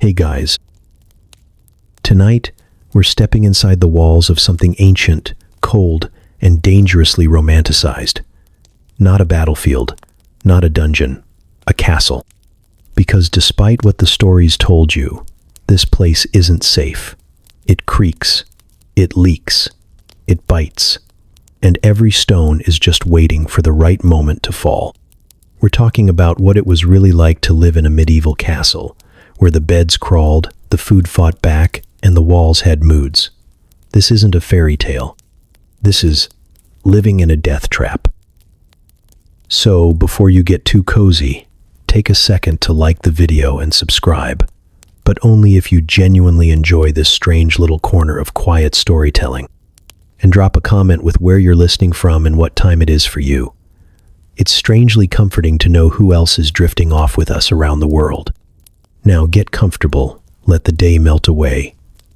Hey guys, tonight we're stepping inside the walls of something ancient, cold, and dangerously romanticized. Not a battlefield, not a dungeon, a castle. Because despite what the stories told you, this place isn't safe. It creaks, it leaks, it bites, and every stone is just waiting for the right moment to fall. We're talking about what it was really like to live in a medieval castle, where the beds crawled, the food fought back, and the walls had moods. This isn't a fairy tale. This is living in a death trap. So, before you get too cozy, take a second to like the video and subscribe, but only if you genuinely enjoy this strange little corner of quiet storytelling. And drop a comment with where you're listening from and what time it is for you. It's strangely comforting to know who else is drifting off with us around the world. Now get comfortable, let the day melt away,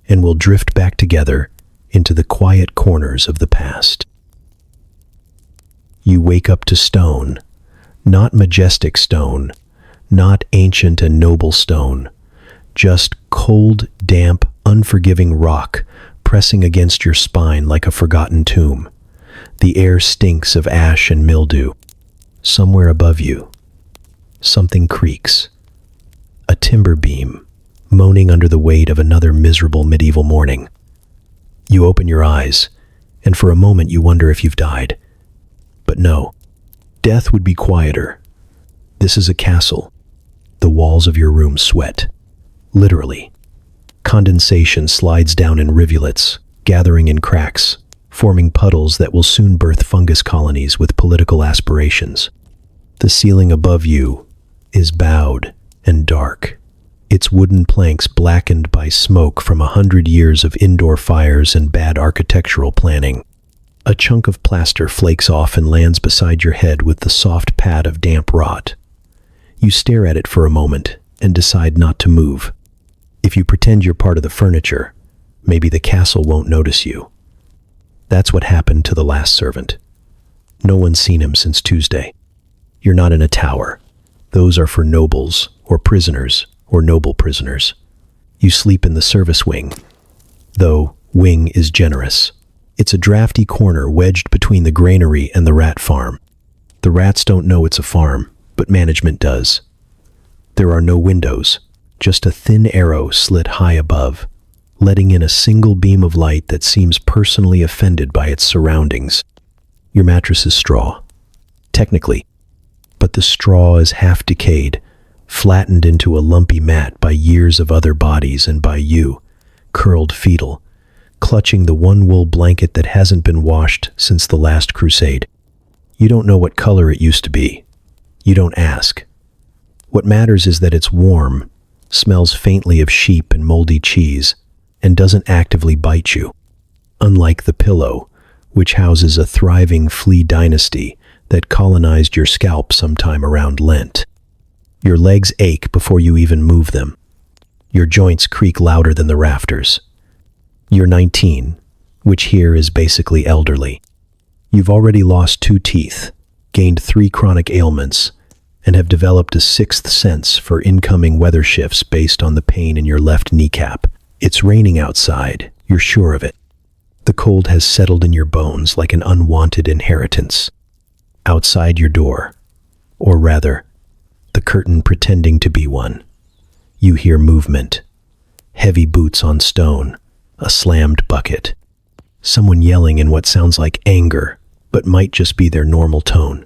and we'll drift back together into the quiet corners of the past. You wake up to stone, not majestic stone, not ancient and noble stone, just cold, damp, unforgiving rock pressing against your spine like a forgotten tomb. The air stinks of ash and mildew. Somewhere above you, something creaks. A timber beam, moaning under the weight of another miserable medieval morning. You open your eyes, and for a moment you wonder if you've died. But no, death would be quieter. This is a castle. The walls of your room sweat. Literally. Condensation slides down in rivulets, gathering in cracks, forming puddles that will soon birth fungus colonies with political aspirations. The ceiling above you is bowed and dark, its wooden planks blackened by smoke from 100 years of indoor fires and bad architectural planning. A chunk of plaster flakes off and lands beside your head with the soft pad of damp rot. You stare at it for a moment and decide not to move. If you pretend you're part of the furniture, maybe the castle won't notice you. That's what happened to the last servant. No one's seen him since Tuesday. You're not in a tower. Those are for nobles, or prisoners, or noble prisoners. You sleep in the service wing, though wing is generous. It's a drafty corner wedged between the granary and the rat farm. The rats don't know it's a farm, but management does. There are no windows, just a thin arrow slit high above, letting in a single beam of light that seems personally offended by its surroundings. Your mattress is straw. Technically, but the straw is half decayed, flattened into a lumpy mat by years of other bodies and by you, curled fetal, clutching the one wool blanket that hasn't been washed since the last crusade. You don't know what color it used to be. You don't ask. What matters is that it's warm, smells faintly of sheep and moldy cheese, and doesn't actively bite you. Unlike the pillow, which houses a thriving flea dynasty that colonized your scalp sometime around Lent. Your legs ache before you even move them. Your joints creak louder than the rafters. You're 19, which here is basically elderly. You've already lost 2 teeth, gained 3 chronic ailments, and have developed a 6th sense for incoming weather shifts based on the pain in your left kneecap. It's raining outside, you're sure of it. The cold has settled in your bones like an unwanted inheritance. Outside your door, or rather, the curtain pretending to be one, you hear movement. Heavy boots on stone, a slammed bucket. Someone yelling in what sounds like anger, but might just be their normal tone.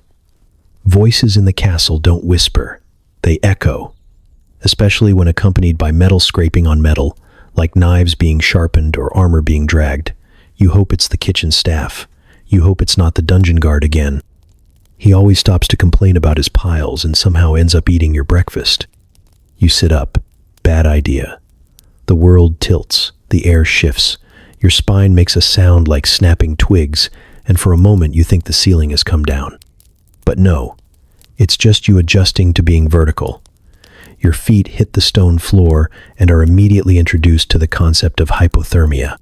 Voices in the castle don't whisper, they echo, especially when accompanied by metal scraping on metal, like knives being sharpened or armor being dragged. You hope it's the kitchen staff. You hope it's not the dungeon guard again. He always stops to complain about his piles and somehow ends up eating your breakfast. You sit up. Bad idea. The world tilts, the air shifts, your spine makes a sound like snapping twigs, and for a moment you think the ceiling has come down. But no, it's just you adjusting to being vertical. Your feet hit the stone floor and are immediately introduced to the concept of hypothermia.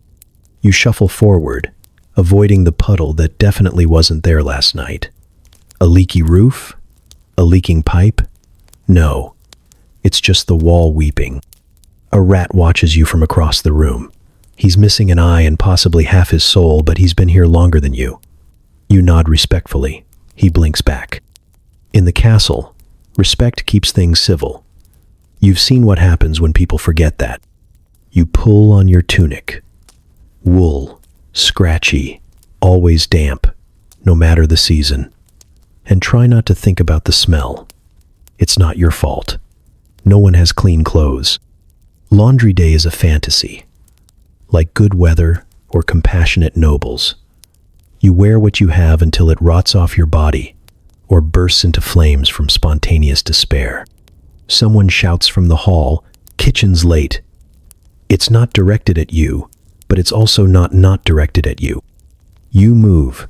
You shuffle forward, avoiding the puddle that definitely wasn't there last night. A leaky roof? A leaking pipe? No, it's just the wall weeping. A rat watches you from across the room. He's missing an eye and possibly half his soul, but he's been here longer than you. You nod respectfully. He blinks back. In the castle, respect keeps things civil. You've seen what happens when people forget that. You pull on your tunic. Wool, scratchy, always damp, no matter the season. And try not to think about the smell. It's not your fault. No one has clean clothes. Laundry day is a fantasy, like good weather or compassionate nobles. You wear what you have until it rots off your body or bursts into flames from spontaneous despair. Someone shouts from the hall, "Kitchen's late." It's not directed at you, but it's also not directed at you. You move.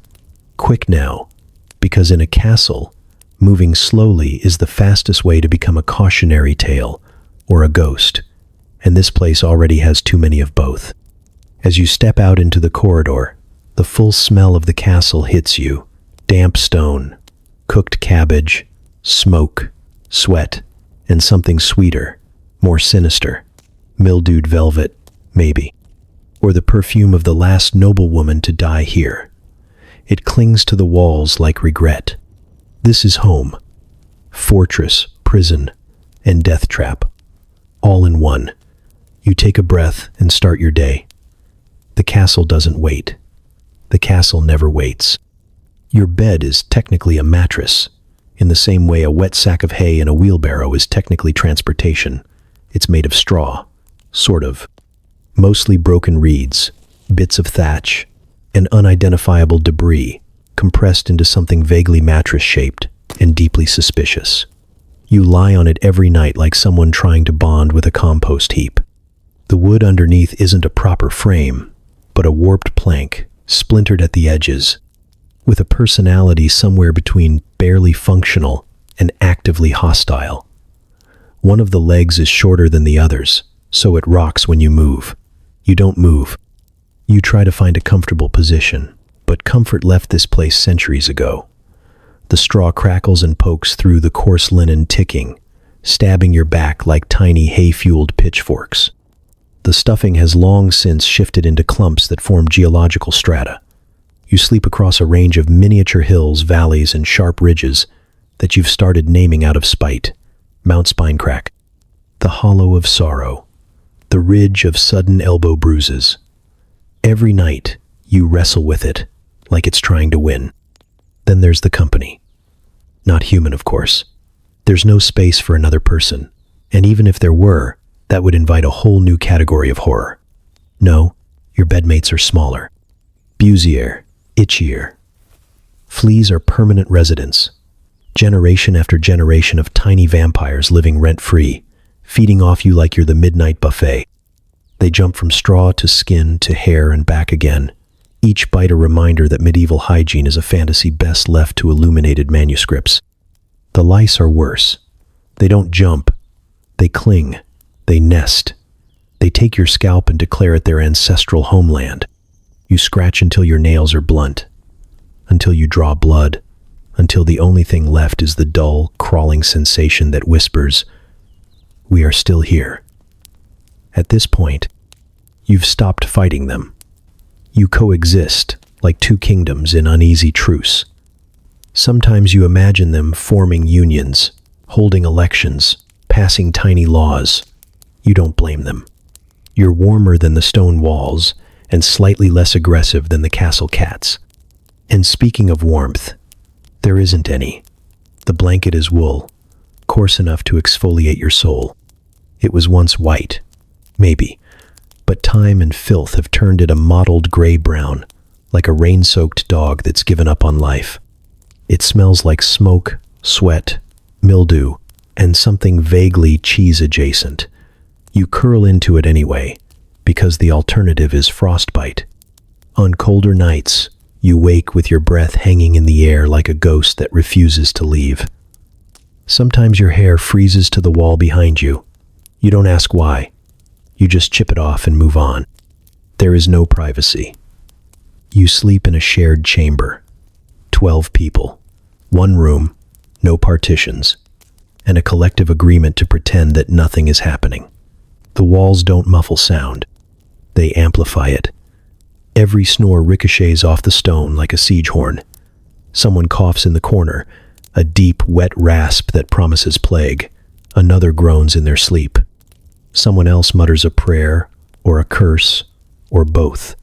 Quick now, because in a castle, moving slowly is the fastest way to become a cautionary tale or a ghost, and this place already has too many of both. As you step out into the corridor, the full smell of the castle hits you. Damp stone, cooked cabbage, smoke, sweat, and something sweeter, more sinister. Mildewed velvet, maybe. Or the perfume of the last noblewoman to die here. It clings to the walls like regret. This is home. Fortress, prison, and death trap. All in one. You take a breath and start your day. The castle doesn't wait. The castle never waits. Your bed is technically a mattress, in the same way a wet sack of hay in a wheelbarrow is technically transportation. It's made of straw, sort of. Mostly broken reeds, bits of thatch, and unidentifiable debris compressed into something vaguely mattress-shaped and deeply suspicious. You lie on it every night like someone trying to bond with a compost heap. The wood underneath isn't a proper frame, but a warped plank, splintered at the edges, with a personality somewhere between barely functional and actively hostile. One of the legs is shorter than the others, so it rocks when you move. You don't move. You try to find a comfortable position, but comfort left this place centuries ago. The straw crackles and pokes through the coarse linen ticking, stabbing your back like tiny hay-fueled pitchforks. The stuffing has long since shifted into clumps that form geological strata. You sleep across a range of miniature hills, valleys, and sharp ridges that you've started naming out of spite. Mount Spinecrack, the hollow of sorrow, the ridge of sudden elbow bruises. Every night, you wrestle with it, like it's trying to win. Then there's the company. Not human, of course. There's no space for another person, and even if there were, that would invite a whole new category of horror. No, your bedmates are smaller, busier, itchier. Fleas are permanent residents, generation after generation of tiny vampires living rent-free, feeding off you like you're the midnight buffet. They jump from straw to skin to hair and back again, each bite a reminder that medieval hygiene is a fantasy best left to illuminated manuscripts. The lice are worse. They don't jump. They cling. They nest. They take your scalp and declare it their ancestral homeland. You scratch until your nails are blunt, until you draw blood, until the only thing left is the dull, crawling sensation that whispers, "We are still here." At this point, you've stopped fighting them. You coexist like two kingdoms in uneasy truce. Sometimes you imagine them forming unions, holding elections, passing tiny laws. You don't blame them. You're warmer than the stone walls and slightly less aggressive than the castle cats. And speaking of warmth, there isn't any. The blanket is wool, coarse enough to exfoliate your soul. It was once white, maybe, but time and filth have turned it a mottled gray-brown, like a rain-soaked dog that's given up on life. It smells like smoke, sweat, mildew, and something vaguely cheese-adjacent. You curl into it anyway, because the alternative is frostbite. On colder nights, you wake with your breath hanging in the air like a ghost that refuses to leave. Sometimes your hair freezes to the wall behind you. You don't ask why. You just chip it off and move on. There is no privacy. You sleep in a shared chamber. 12 people. One room, no partitions, and a collective agreement to pretend that nothing is happening. The walls don't muffle sound. They amplify it. Every snore ricochets off the stone like a siege horn. Someone coughs in the corner, a deep, wet rasp that promises plague. Another groans in their sleep. Someone else mutters a prayer, or a curse, or both.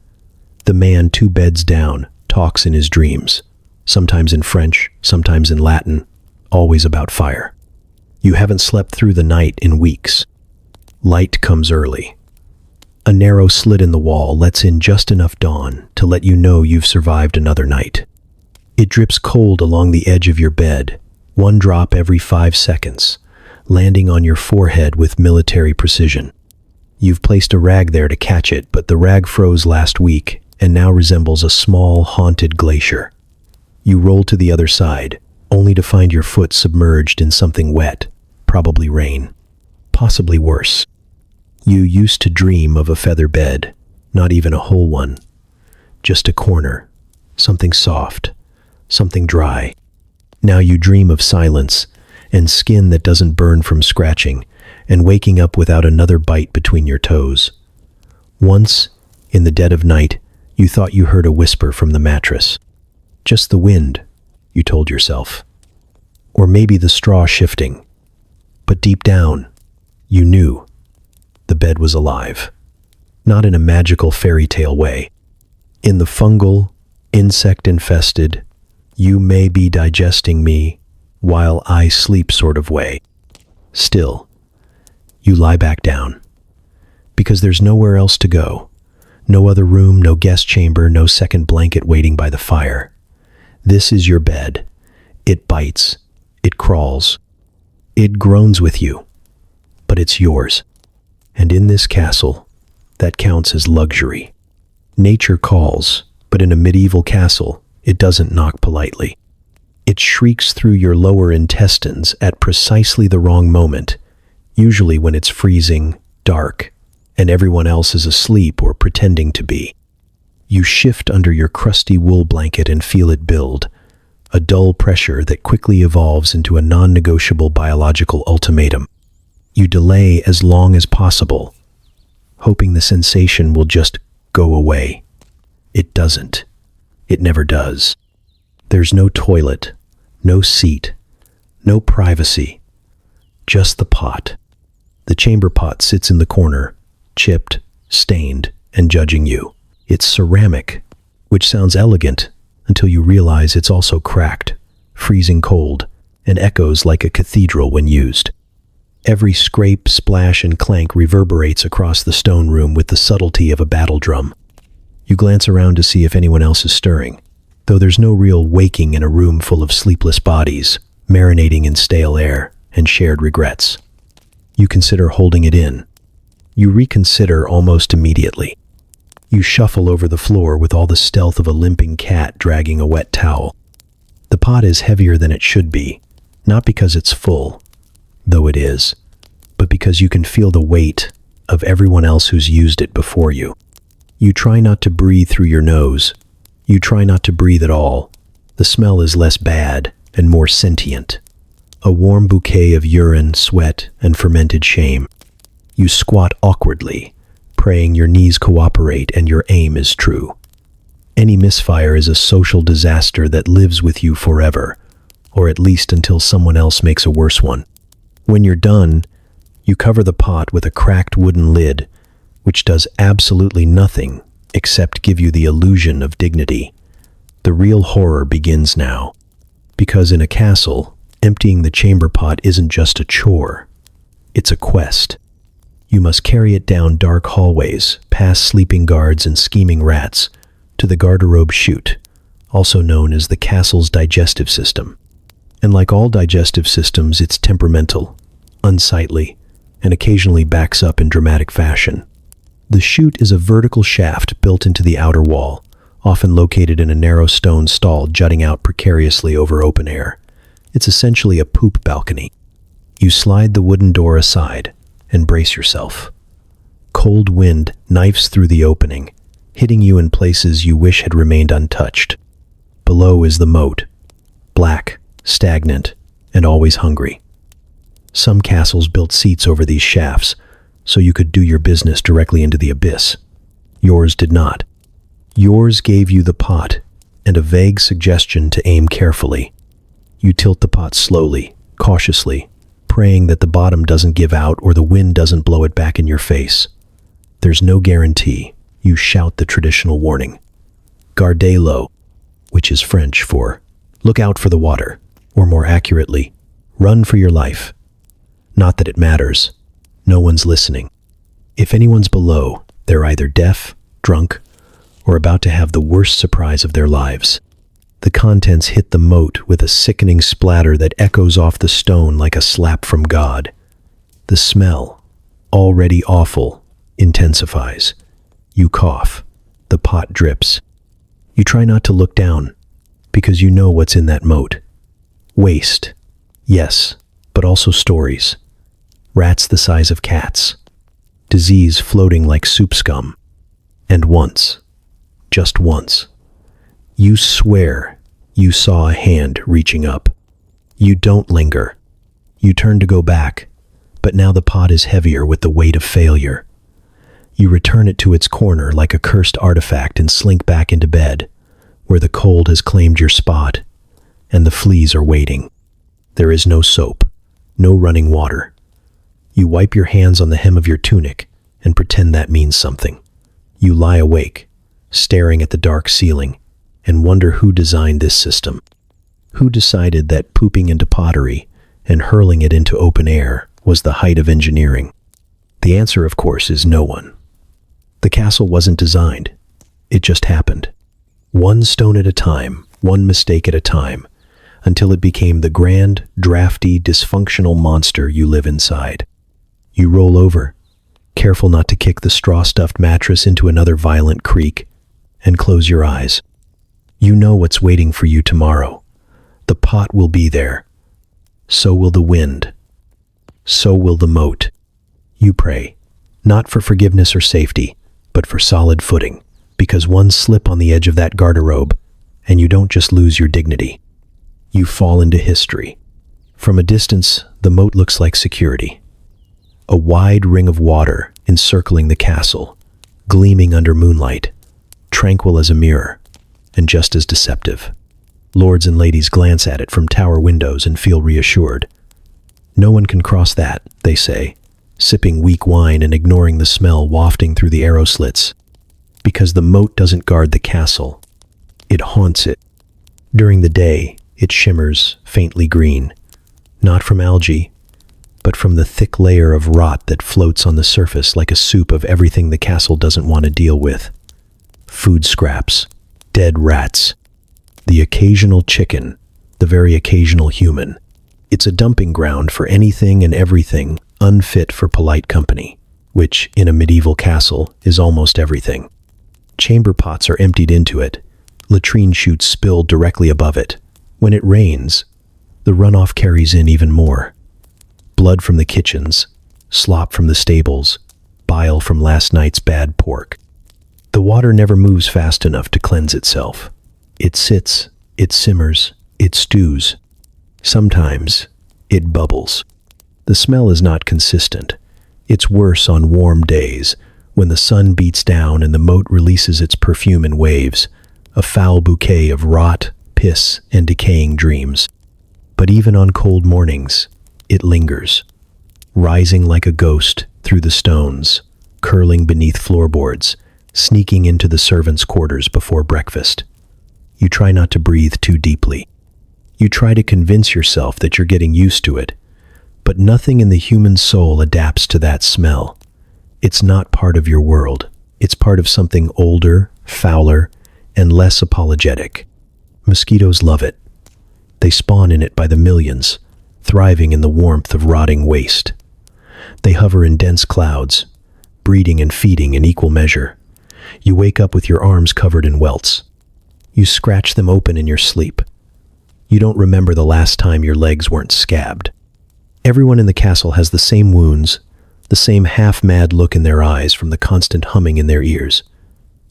The man 2 beds down talks in his dreams, sometimes in French, sometimes in Latin, always about fire. You haven't slept through the night in weeks. Light comes early. A narrow slit in the wall lets in just enough dawn to let you know you've survived another night. It drips cold along the edge of your bed, 1 drop every 5 seconds, landing on your forehead with military precision. You've placed a rag there to catch it, but the rag froze last week and now resembles a small, haunted glacier. You roll to the other side, only to find your foot submerged in something wet, probably rain. Possibly worse. You used to dream of a feather bed, not even a whole one. Just a corner, something soft, something dry. Now you dream of silence and skin that doesn't burn from scratching, and waking up without another bite between your toes. Once, in the dead of night, you thought you heard a whisper from the mattress. Just the wind, you told yourself. Or maybe the straw shifting. But deep down, you knew the bed was alive. Not in a magical fairy tale way. In the fungal, insect-infested, you may be digesting me while I sleep sort of way. Still, you lie back down. Because there's nowhere else to go. No other room, no guest chamber, no second blanket waiting by the fire. This is your bed. It bites. It crawls. It groans with you. But it's yours. And in this castle, that counts as luxury. Nature calls, but in a medieval castle, it doesn't knock politely. It shrieks through your lower intestines at precisely the wrong moment, usually when it's freezing, dark, and everyone else is asleep or pretending to be. You shift under your crusty wool blanket and feel it build, a dull pressure that quickly evolves into a non-negotiable biological ultimatum. You delay as long as possible, hoping the sensation will just go away. It doesn't. It never does. There's no toilet, no seat, no privacy, just the pot. The chamber pot sits in the corner, chipped, stained, and judging you. It's ceramic, which sounds elegant until you realize it's also cracked, freezing cold, and echoes like a cathedral when used. Every scrape, splash, and clank reverberates across the stone room with the subtlety of a battle drum. You glance around to see if anyone else is stirring, though there's no real waking in a room full of sleepless bodies, marinating in stale air and shared regrets. You consider holding it in. You reconsider almost immediately. You shuffle over the floor with all the stealth of a limping cat dragging a wet towel. The pot is heavier than it should be, not because it's full, though it is, but because you can feel the weight of everyone else who's used it before you. You try not to breathe through your nose. You try not to breathe at all. The smell is less bad and more sentient. A warm bouquet of urine, sweat, and fermented shame. You squat awkwardly, praying your knees cooperate and your aim is true. Any misfire is a social disaster that lives with you forever, or at least until someone else makes a worse one. When you're done, you cover the pot with a cracked wooden lid, which does absolutely nothing except give you the illusion of dignity. The real horror begins now, because in a castle, emptying the chamber pot isn't just a chore, it's a quest. You must carry it down dark hallways, past sleeping guards and scheming rats, to the garderobe chute, also known as the castle's digestive system. And like all digestive systems, it's temperamental, unsightly, and occasionally backs up in dramatic fashion. The chute is a vertical shaft built into the outer wall, often located in a narrow stone stall jutting out precariously over open air. It's essentially a poop balcony. You slide the wooden door aside and brace yourself. Cold wind knifes through the opening, hitting you in places you wish had remained untouched. Below is the moat, black, stagnant, and always hungry. Some castles built seats over these shafts, so you could do your business directly into the abyss. Yours did not. Yours gave you the pot and a vague suggestion to aim carefully. You tilt the pot slowly, cautiously, praying that the bottom doesn't give out or the wind doesn't blow it back in your face. There's no guarantee. You shout the traditional warning. Gardez l'eau, which is French for look out for the water, or more accurately, run for your life. Not that it matters. No one's listening. If anyone's below, they're either deaf, drunk, or about to have the worst surprise of their lives. The contents hit the moat with a sickening splatter that echoes off the stone like a slap from God. The smell, already awful, intensifies. You cough. The pot drips. You try not to look down, because you know what's in that moat. Waste. Yes, but also stories. Rats the size of cats. Disease floating like soup scum. And once, just once, you swear you saw a hand reaching up. You don't linger. You turn to go back, but now the pot is heavier with the weight of failure. You return it to its corner like a cursed artifact and slink back into bed, where the cold has claimed your spot, and the fleas are waiting. There is no soap, no running water. You wipe your hands on the hem of your tunic and pretend that means something. You lie awake, staring at the dark ceiling, and wonder who designed this system. Who decided that pooping into pottery and hurling it into open air was the height of engineering? The answer, of course, is no one. The castle wasn't designed. It just happened. One stone at a time, one mistake at a time, until it became the grand, drafty, dysfunctional monster you live inside. You roll over, careful not to kick the straw-stuffed mattress into another violent creak, and close your eyes. You know what's waiting for you tomorrow. The pot will be there. So will the wind. So will the moat. You pray, not for forgiveness or safety, but for solid footing, because one slip on the edge of that garderobe, and you don't just lose your dignity. You fall into history. From a distance, the moat looks like security. A wide ring of water encircling the castle, gleaming under moonlight, tranquil as a mirror, and just as deceptive. Lords and ladies glance at it from tower windows and feel reassured. No one can cross that, they say, sipping weak wine and ignoring the smell wafting through the arrow slits. Because the moat doesn't guard the castle. It haunts it. During the day, it shimmers faintly green, not from algae, but from the thick layer of rot that floats on the surface like a soup of everything the castle doesn't want to deal with. Food scraps, dead rats, the occasional chicken, the very occasional human. It's a dumping ground for anything and everything unfit for polite company, which, in a medieval castle, is almost everything. Chamber pots are emptied into it, latrine chutes spill directly above it. When it rains, the runoff carries in even more. Blood from the kitchens, slop from the stables, bile from last night's bad pork. The water never moves fast enough to cleanse itself. It sits, it simmers, it stews. Sometimes, it bubbles. The smell is not consistent. It's worse on warm days, when the sun beats down and the moat releases its perfume in waves, a foul bouquet of rot, piss, and decaying dreams. But even on cold mornings, it lingers, rising like a ghost through the stones, curling beneath floorboards, sneaking into the servants' quarters before breakfast. You try not to breathe too deeply. You try to convince yourself that you're getting used to it, but nothing in the human soul adapts to that smell. It's not part of your world. It's part of something older, fouler, and less apologetic. Mosquitoes love it. They spawn in it by the millions, thriving in the warmth of rotting waste. They hover in dense clouds, breeding and feeding in equal measure. You wake up with your arms covered in welts. You scratch them open in your sleep. You don't remember the last time your legs weren't scabbed. Everyone in the castle has the same wounds, the same half-mad look in their eyes from the constant humming in their ears.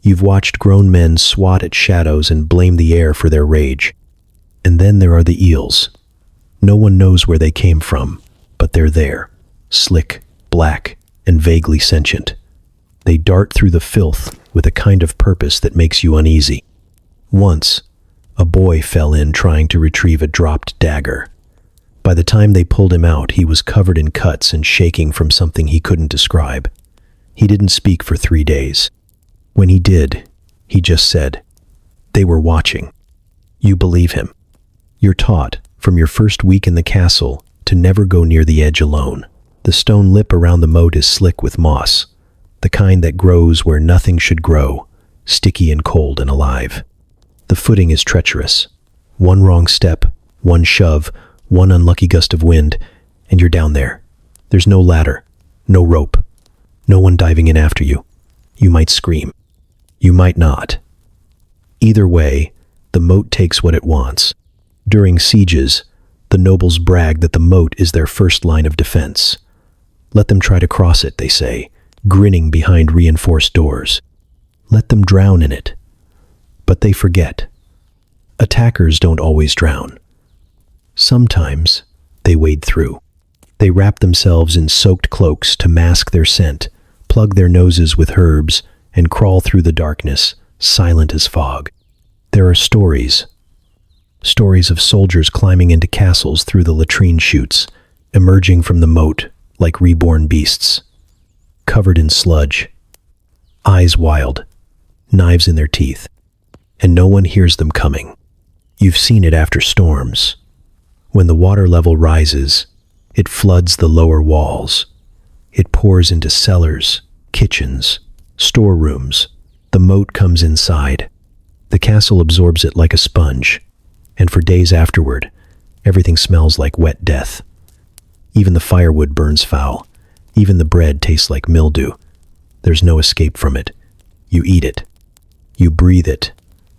You've watched grown men swat at shadows and blame the air for their rage. And then there are the eels. No one knows where they came from, but they're there, slick, black, and vaguely sentient. They dart through the filth with a kind of purpose that makes you uneasy. Once, a boy fell in trying to retrieve a dropped dagger. By the time they pulled him out, he was covered in cuts and shaking from something he couldn't describe. He didn't speak for 3 days. When he did, he just said, "They were watching." You believe him. You're taught, from your first week in the castle, to never go near the edge alone. The stone lip around the moat is slick with moss, the kind that grows where nothing should grow, sticky and cold and alive. The footing is treacherous. One wrong step, one shove, one unlucky gust of wind, and you're down there. There's no ladder, no rope, no one diving in after you. You might scream. You might not. Either way, the moat takes what it wants. During sieges, the nobles brag that the moat is their first line of defense. Let them try to cross it, they say, grinning behind reinforced doors. Let them drown in it. But they forget. Attackers don't always drown. Sometimes they wade through. They wrap themselves in soaked cloaks to mask their scent, plug their noses with herbs, and crawl through the darkness, silent as fog. There are stories of soldiers climbing into castles through the latrine chutes, emerging from the moat like reborn beasts, covered in sludge, eyes wild, knives in their teeth, and no one hears them coming. You've seen it after storms. When the water level rises, it floods the lower walls. It pours into cellars, kitchens, storerooms. The moat comes inside. The castle absorbs it like a sponge, and for days afterward, everything smells like wet death. Even the firewood burns foul. Even the bread tastes like mildew. There's no escape from it. You eat it. You breathe it.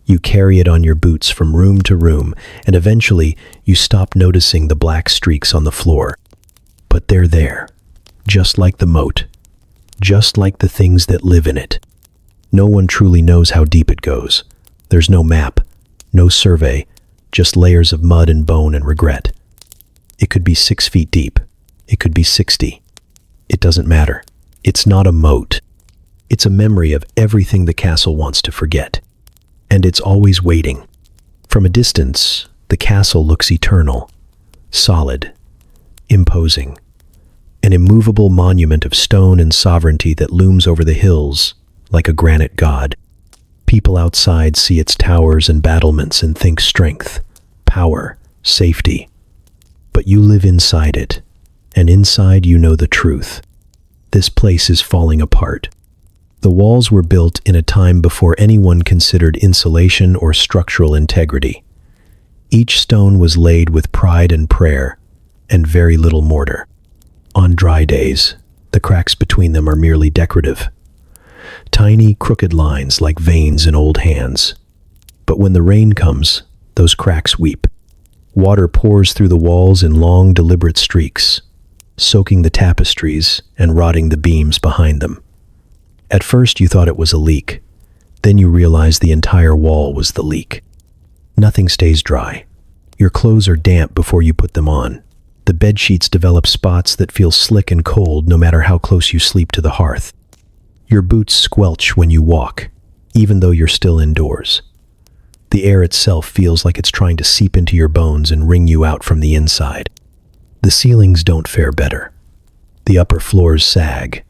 You carry it on your boots from room to room, and eventually you stop noticing the black streaks on the floor. But they're there, just like the moat, just like the things that live in it. No one truly knows how deep it goes. There's no map, no survey, just layers of mud and bone and regret. It could be 6 feet deep. It could be 60. It doesn't matter. It's not a moat. It's a memory of everything the castle wants to forget. And it's always waiting. From a distance, the castle looks eternal, solid, imposing, an immovable monument of stone and sovereignty that looms over the hills like a granite god. People outside see its towers and battlements and think strength, power, safety. But you live inside it, and inside you know the truth. This place is falling apart. The walls were built in a time before anyone considered insulation or structural integrity. Each stone was laid with pride and prayer, and very little mortar. On dry days, the cracks between them are merely decorative. Tiny, crooked lines like veins in old hands. But when the rain comes, those cracks weep. Water pours through the walls in long, deliberate streaks, soaking the tapestries and rotting the beams behind them. At first you thought it was a leak. Then you realized the entire wall was the leak. Nothing stays dry. Your clothes are damp before you put them on. The bed sheets develop spots that feel slick and cold no matter how close you sleep to the hearth. Your boots squelch when you walk, even though you're still indoors. The air itself feels like it's trying to seep into your bones and wring you out from the inside. The ceilings don't fare better. The upper floors sag,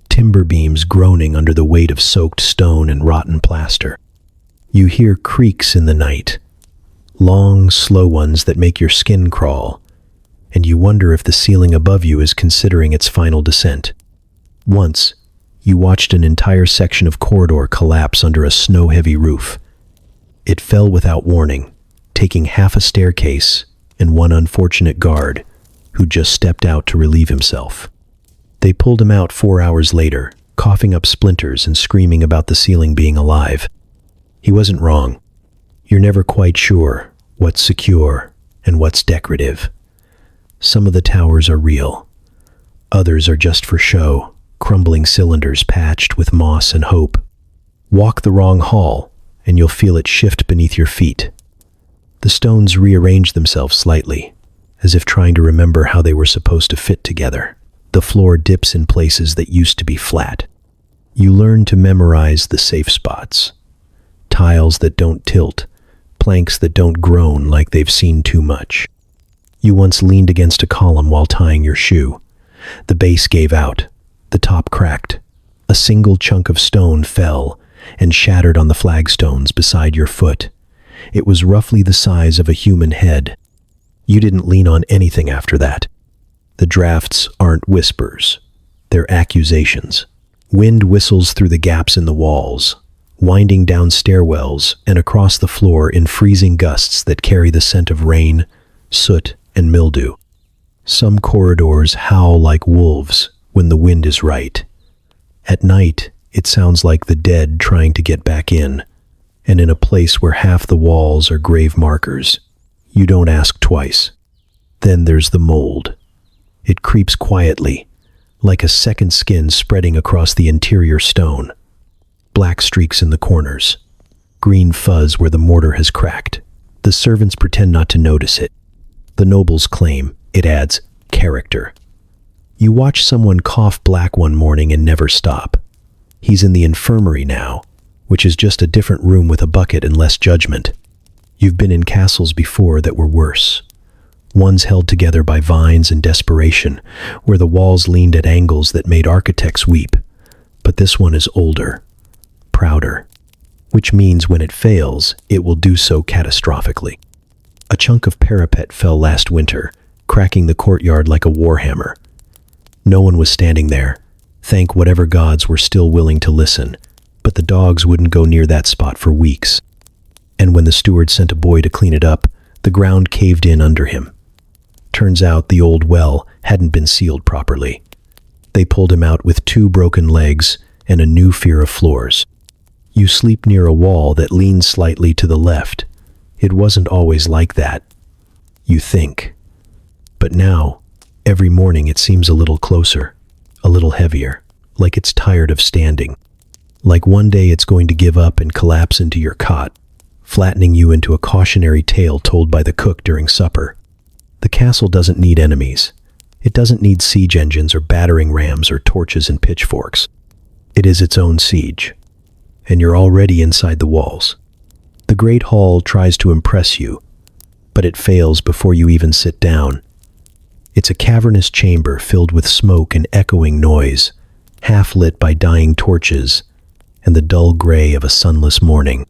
timber beams groaning under the weight of soaked stone and rotten plaster. You hear creaks in the night, long, slow ones that make your skin crawl, and you wonder if the ceiling above you is considering its final descent. Once, you watched an entire section of corridor collapse under a snow-heavy roof. It fell without warning, taking half a staircase and one unfortunate guard who just stepped out to relieve himself. They pulled him out 4 hours later, coughing up splinters and screaming about the ceiling being alive. He wasn't wrong. You're never quite sure what's secure and what's decorative. Some of the towers are real. Others are just for show, crumbling cylinders patched with moss and hope. Walk the wrong hall, and you'll feel it shift beneath your feet. The stones rearrange themselves slightly, as if trying to remember how they were supposed to fit together. The floor dips in places that used to be flat. You learn to memorize the safe spots. Tiles that don't tilt, planks that don't groan like they've seen too much. You once leaned against a column while tying your shoe. The base gave out, the top cracked. A single chunk of stone fell and shattered on the flagstones beside your foot. It was roughly the size of a human head. You didn't lean on anything after that. The drafts aren't whispers, they're accusations. Wind whistles through the gaps in the walls, winding down stairwells and across the floor in freezing gusts that carry the scent of rain, soot, and mildew. Some corridors howl like wolves when the wind is right. At night, it sounds like the dead trying to get back in, and in a place where half the walls are grave markers. You don't ask twice. Then there's the mold. It creeps quietly, like a second skin spreading across the interior stone. Black streaks in the corners, green fuzz where the mortar has cracked. The servants pretend not to notice it. The nobles claim it adds character. You watch someone cough black one morning and never stop. He's in the infirmary now, which is just a different room with a bucket and less judgment. You've been in castles before that were worse. Ones held together by vines and desperation, where the walls leaned at angles that made architects weep. But this one is older, prouder, which means when it fails, it will do so catastrophically. A chunk of parapet fell last winter, cracking the courtyard like a warhammer. No one was standing there. Thank whatever gods were still willing to listen, but the dogs wouldn't go near that spot for weeks. And when the steward sent a boy to clean it up, the ground caved in under him. Turns out the old well hadn't been sealed properly. They pulled him out with 2 broken legs and a new fear of floors. You sleep near a wall that leans slightly to the left. It wasn't always like that, you think. But now, every morning it seems a little closer, a little heavier, like it's tired of standing. Like one day it's going to give up and collapse into your cot, flattening you into a cautionary tale told by the cook during supper. The castle doesn't need enemies. It doesn't need siege engines or battering rams or torches and pitchforks. It is its own siege, and you're already inside the walls. The great hall tries to impress you, but it fails before you even sit down. It's a cavernous chamber filled with smoke and echoing noise, half lit by dying torches and the dull gray of a sunless morning.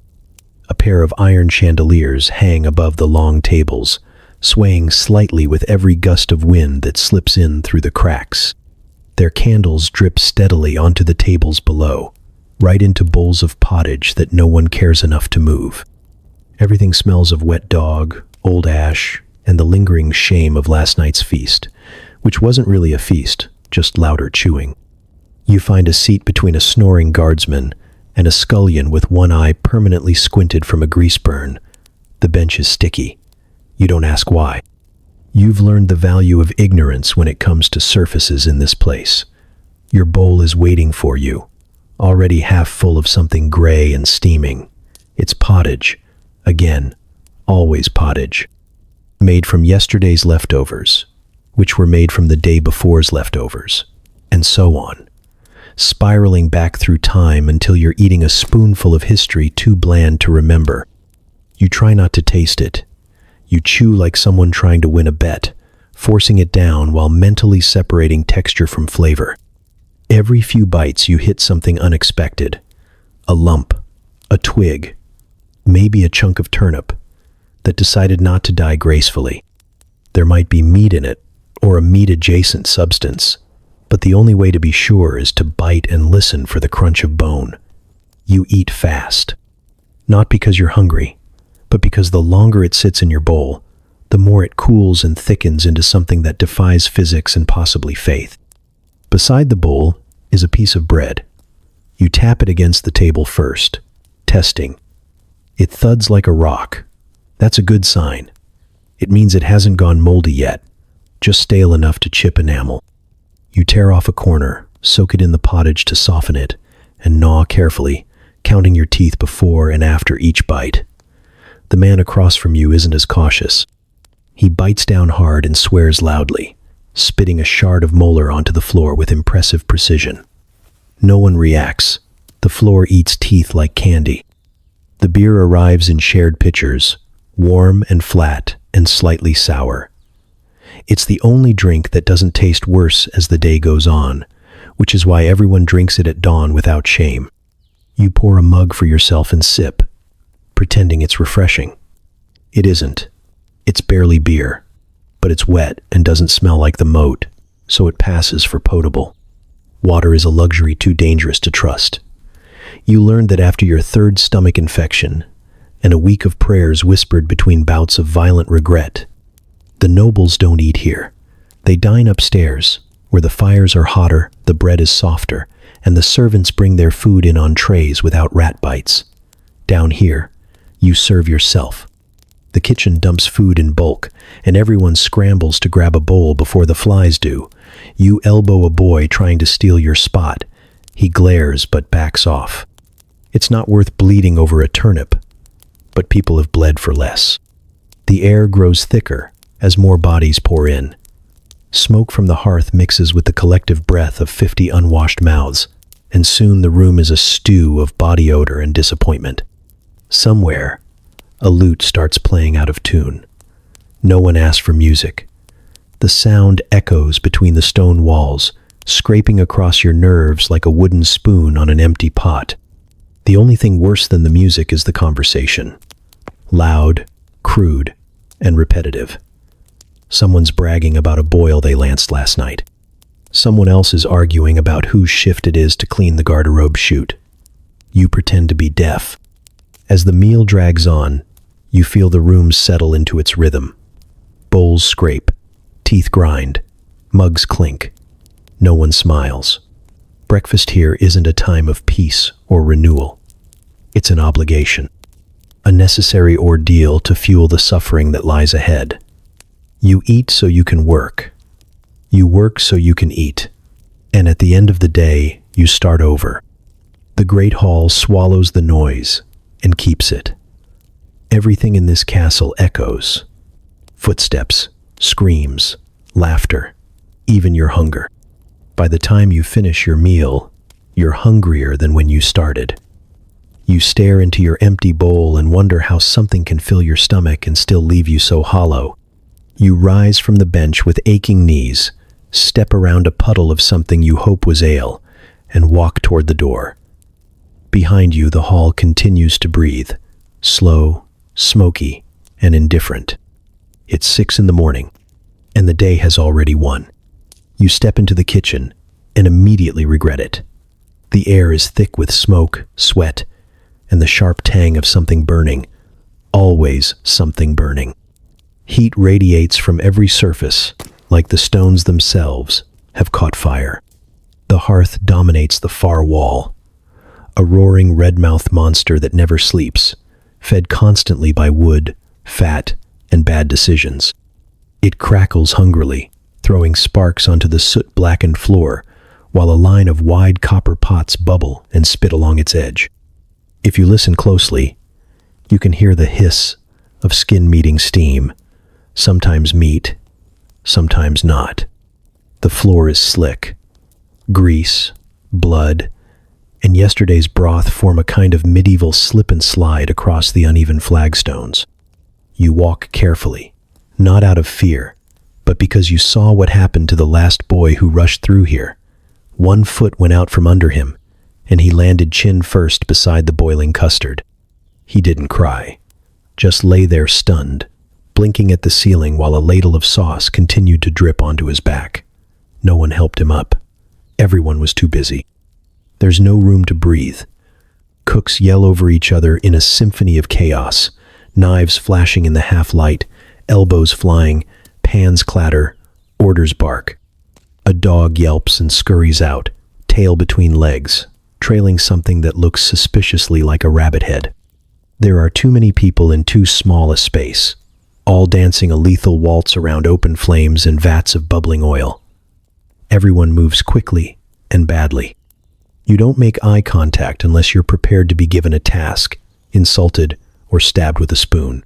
A pair of iron chandeliers hang above the long tables, swaying slightly with every gust of wind that slips in through the cracks. Their candles drip steadily onto the tables below, right into bowls of pottage that no one cares enough to move. Everything smells of wet dog, old ash, and the lingering shame of last night's feast, which wasn't really a feast, just louder chewing. You find a seat between a snoring guardsman and a scullion with one eye permanently squinted from a grease burn. The bench is sticky. You don't ask why. You've learned the value of ignorance when it comes to surfaces in this place. Your bowl is waiting for you, already half full of something gray and steaming. It's pottage. Again, always pottage. Made from yesterday's leftovers, which were made from the day before's leftovers, and so on, spiraling back through time until you're eating a spoonful of history too bland to remember. You try not to taste it. You chew like someone trying to win a bet, forcing it down while mentally separating texture from flavor. Every few bites you hit something unexpected. A lump, a twig, maybe a chunk of turnip that decided not to die gracefully. There might be meat in it, or a meat-adjacent substance, but the only way to be sure is to bite and listen for the crunch of bone. You eat fast, not because you're hungry, but because the longer it sits in your bowl, the more it cools and thickens into something that defies physics and possibly faith. Beside the bowl is a piece of bread. You tap it against the table first, testing. It thuds like a rock. That's a good sign. It means it hasn't gone moldy yet, just stale enough to chip enamel. You tear off a corner, soak it in the pottage to soften it, and gnaw carefully, counting your teeth before and after each bite. The man across from you isn't as cautious. He bites down hard and swears loudly. spitting a shard of molar onto the floor with impressive precision. No one reacts. The floor eats teeth like candy. The beer arrives in shared pitchers, warm and flat and slightly sour. It's the only drink that doesn't taste worse as the day goes on, which is why everyone drinks it at dawn without shame. You pour a mug for yourself and sip, pretending it's refreshing. It isn't. It's barely beer, but it's wet and doesn't smell like the moat, so it passes for potable. Water is a luxury too dangerous to trust. You learned that after your third stomach infection and a week of prayers whispered between bouts of violent regret, the nobles don't eat here. They dine upstairs, where the fires are hotter, the bread is softer, and the servants bring their food in on trays without rat bites. Down here, you serve yourself. The kitchen dumps food in bulk, and everyone scrambles to grab a bowl before the flies do. You elbow a boy trying to steal your spot. He glares but backs off. It's not worth bleeding over a turnip, but people have bled for less. The air grows thicker as more bodies pour in. Smoke from the hearth mixes with the collective breath of 50 unwashed mouths, and soon the room is a stew of body odor and disappointment. Somewhere, a lute starts playing out of tune. No one asks for music. The sound echoes between the stone walls, scraping across your nerves like a wooden spoon on an empty pot. The only thing worse than the music is the conversation. Loud, crude, and repetitive. Someone's bragging about a boil they lanced last night. Someone else is arguing about whose shift it is to clean the garderobe chute. You pretend to be deaf. As the meal drags on, you feel the room settle into its rhythm. Bowls scrape, teeth grind, mugs clink. No one smiles. Breakfast here isn't a time of peace or renewal. It's an obligation, a necessary ordeal to fuel the suffering that lies ahead. You eat so you can work. You work so you can eat. And at the end of the day, you start over. The great hall swallows the noise and keeps it. Everything in this castle echoes. Footsteps, screams, laughter, even your hunger. By the time you finish your meal, you're hungrier than when you started. You stare into your empty bowl and wonder how something can fill your stomach and still leave you so hollow. You rise from the bench with aching knees, step around a puddle of something you hope was ale, and walk toward the door. Behind you, the hall continues to breathe, slow, smoky, and indifferent. It's 6 a.m, and the day has already won. You step into the kitchen and immediately regret it. The air is thick with smoke, sweat, and the sharp tang of something burning. Always something burning. Heat radiates from every surface, like the stones themselves have caught fire. The hearth dominates the far wall, a roaring red-mouthed monster that never sleeps, fed constantly by wood, fat, and bad decisions. It crackles hungrily, throwing sparks onto the soot-blackened floor, while a line of wide copper pots bubble and spit along its edge. If you listen closely, you can hear the hiss of skin meeting steam, sometimes meat, sometimes not. The floor is slick. Grease, blood, and yesterday's broth form a kind of medieval slip and slide across the uneven flagstones. You walk carefully, not out of fear, but because you saw what happened to the last boy who rushed through here. One foot went out from under him, and he landed chin first beside the boiling custard. He didn't cry, just lay there stunned, blinking at the ceiling while a ladle of sauce continued to drip onto his back. No one helped him up. Everyone was too busy. There's no room to breathe. Cooks yell over each other in a symphony of chaos, knives flashing in the half-light, elbows flying, pans clatter, orders bark. A dog yelps and scurries out, tail between legs, trailing something that looks suspiciously like a rabbit head. There are too many people in too small a space, all dancing a lethal waltz around open flames and vats of bubbling oil. Everyone moves quickly and badly. You don't make eye contact unless you're prepared to be given a task, insulted, or stabbed with a spoon.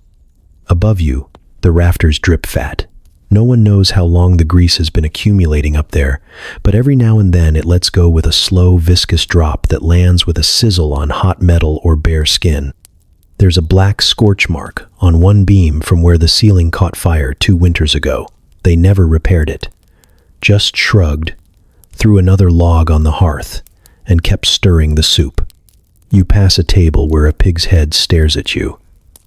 Above you, the rafters drip fat. No one knows how long the grease has been accumulating up there, but every now and then it lets go with a slow, viscous drop that lands with a sizzle on hot metal or bare skin. There's a black scorch mark on one beam from where the ceiling caught fire 2 winters ago. They never repaired it. Just shrugged, threw another log on the hearth, and kept stirring the soup. You pass a table where a pig's head stares at you,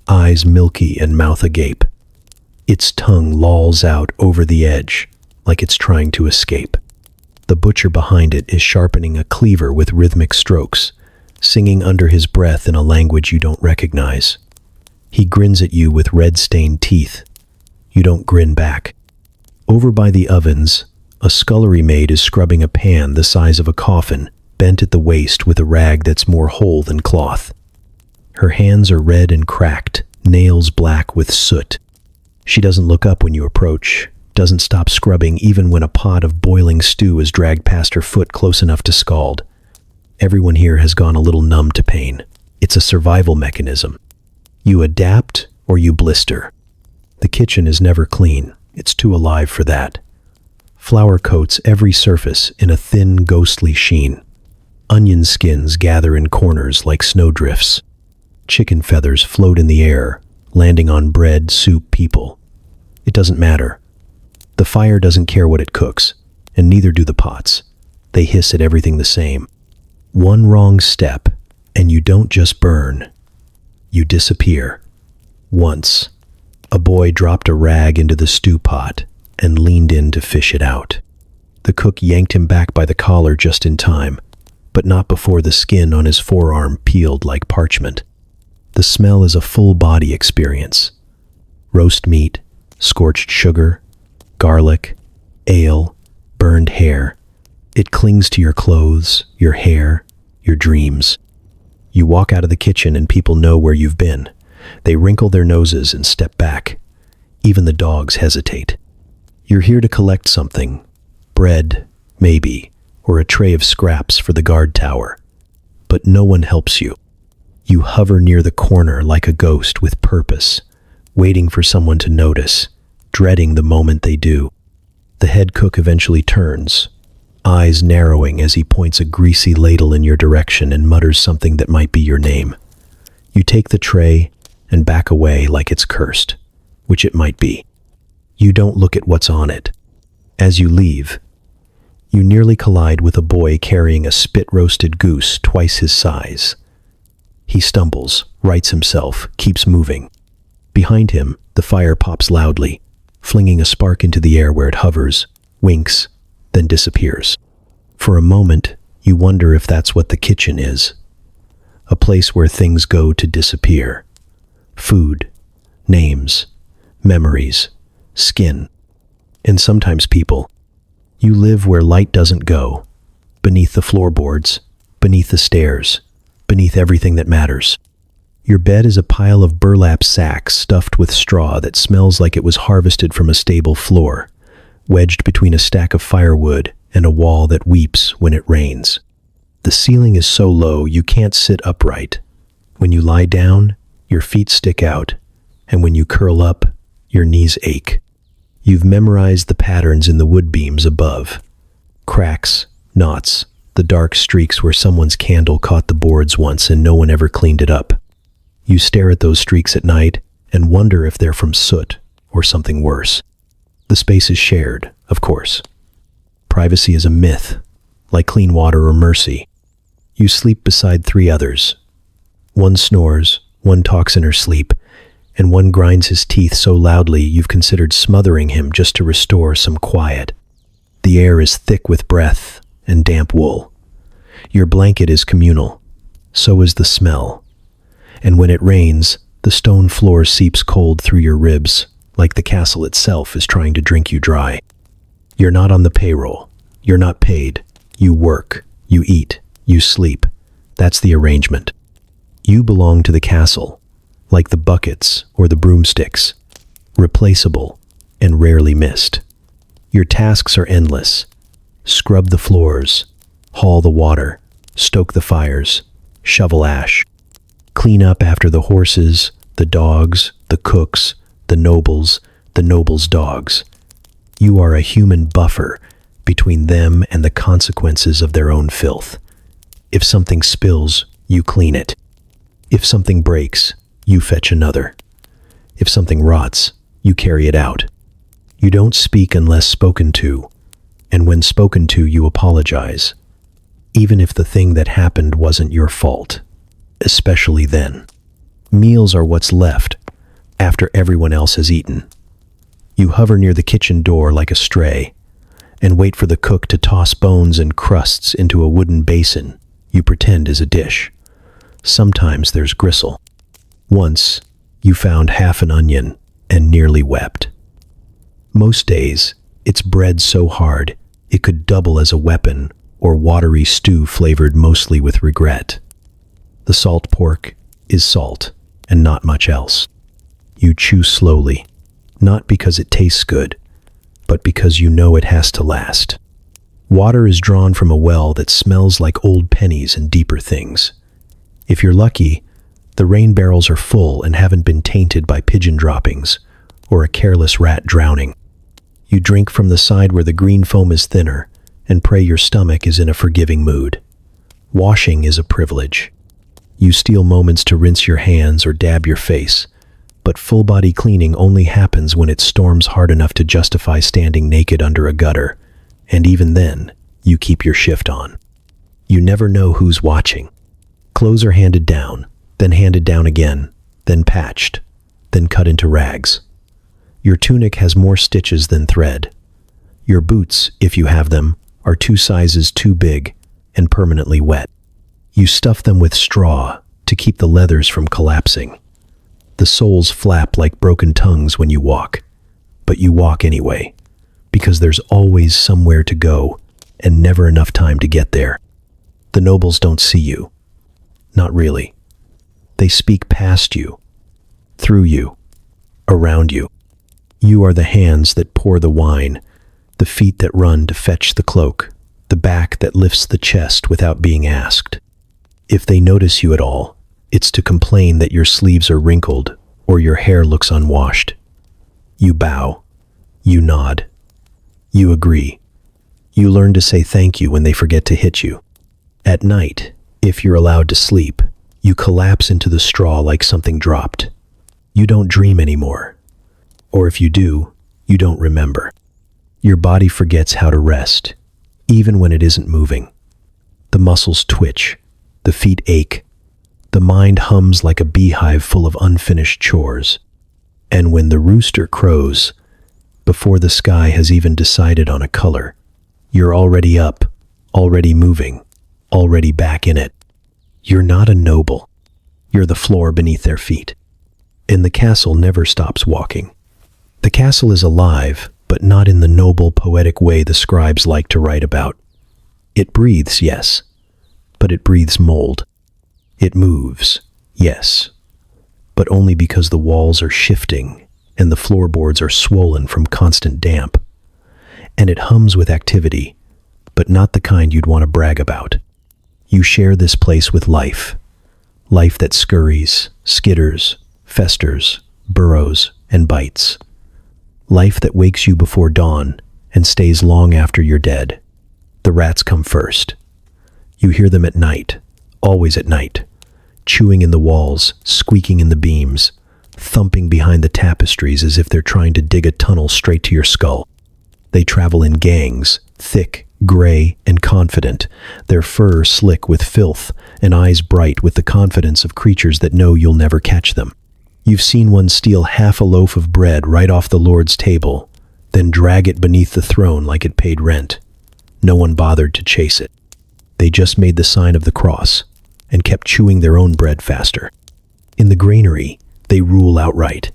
eyes milky and mouth agape. Its tongue lolls out over the edge, like it's trying to escape. The butcher behind it is sharpening a cleaver with rhythmic strokes, singing under his breath in a language you don't recognize. He grins at you with red-stained teeth. You don't grin back. Over by the ovens, a scullery maid is scrubbing a pan the size of a coffin, bent at the waist with a rag that's more whole than cloth. Her hands are red and cracked, nails black with soot. She doesn't look up when you approach, doesn't stop scrubbing even when a pot of boiling stew is dragged past her foot close enough to scald. Everyone here has gone a little numb to pain. It's a survival mechanism. You adapt or you blister. The kitchen is never clean. It's too alive for that. Flour coats every surface in a thin, ghostly sheen. Onion skins gather in corners like snowdrifts. Chicken feathers float in the air, landing on bread, soup, people. It doesn't matter. The fire doesn't care what it cooks, and neither do the pots. They hiss at everything the same. One wrong step, and you don't just burn. You disappear. Once, a boy dropped a rag into the stew pot and leaned in to fish it out. The cook yanked him back by the collar just in time, but not before the skin on his forearm peeled like parchment. The smell is a full-body experience. Roast meat, scorched sugar, garlic, ale, burned hair. It clings to your clothes, your hair, your dreams. You walk out of the kitchen and people know where you've been. They wrinkle their noses and step back. Even the dogs hesitate. You're here to collect something. Bread, maybe, or a tray of scraps for the guard tower. But no one helps you. You hover near the corner like a ghost with purpose, waiting for someone to notice, dreading the moment they do. The head cook eventually turns, eyes narrowing as he points a greasy ladle in your direction and mutters something that might be your name. You take the tray and back away like it's cursed, which it might be. You don't look at what's on it. As you leave, you nearly collide with a boy carrying a spit-roasted goose twice his size. He stumbles, rights himself, keeps moving. Behind him, the fire pops loudly, flinging a spark into the air where it hovers, winks, then disappears. For a moment, you wonder if that's what the kitchen is. A place where things go to disappear. Food, names, memories, skin, and sometimes people. You live where light doesn't go, beneath the floorboards, beneath the stairs, beneath everything that matters. Your bed is a pile of burlap sacks stuffed with straw that smells like it was harvested from a stable floor, wedged between a stack of firewood and a wall that weeps when it rains. The ceiling is so low you can't sit upright. When you lie down, your feet stick out, and when you curl up, your knees ache. You've memorized the patterns in the wood beams above. Cracks, knots, the dark streaks where someone's candle caught the boards once and no one ever cleaned it up. You stare at those streaks at night and wonder if they're from soot or something worse. The space is shared, of course. Privacy is a myth, like clean water or mercy. You sleep beside 3 others. One snores, one talks in her sleep, and one grinds his teeth so loudly you've considered smothering him just to restore some quiet. The air is thick with breath and damp wool. Your blanket is communal. So is the smell. And when it rains, the stone floor seeps cold through your ribs, like the castle itself is trying to drink you dry. You're not on the payroll. You're not paid. You work. You eat. You sleep. That's the arrangement. You belong to the castle, like the buckets or the broomsticks, replaceable and rarely missed. Your tasks are endless. Scrub the floors, haul the water, stoke the fires, shovel ash, clean up after the horses, the dogs, the cooks, the nobles' dogs, You are a human buffer between them and the consequences of their own filth. If something spills, you clean it. If something breaks, you fetch another. If something rots, you carry it out. You don't speak unless spoken to, and when spoken to, you apologize, even if the thing that happened wasn't your fault, especially then. Meals are what's left after everyone else has eaten. You hover near the kitchen door like a stray and wait for the cook to toss bones and crusts into a wooden basin you pretend is a dish. Sometimes there's gristle. Once, you found half an onion and nearly wept. Most days, it's bread so hard it could double as a weapon, or watery stew flavored mostly with regret. The salt pork is salt and not much else. You chew slowly, not because it tastes good, but because you know it has to last. Water is drawn from a well that smells like old pennies and deeper things. If you're lucky, the rain barrels are full and haven't been tainted by pigeon droppings or a careless rat drowning. You drink from the side where the green foam is thinner and pray your stomach is in a forgiving mood. Washing is a privilege. You steal moments to rinse your hands or dab your face, but full-body cleaning only happens when it storms hard enough to justify standing naked under a gutter, and even then, you keep your shift on. You never know who's watching. Clothes are handed down again, then patched, then cut into rags. Your tunic has more stitches than thread. Your boots, if you have them, are 2 sizes too big and permanently wet. You stuff them with straw to keep the leathers from collapsing. The soles flap like broken tongues when you walk, but you walk anyway, because there's always somewhere to go and never enough time to get there. The nobles don't see you. Not really. They speak past you, through you, around you. You are the hands that pour the wine, the feet that run to fetch the cloak, the back that lifts the chest without being asked. If they notice you at all, it's to complain that your sleeves are wrinkled or your hair looks unwashed. You bow. You nod. You agree. You learn to say thank you when they forget to hit you. At night, if you're allowed to sleep, you collapse into the straw like something dropped. You don't dream anymore. Or if you do, you don't remember. Your body forgets how to rest, even when it isn't moving. The muscles twitch. The feet ache. The mind hums like a beehive full of unfinished chores. And when the rooster crows, before the sky has even decided on a color, you're already up, already moving, already back in it. You're not a noble. You're the floor beneath their feet. And the castle never stops walking. The castle is alive, but not in the noble, poetic way the scribes like to write about. It breathes, yes, but it breathes mold. It moves, yes, but only because the walls are shifting and the floorboards are swollen from constant damp. And it hums with activity, but not the kind you'd want to brag about. You share this place with life. Life that scurries, skitters, festers, burrows, and bites. Life that wakes you before dawn and stays long after you're dead. The rats come first. You hear them at night, always at night, chewing in the walls, squeaking in the beams, thumping behind the tapestries as if they're trying to dig a tunnel straight to your skull. They travel in gangs, thick, gray, and confident, their fur slick with filth and eyes bright with the confidence of creatures that know you'll never catch them. You've seen one steal half a loaf of bread right off the Lord's table, then drag it beneath the throne like it paid rent. No one bothered to chase it. They just made the sign of the cross and kept chewing their own bread faster. In the granary, they rule outright.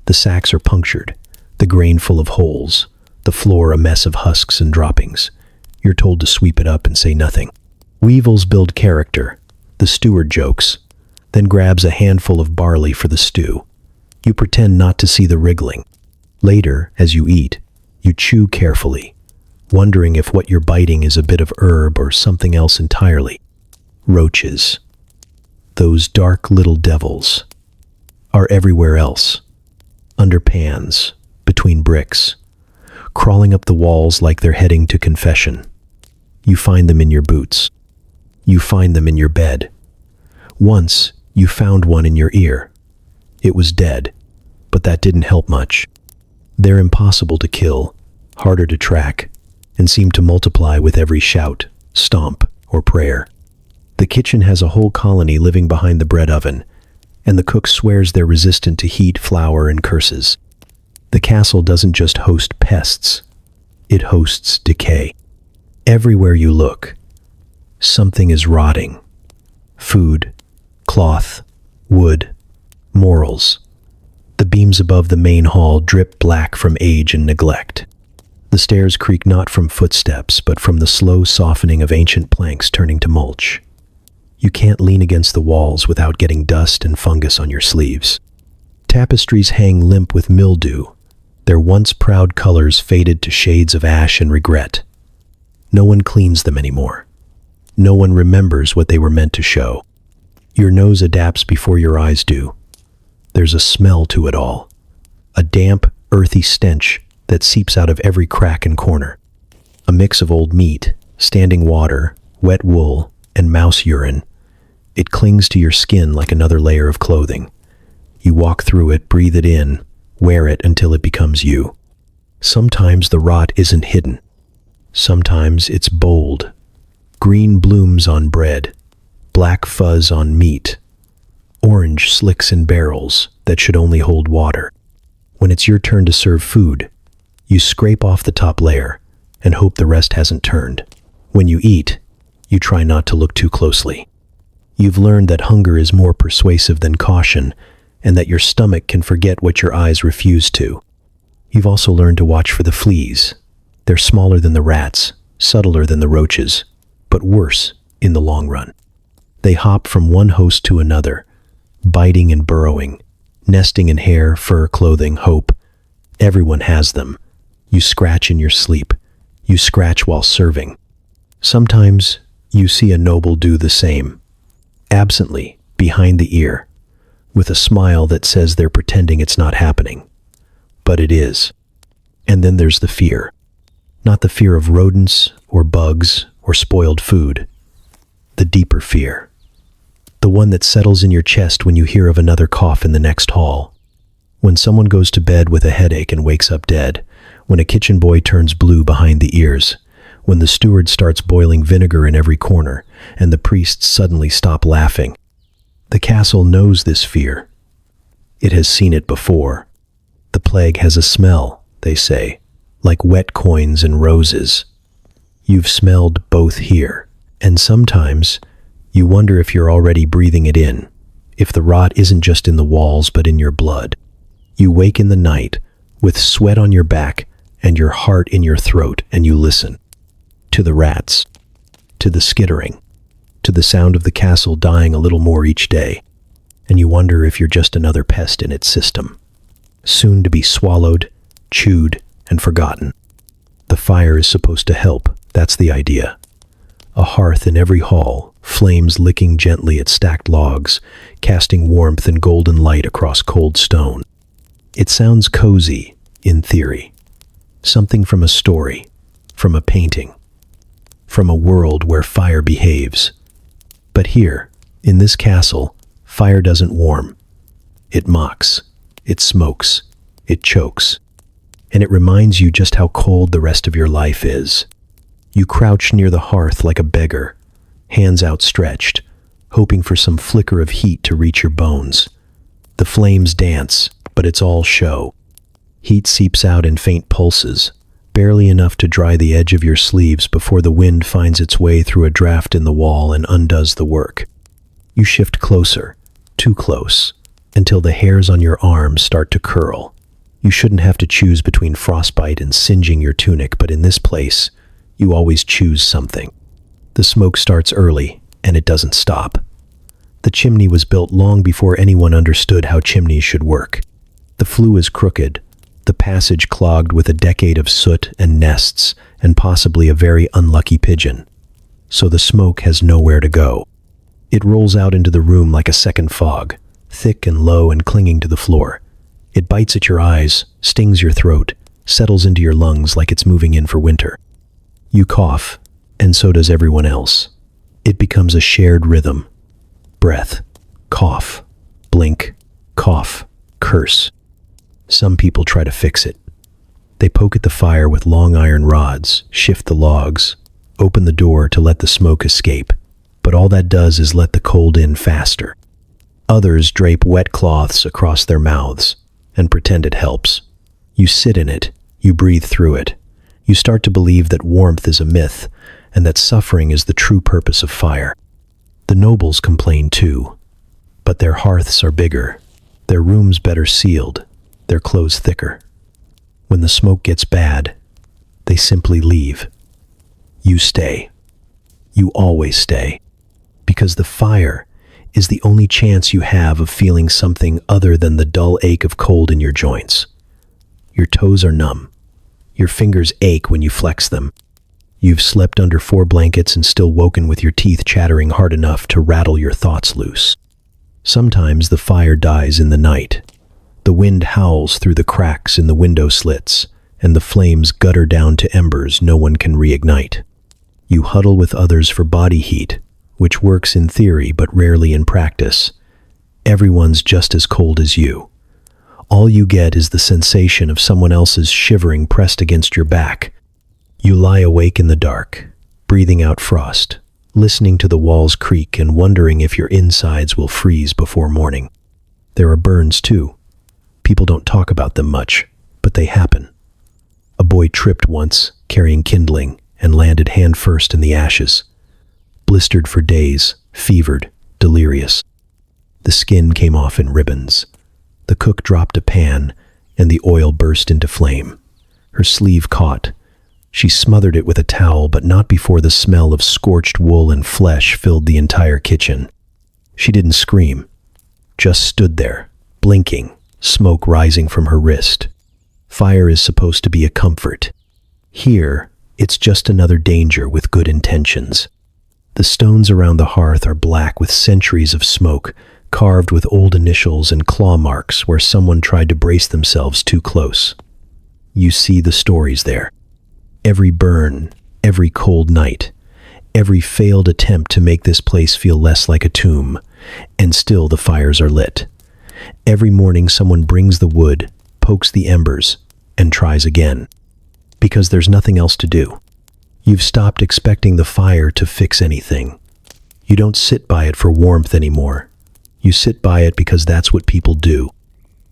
The sacks are punctured, the grain full of holes, the floor a mess of husks and droppings. You're told to sweep it up and say nothing. Weevils build character. The steward jokes, then grabs a handful of barley for the stew. You pretend not to see the wriggling. Later, as you eat, you chew carefully, wondering if what you're biting is a bit of herb or something else entirely. Roaches, those dark little devils, are everywhere else. Under pans, between bricks, crawling up the walls like they're heading to confession. You find them in your boots. You find them in your bed. Once, you found one in your ear. It was dead, but that didn't help much. They're impossible to kill, harder to track, and seem to multiply with every shout, stomp, or prayer. The kitchen has a whole colony living behind the bread oven, and the cook swears they're resistant to heat, flour, and curses. The castle doesn't just host pests, it hosts decay. Everywhere you look, something is rotting. Food, cloth, wood, morals. The beams above the main hall drip black from age and neglect. The stairs creak not from footsteps, but from the slow softening of ancient planks turning to mulch. You can't lean against the walls without getting dust and fungus on your sleeves. Tapestries hang limp with mildew, their once proud colors faded to shades of ash and regret. No one cleans them anymore. No one remembers what they were meant to show. Your nose adapts before your eyes do. There's a smell to it all. A damp, earthy stench that seeps out of every crack and corner. A mix of old meat, standing water, wet wool, and mouse urine. It clings to your skin like another layer of clothing. You walk through it, breathe it in, wear it until it becomes you. Sometimes the rot isn't hidden. Sometimes it's bold. Green blooms on bread, black fuzz on meat, orange slicks in barrels that should only hold water. When it's your turn to serve food, you scrape off the top layer and hope the rest hasn't turned. When you eat, you try not to look too closely. You've learned that hunger is more persuasive than caution, and that your stomach can forget what your eyes refuse to. You've also learned to watch for the fleas. They're smaller than the rats, subtler than the roaches, but worse in the long run. They hop from one host to another, biting and burrowing, nesting in hair, fur, clothing, hope. Everyone has them. You scratch in your sleep. You scratch while serving. Sometimes you see a noble do the same, absently, behind the ear, with a smile that says they're pretending it's not happening. But it is. And then there's the fear. Not the fear of rodents or bugs or spoiled food. The deeper fear. The one that settles in your chest when you hear of another cough in the next hall. When someone goes to bed with a headache and wakes up dead. When a kitchen boy turns blue behind the ears. When the steward starts boiling vinegar in every corner, and the priests suddenly stop laughing. The castle knows this fear. It has seen it before. The plague has a smell, they say, like wet coins and roses. You've smelled both here, and sometimes you wonder if you're already breathing it in, if the rot isn't just in the walls but in your blood. You wake in the night, with sweat on your back and your heart in your throat, and you listen. To the rats, to the skittering, to the sound of the castle dying a little more each day, and you wonder if you're just another pest in its system, soon to be swallowed, chewed, and forgotten. The fire is supposed to help, that's the idea. A hearth in every hall, flames licking gently at stacked logs, casting warmth and golden light across cold stone. It sounds cozy, in theory. Something from a story, from a painting, from a world where fire behaves. But here, in this castle, fire doesn't warm. It mocks, it smokes, it chokes. And it reminds you just how cold the rest of your life is. You crouch near the hearth like a beggar, hands outstretched, hoping for some flicker of heat to reach your bones. The flames dance, but it's all show. Heat seeps out in faint pulses, barely enough to dry the edge of your sleeves before the wind finds its way through a draft in the wall and undoes the work. You shift closer, too close, until the hairs on your arms start to curl. You shouldn't have to choose between frostbite and singeing your tunic, but in this place, you always choose something. The smoke starts early, and it doesn't stop. The chimney was built long before anyone understood how chimneys should work. The flue is crooked, the passage clogged with a decade of soot and nests, and possibly a very unlucky pigeon. So the smoke has nowhere to go. It rolls out into the room like a second fog, thick and low and clinging to the floor. It bites at your eyes, stings your throat, settles into your lungs like it's moving in for winter. You cough, and so does everyone else. It becomes a shared rhythm. Breath, cough, blink, cough, curse. Some people try to fix it. They poke at the fire with long iron rods, shift the logs, open the door to let the smoke escape, but all that does is let the cold in faster. Others drape wet cloths across their mouths and pretend it helps. You sit in it, you breathe through it. You start to believe that warmth is a myth and that suffering is the true purpose of fire. The nobles complain too, but their hearths are bigger, their rooms better sealed, their clothes thicker. When the smoke gets bad, they simply leave. You stay. You always stay. Because the fire is the only chance you have of feeling something other than the dull ache of cold in your joints. Your toes are numb. Your fingers ache when you flex them. You've slept under 4 blankets and still woken with your teeth chattering hard enough to rattle your thoughts loose. Sometimes the fire dies in the night. The wind howls through the cracks in the window slits, and the flames gutter down to embers no one can reignite. You huddle with others for body heat, which works in theory but rarely in practice. Everyone's just as cold as you. All you get is the sensation of someone else's shivering pressed against your back. You lie awake in the dark, breathing out frost, listening to the walls creak and wondering if your insides will freeze before morning. There are burns too. People don't talk about them much, but they happen. A boy tripped once, carrying kindling, and landed hand first in the ashes. Blistered for days, fevered, delirious. The skin came off in ribbons. The cook dropped a pan, and the oil burst into flame. Her sleeve caught. She smothered it with a towel, but not before the smell of scorched wool and flesh filled the entire kitchen. She didn't scream, just stood there, blinking, smoke rising from her wrist. Fire is supposed to be a comfort. Here, it's just another danger with good intentions. The stones around the hearth are black with centuries of smoke, carved with old initials and claw marks where someone tried to brace themselves too close. You see the stories there. Every burn, every cold night, every failed attempt to make this place feel less like a tomb, and still the fires are lit. Every morning someone brings the wood, pokes the embers, and tries again. Because there's nothing else to do. You've stopped expecting the fire to fix anything. You don't sit by it for warmth anymore. You sit by it because that's what people do.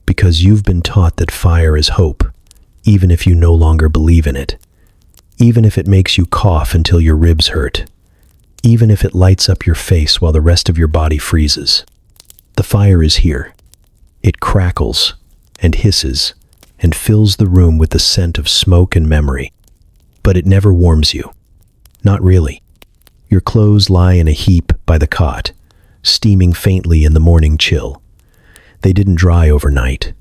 Because you've been taught that fire is hope, even if you no longer believe in it. Even if it makes you cough until your ribs hurt. Even if it lights up your face while the rest of your body freezes. The fire is here. It crackles and hisses and fills the room with the scent of smoke and memory. But it never warms you. Not really. Your clothes lie in a heap by the cot, steaming faintly in the morning chill. They didn't dry overnight.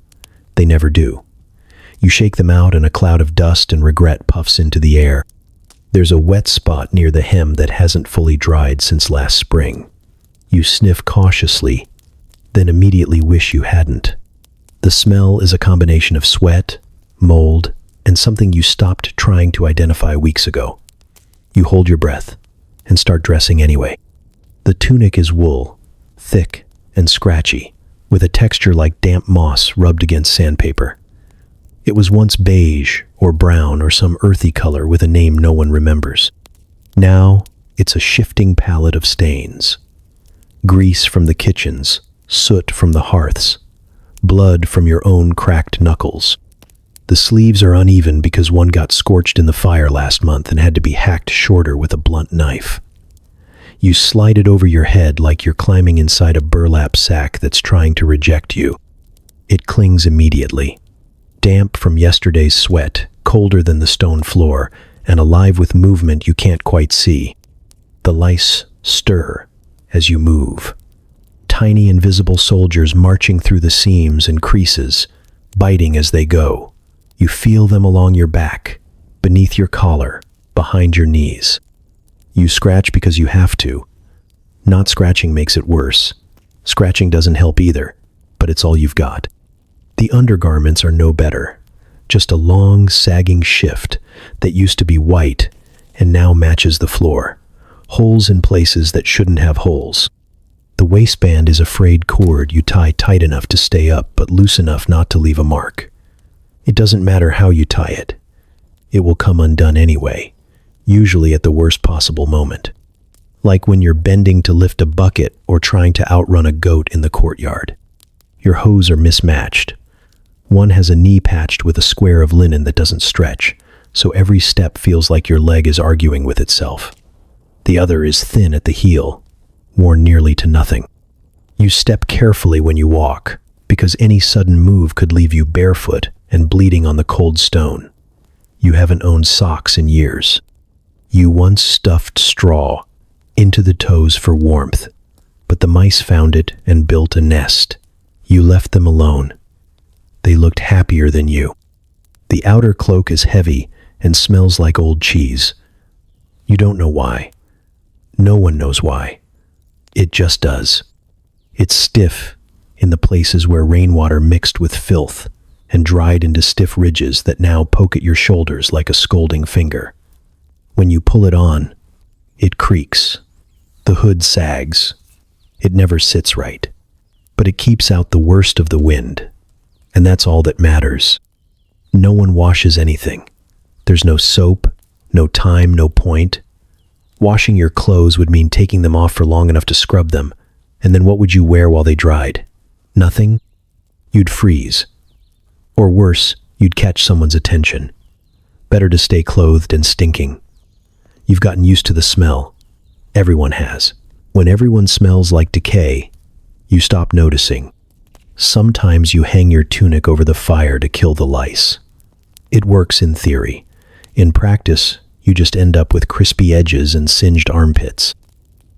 They never do. You shake them out and a cloud of dust and regret puffs into the air. There's a wet spot near the hem that hasn't fully dried since last spring. You sniff cautiously, then immediately wish you hadn't. The smell is a combination of sweat, mold, and something you stopped trying to identify weeks ago. You hold your breath and start dressing anyway. The tunic is wool, thick and scratchy, with a texture like damp moss rubbed against sandpaper. It was once beige or brown or some earthy color with a name no one remembers. Now, it's a shifting palette of stains. Grease from the kitchens, soot from the hearths, blood from your own cracked knuckles. The sleeves are uneven because one got scorched in the fire last month and had to be hacked shorter with a blunt knife. You slide it over your head like you're climbing inside a burlap sack that's trying to reject you. It clings immediately. Damp from yesterday's sweat, colder than the stone floor, and alive with movement you can't quite see. The lice stir as you move. Tiny invisible soldiers marching through the seams and creases, biting as they go. You feel them along your back, beneath your collar, behind your knees. You scratch because you have to. Not scratching makes it worse. Scratching doesn't help either, but it's all you've got. The undergarments are no better. just a long, sagging shift that used to be white and now matches the floor. Holes in places that shouldn't have holes. The waistband is a frayed cord you tie tight enough to stay up but loose enough not to leave a mark. It doesn't matter how you tie it. It will come undone anyway, usually at the worst possible moment. Like when you're bending to lift a bucket or trying to outrun a goat in the courtyard. Your hose are mismatched. One has a knee patched with a square of linen that doesn't stretch, so every step feels like your leg is arguing with itself. The other is thin at the heel, worn nearly to nothing. You step carefully when you walk, because any sudden move could leave you barefoot and bleeding on the cold stone. You haven't owned socks in years. You once stuffed straw into the toes for warmth, but the mice found it and built a nest. You left them alone. They looked happier than you. The outer cloak is heavy and smells like old cheese. You don't know why. No one knows why. It just does. It's stiff in the places where rainwater mixed with filth and dried into stiff ridges that now poke at your shoulders like a scolding finger. When you pull it on, it creaks. The hood sags. It never sits right. But it keeps out the worst of the wind. And that's all that matters. No one washes anything. There's no soap, no time, no point. Washing your clothes would mean taking them off for long enough to scrub them. And then what would you wear while they dried? Nothing? You'd freeze. Or worse, you'd catch someone's attention. Better to stay clothed and stinking. You've gotten used to the smell. Everyone has. When everyone smells like decay, you stop noticing. Sometimes you hang your tunic over the fire to kill the lice. It works in theory. In practice, you just end up with crispy edges and singed armpits.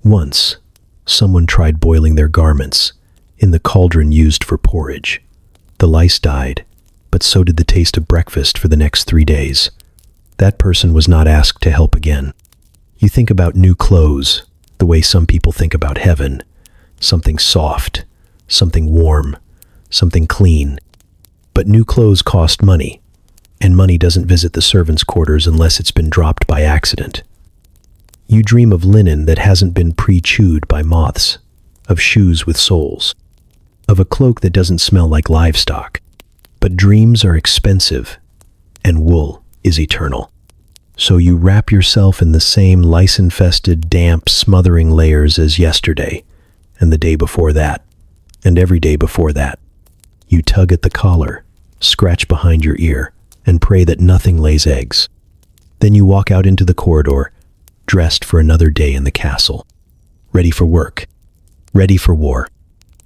Once, someone tried boiling their garments in the cauldron used for porridge. The lice died, but so did the taste of breakfast for the next 3 days. That person was not asked to help again. You think about new clothes the way some people think about heaven. Something soft, something warm, something clean. But new clothes cost money, and money doesn't visit the servants' quarters unless it's been dropped by accident. You dream of linen that hasn't been pre-chewed by moths, of shoes with soles, of a cloak that doesn't smell like livestock. But dreams are expensive, and wool is eternal. So you wrap yourself in the same lice-infested, damp, smothering layers as yesterday, and the day before that, and every day before that. You tug at the collar, scratch behind your ear, and pray that nothing lays eggs. Then you walk out into the corridor, dressed for another day in the castle. Ready for work, ready for war,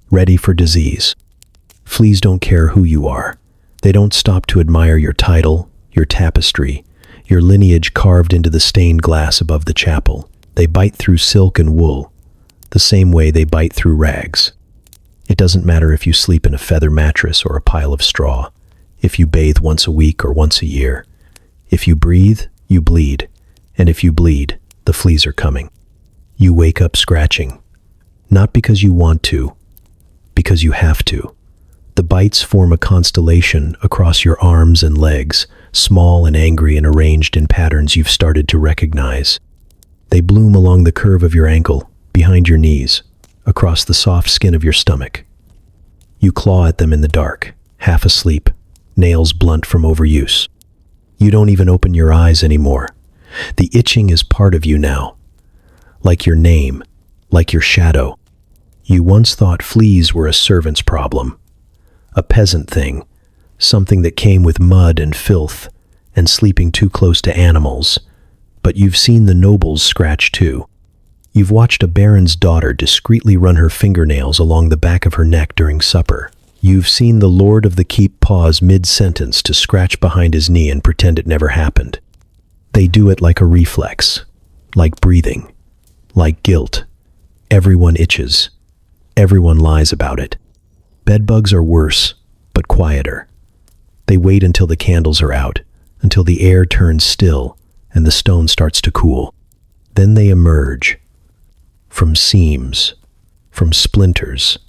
ready for disease. Fleas don't care who you are. They don't stop to admire your title, your tapestry, your lineage carved into the stained glass above the chapel. They bite through silk and wool, the same way they bite through rags. It doesn't matter if you sleep in a feather mattress or a pile of straw, if you bathe once a week or once a year. If you breathe, you bleed, and if you bleed, the fleas are coming. You wake up scratching, not because you want to, because you have to. The bites form a constellation across your arms and legs, small and angry and arranged in patterns you've started to recognize. They bloom along the curve of your ankle, behind your knees, across the soft skin of your stomach. You claw at them in the dark, half asleep, nails blunt from overuse. You don't even open your eyes anymore. The itching is part of you now, like your name, like your shadow. You once thought fleas were a servant's problem, a peasant thing, something that came with mud and filth and sleeping too close to animals. But you've seen the nobles scratch too. You've watched a baron's daughter discreetly run her fingernails along the back of her neck during supper. You've seen the lord of the keep pause mid-sentence to scratch behind his knee and pretend it never happened. They do it like a reflex, like breathing, like guilt. Everyone itches. Everyone lies about it. Bedbugs are worse, but quieter. They wait until the candles are out, until the air turns still and the stone starts to cool. Then they emerge, from seams, from splinters,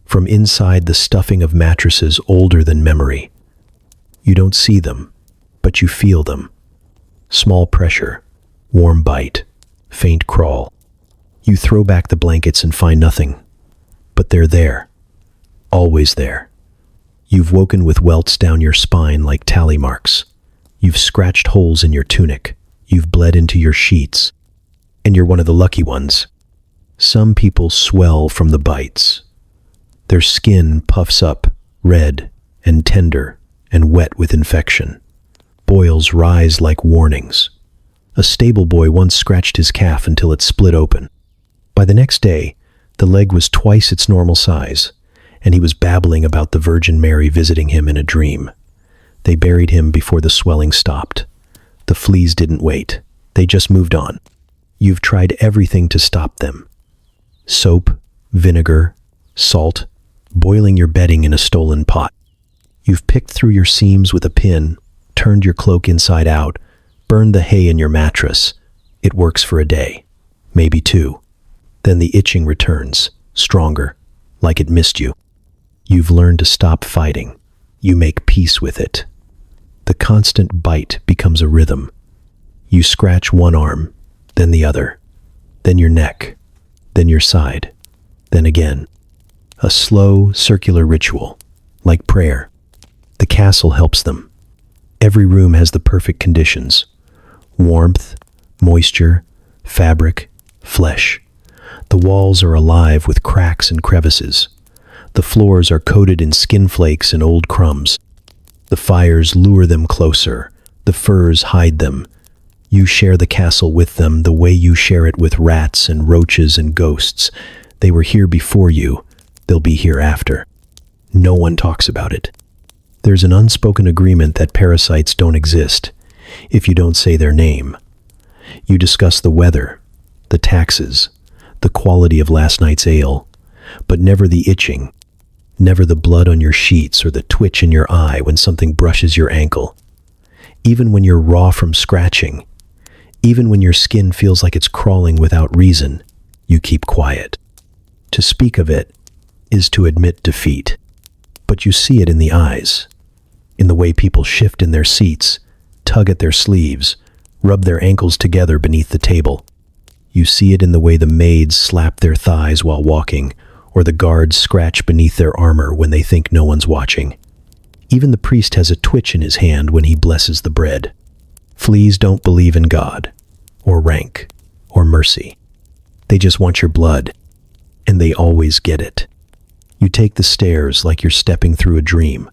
from inside the stuffing of mattresses older than memory. You don't see them, but you feel them. Small pressure, warm bite, faint crawl. You throw back the blankets and find nothing, but they're there, always there. You've woken with welts down your spine like tally marks. You've scratched holes in your tunic. You've bled into your sheets. And you're one of the lucky ones. Some people swell from the bites. Their skin puffs up, red and tender and wet with infection. Boils rise like warnings. A stable boy once scratched his calf until it split open. By the next day, the leg was twice its normal size, and he was babbling about the Virgin Mary visiting him in a dream. They buried him before the swelling stopped. The fleas didn't wait. They just moved on. You've tried everything to stop them. Soap, vinegar, salt, boiling your bedding in a stolen pot. You've picked through your seams with a pin, turned your cloak inside out, burned the hay in your mattress. It works for a day, maybe two. Then the itching returns, stronger, like it missed you. You've learned to stop fighting. You make peace with it. The constant bite becomes a rhythm. You scratch one arm, then the other, then your neck, then your side, then again. A slow, circular ritual, like prayer. The castle helps them. Every room has the perfect conditions. Warmth, moisture, fabric, flesh. The walls are alive with cracks and crevices. The floors are coated in skin flakes and old crumbs. The fires lure them closer. The furs hide them. You share the castle with them the way you share it with rats and roaches and ghosts. They were here before you. They'll be here after. No one talks about it. There's an unspoken agreement that parasites don't exist if you don't say their name. You discuss the weather, the taxes, the quality of last night's ale, but never the itching, never the blood on your sheets or the twitch in your eye when something brushes your ankle. Even when you're raw from scratching, even when your skin feels like it's crawling without reason, you keep quiet. To speak of it is to admit defeat, but you see it in the eyes, in the way people shift in their seats, tug at their sleeves, rub their ankles together beneath the table. You see it in the way the maids slap their thighs while walking, or the guards scratch beneath their armor when they think no one's watching. Even the priest has a twitch in his hand when he blesses the bread. Fleas don't believe in God, or rank, or mercy. They just want your blood, and they always get it. You take the stairs like you're stepping through a dream,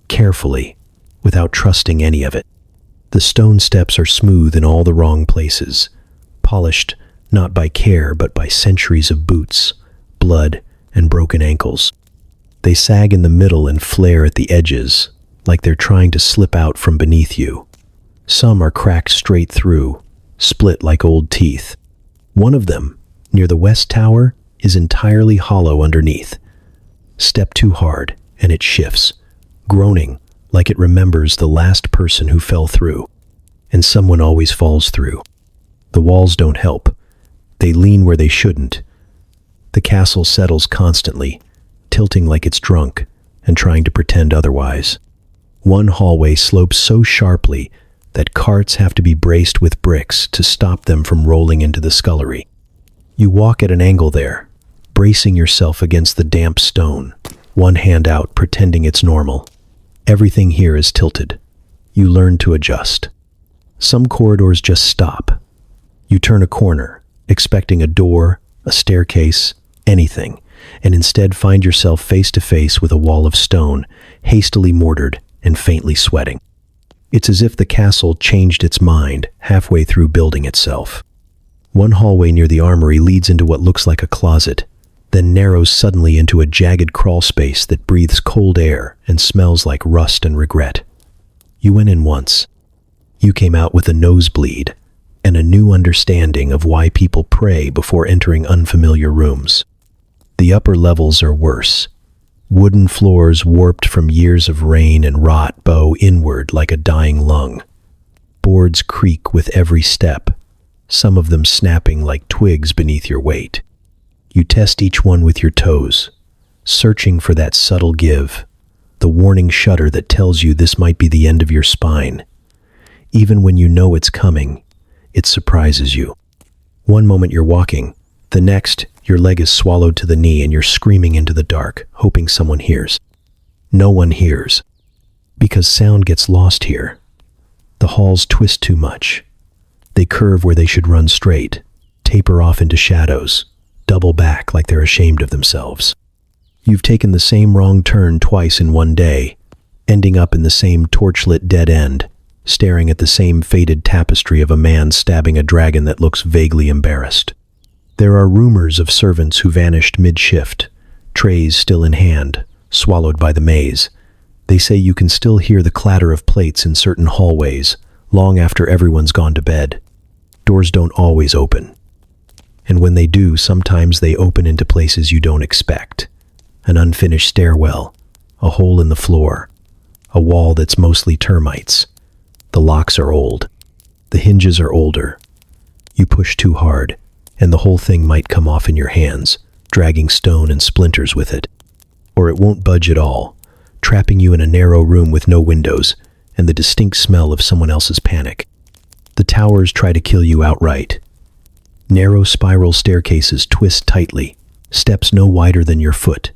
carefully, without trusting any of it. The stone steps are smooth in all the wrong places, polished not by care but by centuries of boots, blood, and broken ankles. They sag in the middle and flare at the edges, like they're trying to slip out from beneath you. Some are cracked straight through, split like old teeth. One of them, near the west tower, is entirely hollow underneath. Step too hard, and it shifts, groaning like it remembers the last person who fell through. And someone always falls through. The walls don't help. They lean where they shouldn't. The castle settles constantly, tilting like it's drunk and trying to pretend otherwise. One hallway slopes so sharply that carts have to be braced with bricks to stop them from rolling into the scullery. You walk at an angle there, bracing yourself against the damp stone, one hand out pretending it's normal. Everything here is tilted. You learn to adjust. Some corridors just stop. You turn a corner, expecting a door, a staircase, anything, and instead find yourself face to face with a wall of stone, hastily mortared and faintly sweating. It's as if the castle changed its mind halfway through building itself. One hallway near the armory leads into what looks like a closet, then narrows suddenly into a jagged crawl space that breathes cold air and smells like rust and regret. You went in once. You came out with a nosebleed and a new understanding of why people pray before entering unfamiliar rooms. The upper levels are worse. Wooden floors warped from years of rain and rot bow inward like a dying lung. Boards creak with every step, some of them snapping like twigs beneath your weight. You test each one with your toes, searching for that subtle give, the warning shudder that tells you this might be the end of your spine. Even when you know it's coming, it surprises you. One moment you're walking, the next, your leg is swallowed to the knee and you're screaming into the dark, hoping someone hears. No one hears. Because sound gets lost here. The halls twist too much. They curve where they should run straight, taper off into shadows, double back like they're ashamed of themselves. You've taken the same wrong turn twice in one day, ending up in the same torchlit dead end, staring at the same faded tapestry of a man stabbing a dragon that looks vaguely embarrassed. There are rumors of servants who vanished mid-shift, trays still in hand, swallowed by the maze. They say you can still hear the clatter of plates in certain hallways, long after everyone's gone to bed. Doors don't always open. And when they do, sometimes they open into places you don't expect. An unfinished stairwell, a hole in the floor, a wall that's mostly termites. The locks are old. The hinges are older. You push too hard, and the whole thing might come off in your hands, dragging stone and splinters with it. Or it won't budge at all, trapping you in a narrow room with no windows and the distinct smell of someone else's panic. The towers try to kill you outright. Narrow spiral staircases twist tightly, steps no wider than your foot,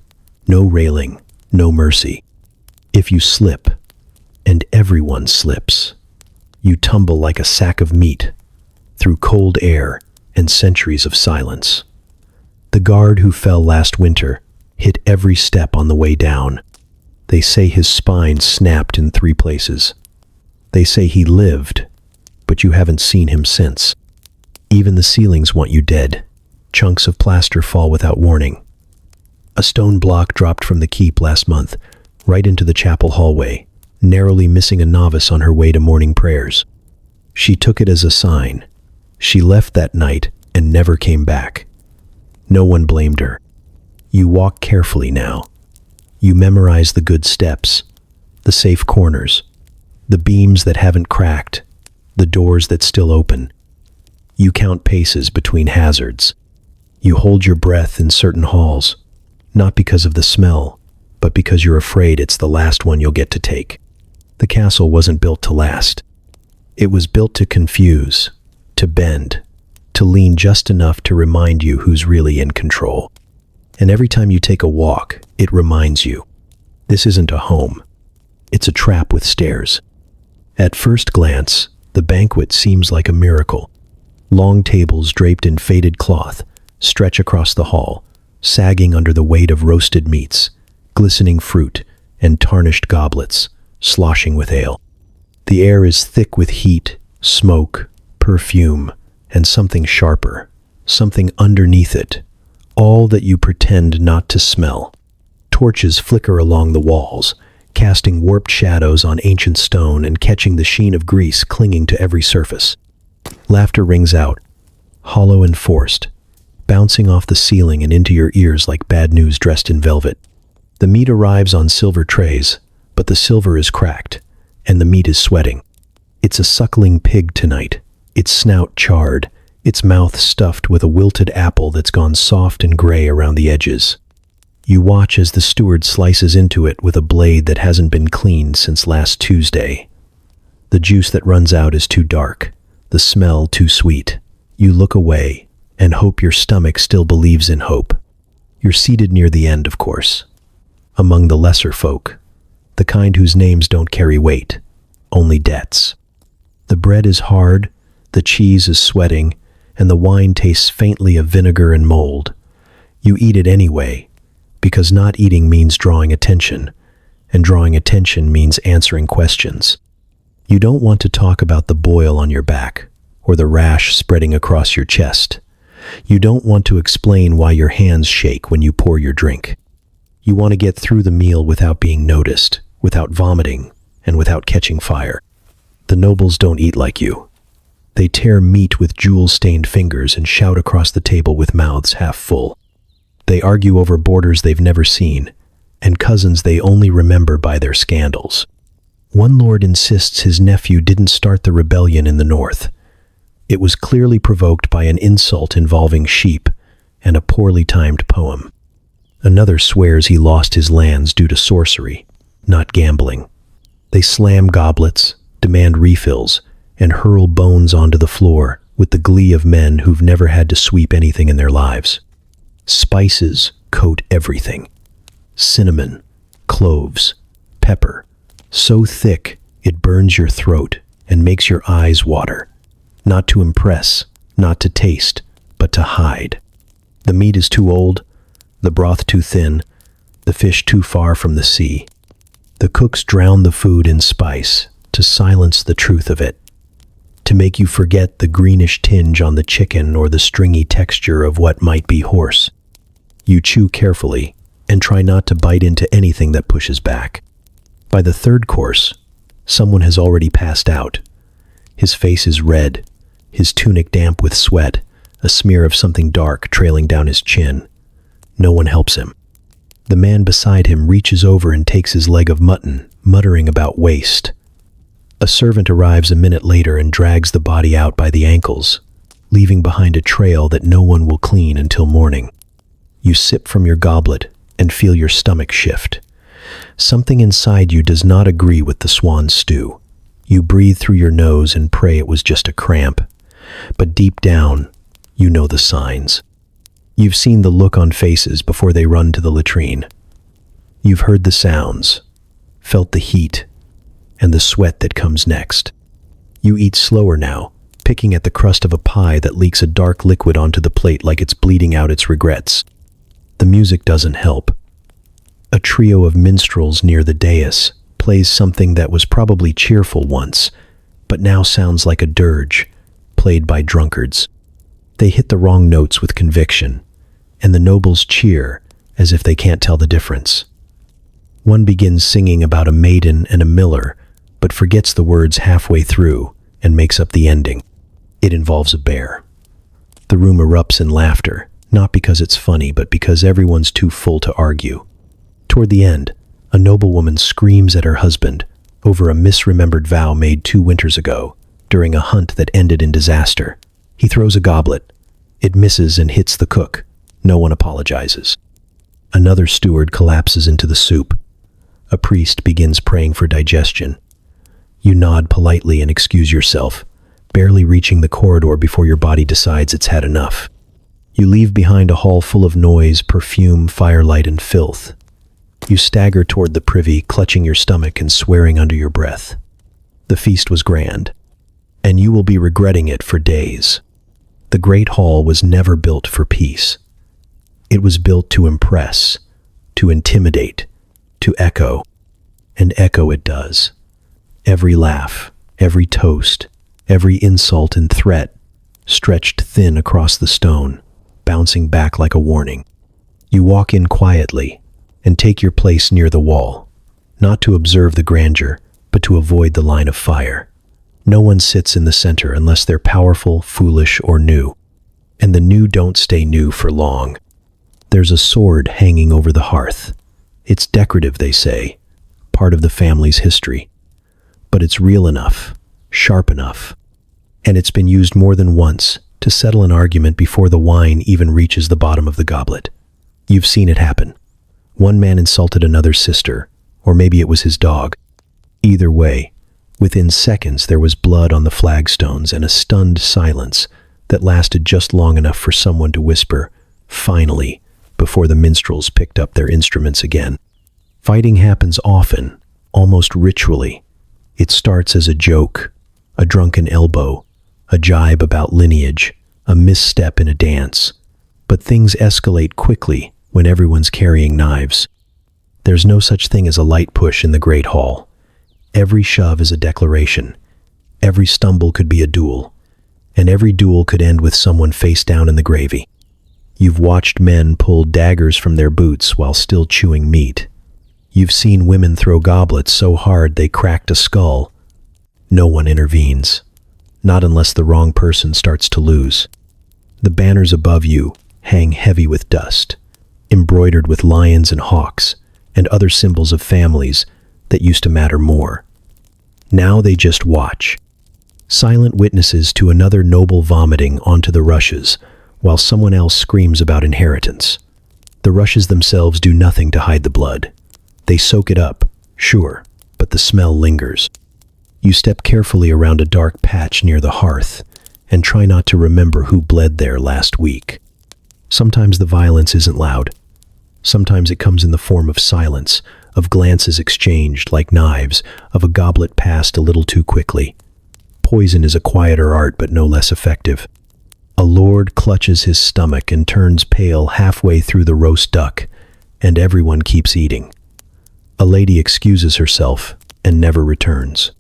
no railing, no mercy. If you slip, and everyone slips, you tumble like a sack of meat through cold air and centuries of silence. The guard who fell last winter hit every step on the way down. They say his spine snapped in 3 places. They say he lived, but you haven't seen him since. Even the ceilings want you dead. Chunks of plaster fall without warning. A stone block dropped from the keep last month, right into the chapel hallway, narrowly missing a novice on her way to morning prayers. She took it as a sign. She left that night and never came back. No one blamed her. You walk carefully now. You memorize the good steps, the safe corners, the beams that haven't cracked, the doors that still open. You count paces between hazards. You hold your breath in certain halls, not because of the smell, but because you're afraid it's the last one you'll get to take. The castle wasn't built to last. It was built to confuse, to bend, to lean just enough to remind you who's really in control. And every time you take a walk, it reminds you, this isn't a home. It's a trap with stairs. At first glance, the banquet seems like a miracle. Long tables draped in faded cloth stretch across the hall, sagging under the weight of roasted meats, glistening fruit, and tarnished goblets, sloshing with ale. The air is thick with heat, smoke, perfume, and something sharper, something underneath it, all that you pretend not to smell. Torches flicker along the walls, casting warped shadows on ancient stone and catching the sheen of grease clinging to every surface. Laughter rings out, hollow and forced, bouncing off the ceiling and into your ears like bad news dressed in velvet. The meat arrives on silver trays, but the silver is cracked, and the meat is sweating. It's a suckling pig tonight, its snout charred, its mouth stuffed with a wilted apple that's gone soft and gray around the edges. You watch as the steward slices into it with a blade that hasn't been cleaned since last Tuesday. The juice that runs out is too dark, the smell too sweet. You look away and hope your stomach still believes in hope. You're seated near the end, of course, among the lesser folk, the kind whose names don't carry weight, only debts. The bread is hard, the cheese is sweating, and the wine tastes faintly of vinegar and mold. You eat it anyway, because not eating means drawing attention, and drawing attention means answering questions. You don't want to talk about the boil on your back, or the rash spreading across your chest. You don't want to explain why your hands shake when you pour your drink. You want to get through the meal without being noticed, without vomiting, and without catching fire. The nobles don't eat like you. They tear meat with jewel-stained fingers and shout across the table with mouths half full. They argue over borders they've never seen, and cousins they only remember by their scandals. One lord insists his nephew didn't start the rebellion in the north. It was clearly provoked by an insult involving sheep and a poorly timed poem. Another swears he lost his lands due to sorcery, not gambling. They slam goblets, demand refills, and hurl bones onto the floor with the glee of men who've never had to sweep anything in their lives. Spices coat everything. Cinnamon, cloves, pepper, so thick it burns your throat and makes your eyes water. Not to impress, not to taste, but to hide. The meat is too old, the broth too thin, the fish too far from the sea. The cooks drown the food in spice to silence the truth of it, to make you forget the greenish tinge on the chicken or the stringy texture of what might be horse. You chew carefully and try not to bite into anything that pushes back. By the third course, someone has already passed out. His face is red, his tunic damp with sweat, a smear of something dark trailing down his chin. No one helps him. The man beside him reaches over and takes his leg of mutton, muttering about waste. A servant arrives a minute later and drags the body out by the ankles, leaving behind a trail that no one will clean until morning. You sip from your goblet and feel your stomach shift. Something inside you does not agree with the swan stew. You breathe through your nose and pray it was just a cramp. But deep down, you know the signs. You've seen the look on faces before they run to the latrine. You've heard the sounds, felt the heat, and the sweat that comes next. You eat slower now, picking at the crust of a pie that leaks a dark liquid onto the plate like it's bleeding out its regrets. The music doesn't help. A trio of minstrels near the dais plays something that was probably cheerful once, but now sounds like a dirge, played by drunkards. They hit the wrong notes with conviction, and the nobles cheer as if they can't tell the difference. One begins singing about a maiden and a miller, but forgets the words halfway through and makes up the ending. It involves a bear. The room erupts in laughter, not because it's funny, but because everyone's too full to argue. Toward the end, a noblewoman screams at her husband over a misremembered vow made 2 winters ago during a hunt that ended in disaster. He throws a goblet. It misses and hits the cook. No one apologizes. Another steward collapses into the soup. A priest begins praying for digestion. You nod politely and excuse yourself, barely reaching the corridor before your body decides it's had enough. You leave behind a hall full of noise, perfume, firelight, and filth. You stagger toward the privy, clutching your stomach and swearing under your breath. The feast was grand, and you will be regretting it for days. The great hall was never built for peace. It was built to impress, to intimidate, to echo, and echo it does. Every laugh, every toast, every insult and threat stretched thin across the stone, bouncing back like a warning. You walk in quietly and take your place near the wall, not to observe the grandeur, but to avoid the line of fire. No one sits in the center unless they're powerful, foolish, or new. And the new don't stay new for long. There's a sword hanging over the hearth. It's decorative, they say, part of the family's history. But it's real enough, sharp enough. And it's been used more than once to settle an argument before the wine even reaches the bottom of the goblet. You've seen it happen. One man insulted another's sister, or maybe it was his dog. Either way, within seconds there was blood on the flagstones and a stunned silence that lasted just long enough for someone to whisper, "Finally," before the minstrels picked up their instruments again. Fighting happens often, almost ritually. It starts as a joke, a drunken elbow, a jibe about lineage, a misstep in a dance. But things escalate quickly when everyone's carrying knives. There's no such thing as a light push in the Great Hall. Every shove is a declaration. Every stumble could be a duel. And every duel could end with someone face down in the gravy. You've watched men pull daggers from their boots while still chewing meat. You've seen women throw goblets so hard they cracked a skull. No one intervenes. Not unless the wrong person starts to lose. The banners above you hang heavy with dust, embroidered with lions and hawks, and other symbols of families that used to matter more. Now they just watch. Silent witnesses to another noble vomiting onto the rushes, while someone else screams about inheritance. The rushes themselves do nothing to hide the blood. They soak it up, Sure, but the smell lingers. You step carefully around a dark patch near the hearth and try not to remember who bled there last week. Sometimes the violence isn't loud. Sometimes it comes in the form of silence, of glances exchanged like knives, of a goblet passed a little too quickly. Poison is a quieter art, but no less effective. A lord clutches his stomach and turns pale halfway through the roast duck, and everyone keeps eating. A lady excuses herself and never returns.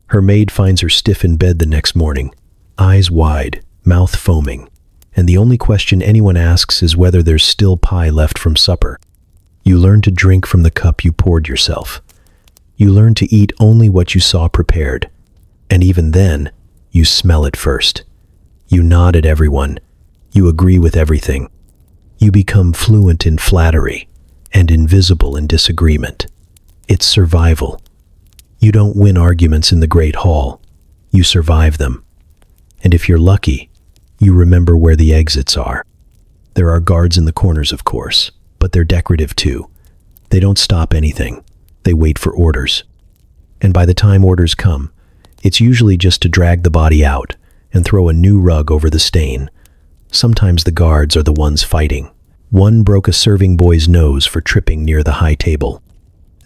Her maid finds her stiff in bed the next morning, eyes wide, mouth foaming, and the only question anyone asks is whether there's still pie left from supper. You learn to drink from the cup you poured yourself. You learn to eat only what you saw prepared, and even then, you smell it first. You nod at everyone. You agree with everything. You become fluent in flattery and invisible in disagreement. It's survival. You don't win arguments in the Great Hall. You survive them. And if you're lucky, you remember where the exits are. There are guards in the corners, of course, but they're decorative too. They don't stop anything. They wait for orders. And by the time orders come, it's usually just to drag the body out and throw a new rug over the stain. Sometimes the guards are the ones fighting. One broke a serving boy's nose for tripping near the high table.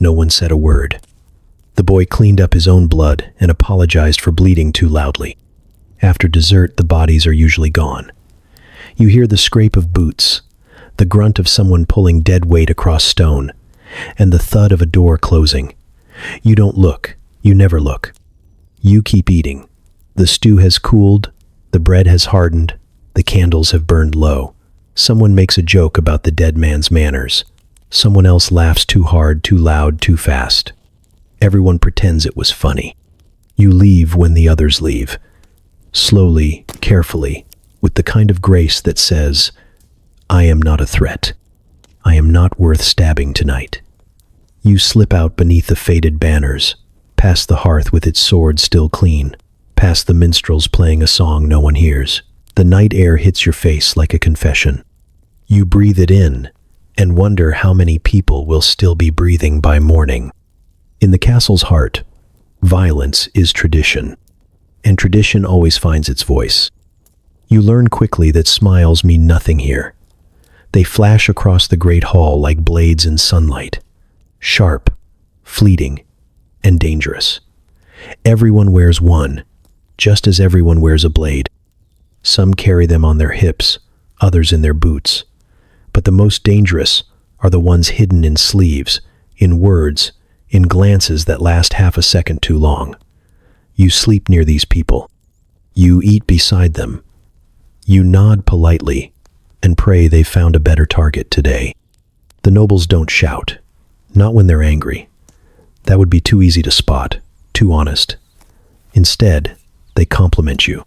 No one said a word. The boy cleaned up his own blood and apologized for bleeding too loudly. After dessert, the bodies are usually gone. You hear the scrape of boots, the grunt of someone pulling dead weight across stone, and the thud of a door closing. You don't look. You never look. You keep eating. The stew has cooled, the bread has hardened, the candles have burned low. Someone makes a joke about the dead man's manners. Someone else laughs too hard, too loud, too fast. Everyone pretends it was funny. You leave when the others leave. Slowly, carefully, with the kind of grace that says, I am not a threat. I am not worth stabbing tonight. You slip out beneath the faded banners, past the hearth with its sword still clean, past the minstrels playing a song no one hears. The night air hits your face like a confession. You breathe it in and wonder how many people will still be breathing by morning. In the castle's heart, violence is tradition, and tradition always finds its voice. You learn quickly that smiles mean nothing here. They flash across the great hall like blades in sunlight, sharp, fleeting, and dangerous. Everyone wears one, just as everyone wears a blade. Some carry them on their hips, others in their boots. But the most dangerous are the ones hidden in sleeves, in words, in glances that last half a second too long. You sleep near these people. You eat beside them. You nod politely and pray they've found a better target today. The nobles don't shout, not when they're angry. That would be too easy to spot, too honest. Instead, they compliment you.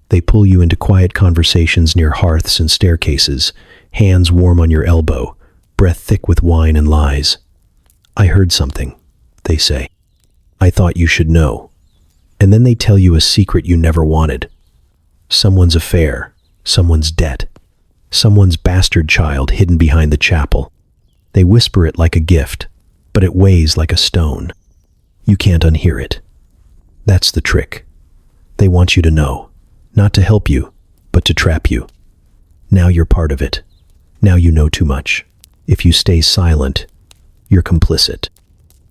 They pull you into quiet conversations near hearths and staircases, hands warm on your elbow, breath thick with wine and lies. I heard something, they say. I thought you should know. And then they tell you a secret you never wanted. Someone's affair, someone's debt, someone's bastard child hidden behind the chapel. They whisper it like a gift, but it weighs like a stone. You can't unhear it. That's the trick. They want you to know, not to help you, but to trap you. Now you're part of it. Now you know too much. If you stay silent, you're complicit.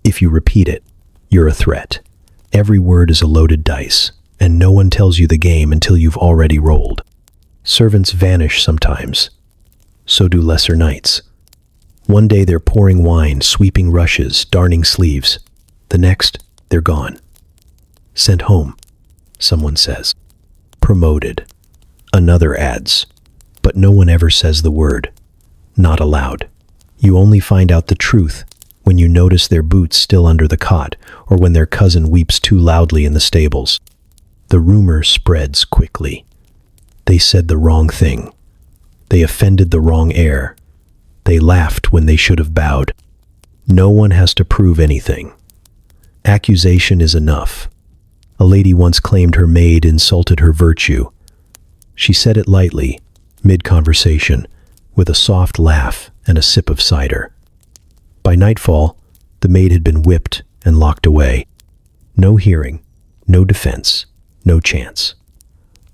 If you repeat it, you're a threat. Every word is a loaded dice, and no one tells you the game until you've already rolled. Servants vanish sometimes. So do lesser knights. One day they're pouring wine, sweeping rushes, darning sleeves. The next, they're gone. Sent home, someone says. Promoted. Another adds. But no one ever says the word. Not aloud. You only find out the truth when you notice their boots still under the cot, or when their cousin weeps too loudly in the stables. The rumor spreads quickly. They said the wrong thing. They offended the wrong heir. They laughed when they should have bowed. No one has to prove anything. Accusation is enough. A lady once claimed her maid insulted her virtue. She said it lightly, mid-conversation, with a soft laugh and a sip of cider. By nightfall, the maid had been whipped and locked away. No hearing, no defense, no chance.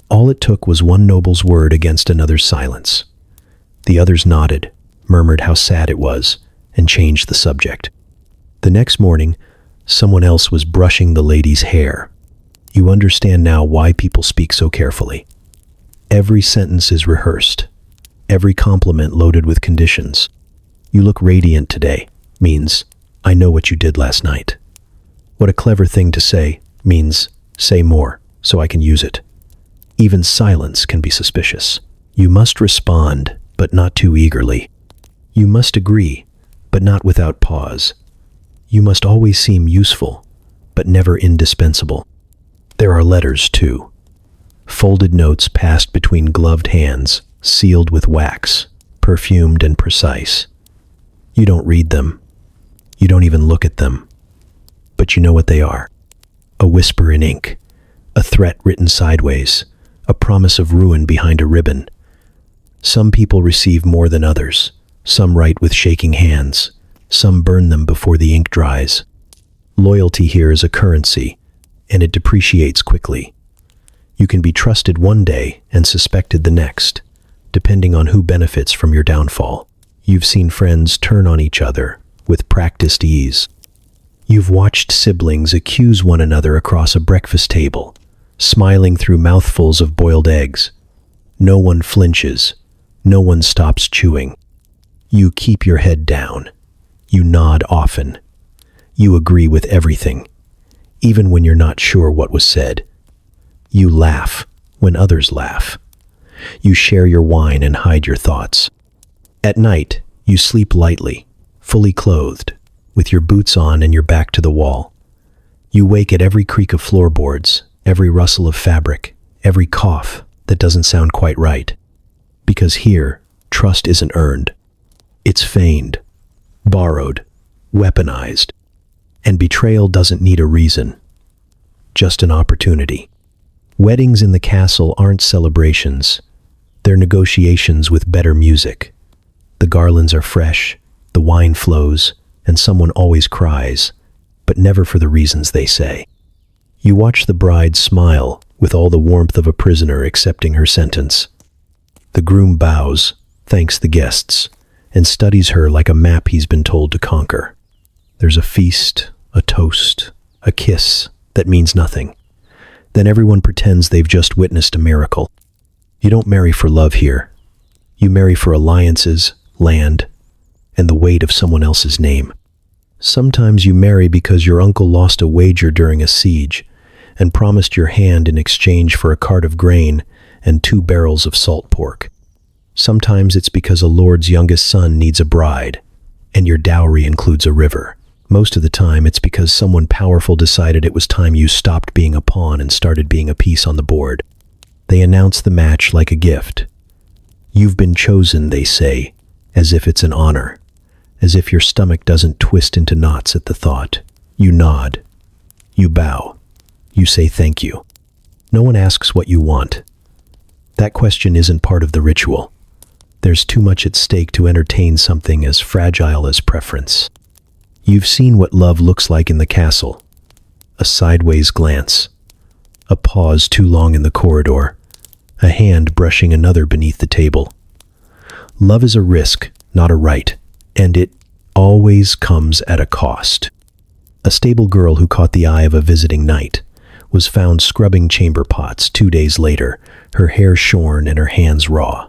All it took was one noble's word against another's silence. The others nodded, murmured how sad it was, and changed the subject. The next morning, someone else was brushing the lady's hair. You understand now why people speak so carefully. Every sentence is rehearsed, every compliment loaded with conditions. You look radiant today means, I know what you did last night. What a clever thing to say means, say more so I can use it. Even silence can be suspicious. You must respond, but not too eagerly. You must agree, but not without pause. You must always seem useful, but never indispensable. There are letters, too. Folded notes passed between gloved hands, sealed with wax, perfumed and precise. You don't read them. You don't even look at them. But you know what they are. A whisper in ink, a threat written sideways, a promise of ruin behind a ribbon. Some people receive more than others. Some write with shaking hands. Some burn them before the ink dries. Loyalty here is a currency, and it depreciates quickly. You can be trusted one day and suspected the next, depending on who benefits from your downfall. You've seen friends turn on each other with practiced ease. You've watched siblings accuse one another across a breakfast table, smiling through mouthfuls of boiled eggs. No one flinches. No one stops chewing. You keep your head down. You nod often. You agree with everything, even when you're not sure what was said. You laugh when others laugh. You share your wine and hide your thoughts. At night, you sleep lightly, fully clothed, with your boots on and your back to the wall. You wake at every creak of floorboards, every rustle of fabric, every cough that doesn't sound quite right. Because here, trust isn't earned. It's feigned, borrowed, weaponized. And betrayal doesn't need a reason, just an opportunity. Weddings in the castle aren't celebrations. They're negotiations with better music. The garlands are fresh, the wine flows, and someone always cries, but never for the reasons they say. You watch the bride smile with all the warmth of a prisoner accepting her sentence. The groom bows, thanks the guests, and studies her like a map he's been told to conquer. There's a feast, a toast, a kiss that means nothing. Then everyone pretends they've just witnessed a miracle. You don't marry for love here. You marry for alliances, land, and the weight of someone else's name. Sometimes you marry because your uncle lost a wager during a siege and promised your hand in exchange for a cart of grain and 2 barrels of salt pork. Sometimes it's because a lord's youngest son needs a bride, and your dowry includes a river. Most of the time, it's because someone powerful decided it was time you stopped being a pawn and started being a piece on the board. They announce the match like a gift. You've been chosen, they say, as if it's an honor, as if your stomach doesn't twist into knots at the thought. You nod. You bow. You say thank you. No one asks what you want. That question isn't part of the ritual. There's too much at stake to entertain something as fragile as preference. You've seen what love looks like in the castle. A sideways glance. A pause too long in the corridor. A hand brushing another beneath the table. Love is a risk, not a right, and it always comes at a cost. A stable girl who caught the eye of a visiting knight was found scrubbing chamber pots 2 days later, her hair shorn and her hands raw.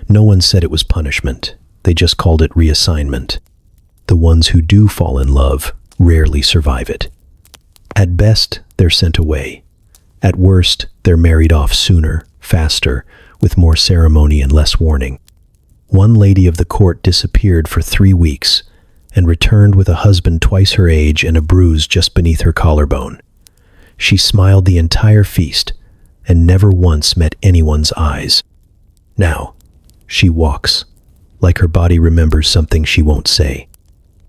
No one said it was punishment. They just called it reassignment. The ones who do fall in love rarely survive it. At best, they're sent away. At worst, they're married off sooner, faster, with more ceremony and less warning. One lady of the court disappeared for 3 weeks and returned with a husband twice her age and a bruise just beneath her collarbone. She smiled the entire feast and never once met anyone's eyes. Now, she walks, like her body remembers something she won't say.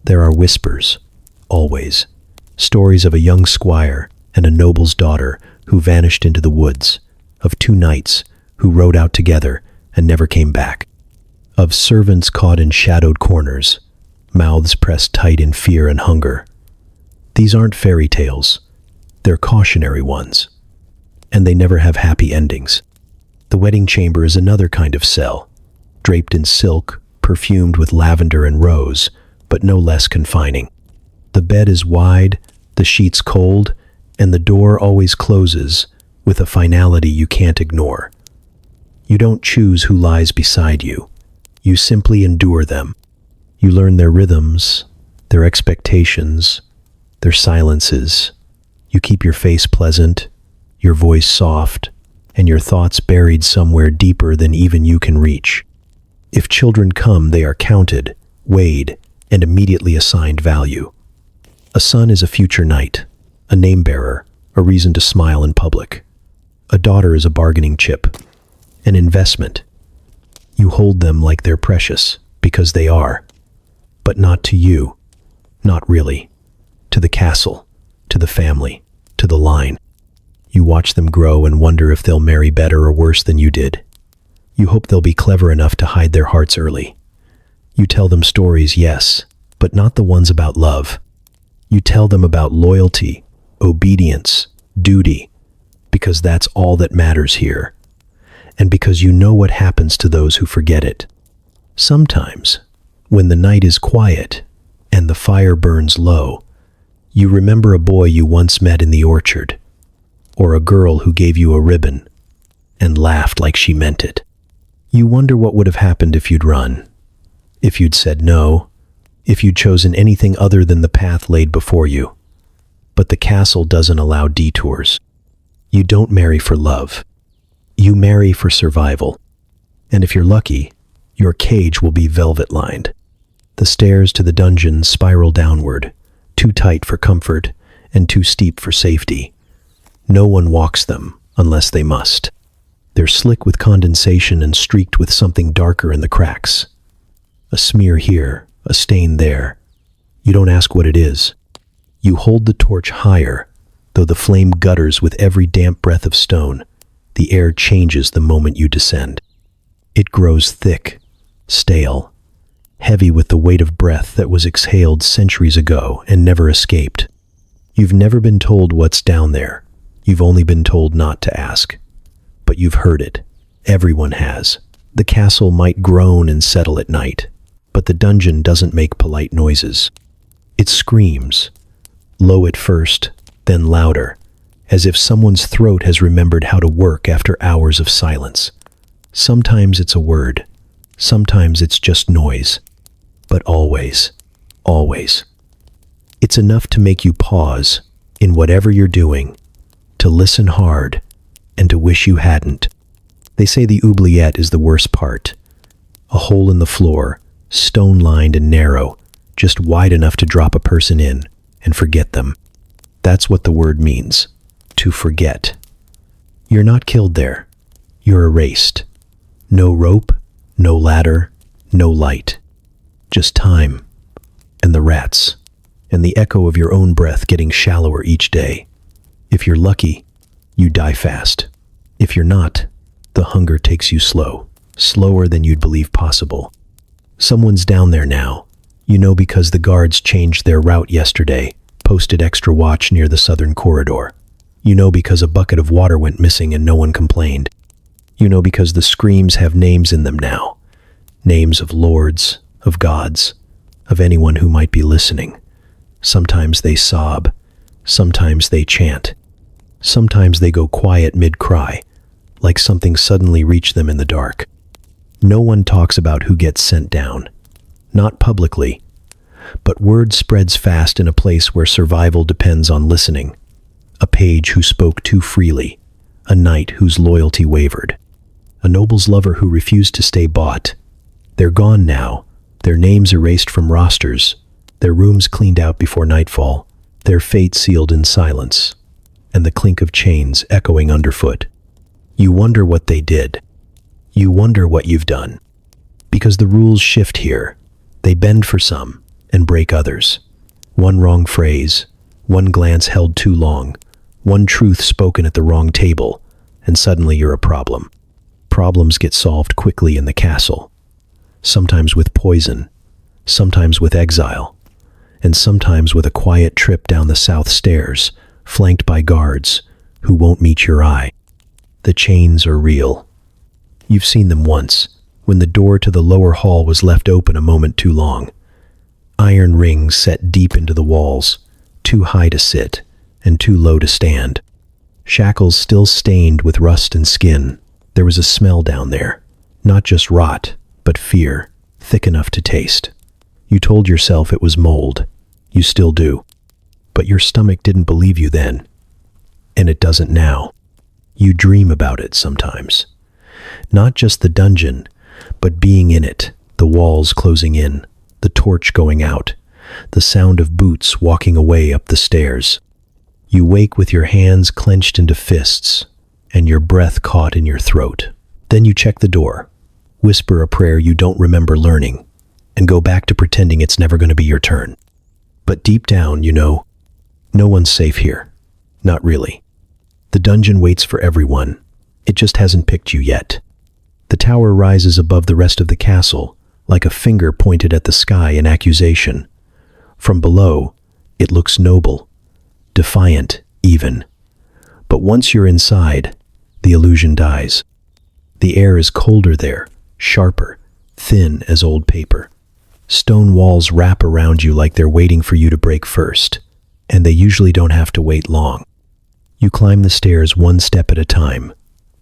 There are whispers, always. Stories of a young squire and a noble's daughter who vanished into the woods, of 2 knights who rode out together and never came back, of servants caught in shadowed corners, mouths pressed tight in fear and hunger. These aren't fairy tales. They're cautionary ones. And they never have happy endings. The wedding chamber is another kind of cell, draped in silk, perfumed with lavender and rose, but no less confining. The bed is wide, the sheets cold, and the door always closes with a finality you can't ignore. You don't choose who lies beside you. You simply endure them. You learn their rhythms, their expectations, their silences. You keep your face pleasant, your voice soft, and your thoughts buried somewhere deeper than even you can reach. If children come, they are counted, weighed, and immediately assigned value. A son is a future knight, a name-bearer, a reason to smile in public. A daughter is a bargaining chip, an investment. You hold them like they're precious, because they are. But not to you. Not really. To the castle, to the family, to the line. You watch them grow and wonder if they'll marry better or worse than you did. You hope they'll be clever enough to hide their hearts early. You tell them stories, yes, but not the ones about love. You tell them about loyalty, obedience, duty, because that's all that matters here. And because you know what happens to those who forget it. Sometimes, when the night is quiet and the fire burns low, you remember a boy you once met in the orchard, or a girl who gave you a ribbon and laughed like she meant it. You wonder what would have happened if you'd run, if you'd said no, if you'd chosen anything other than the path laid before you. But the castle doesn't allow detours. You don't marry for love. You marry for survival. And if you're lucky, your cage will be velvet-lined. The stairs to the dungeon spiral downward, too tight for comfort and too steep for safety. No one walks them unless they must. They're slick with condensation and streaked with something darker in the cracks. A smear here, a stain there. You don't ask what it is. You hold the torch higher, though the flame gutters with every damp breath of stone. The air changes the moment you descend. It grows thick, stale, heavy with the weight of breath that was exhaled centuries ago and never escaped. You've never been told what's down there. You've only been told not to ask. But you've heard it. Everyone has. The castle might groan and settle at night, but the dungeon doesn't make polite noises. It screams, low at first, then louder, as if someone's throat has remembered how to work after hours of silence. Sometimes it's a word, sometimes it's just noise, but always, always. It's enough to make you pause in whatever you're doing, to listen hard, and to wish you hadn't. They say the oubliette is the worst part. A hole in the floor, stone-lined and narrow, just wide enough to drop a person in and forget them. That's what the word means, to forget. You're not killed there. You're erased. No rope, no ladder, no light. Just time, and the rats, and the echo of your own breath getting shallower each day. If you're lucky, you die fast. If you're not, the hunger takes you slow, slower than you'd believe possible. Someone's down there now. You know because the guards changed their route yesterday, posted extra watch near the southern corridor. You know because a bucket of water went missing and no one complained. You know because the screams have names in them now. Names of lords, of gods, of anyone who might be listening. Sometimes they sob. Sometimes they chant. Sometimes they go quiet mid-cry, like something suddenly reached them in the dark. No one talks about who gets sent down. Not publicly. But word spreads fast in a place where survival depends on listening. A page who spoke too freely. A knight whose loyalty wavered. A noble's lover who refused to stay bought. They're gone now. Their names erased from rosters. Their rooms cleaned out before nightfall. Their fate sealed in silence. And the clink of chains echoing underfoot. You wonder what they did. You wonder what you've done. Because the rules shift here. They bend for some and break others. One wrong phrase, one glance held too long, one truth spoken at the wrong table, and suddenly you're a problem. Problems get solved quickly in the castle. Sometimes with poison, sometimes with exile, and sometimes with a quiet trip down the south stairs, flanked by guards who won't meet your eye. The chains are real. You've seen them once, when the door to the lower hall was left open a moment too long. Iron rings set deep into the walls, too high to sit and too low to stand. Shackles still stained with rust and skin. There was a smell down there, not just rot, but fear, thick enough to taste. You told yourself it was mold. You still do. But your stomach didn't believe you then, and it doesn't now. You dream about it sometimes. Not just the dungeon, but being in it, the walls closing in, the torch going out, the sound of boots walking away up the stairs. You wake with your hands clenched into fists and your breath caught in your throat. Then you check the door, whisper a prayer you don't remember learning, and go back to pretending it's never going to be your turn. But deep down, you know, no one's safe here. Not really. The dungeon waits for everyone. It just hasn't picked you yet. The tower rises above the rest of the castle, like a finger pointed at the sky in accusation. From below, it looks noble, defiant even. But once you're inside, the illusion dies. The air is colder there, sharper, thin as old paper. Stone walls wrap around you like they're waiting for you to break first, and they usually don't have to wait long. You climb the stairs one step at a time,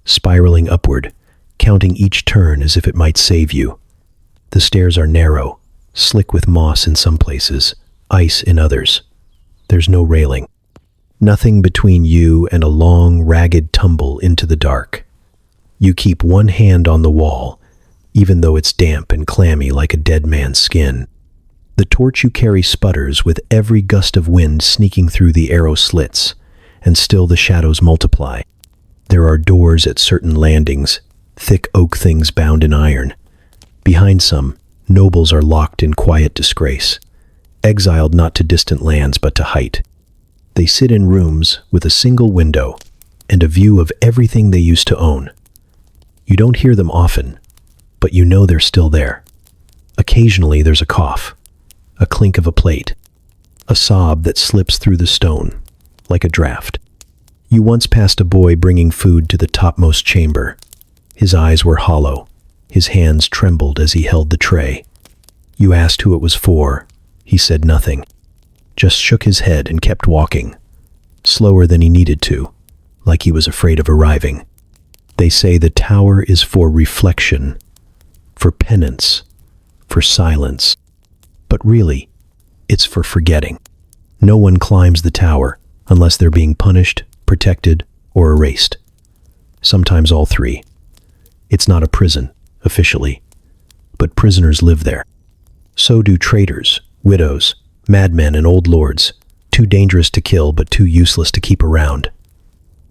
spiraling upward, counting each turn as if it might save you. The stairs are narrow, slick with moss in some places, ice in others. There's no railing. Nothing between you and a long, ragged tumble into the dark. You keep one hand on the wall, even though it's damp and clammy like a dead man's skin. The torch you carry sputters with every gust of wind sneaking through the arrow slits, and still the shadows multiply. There are doors at certain landings, thick oak things bound in iron. Behind some, nobles are locked in quiet disgrace, exiled not to distant lands but to height. They sit in rooms with a single window and a view of everything they used to own. You don't hear them often, but you know they're still there. Occasionally there's a cough, a clink of a plate, a sob that slips through the stone, like a draft. You once passed a boy bringing food to the topmost chamber. His eyes were hollow. His hands trembled as he held the tray. You asked who it was for. He said nothing, just shook his head and kept walking, slower than he needed to, like he was afraid of arriving. They say the tower is for reflection, for penance, for silence. But really, it's for forgetting. No one climbs the tower unless they're being punished, protected, or erased. Sometimes all three. It's not a prison, officially, but prisoners live there. So do traitors, widows, madmen, and old lords, too dangerous to kill but too useless to keep around.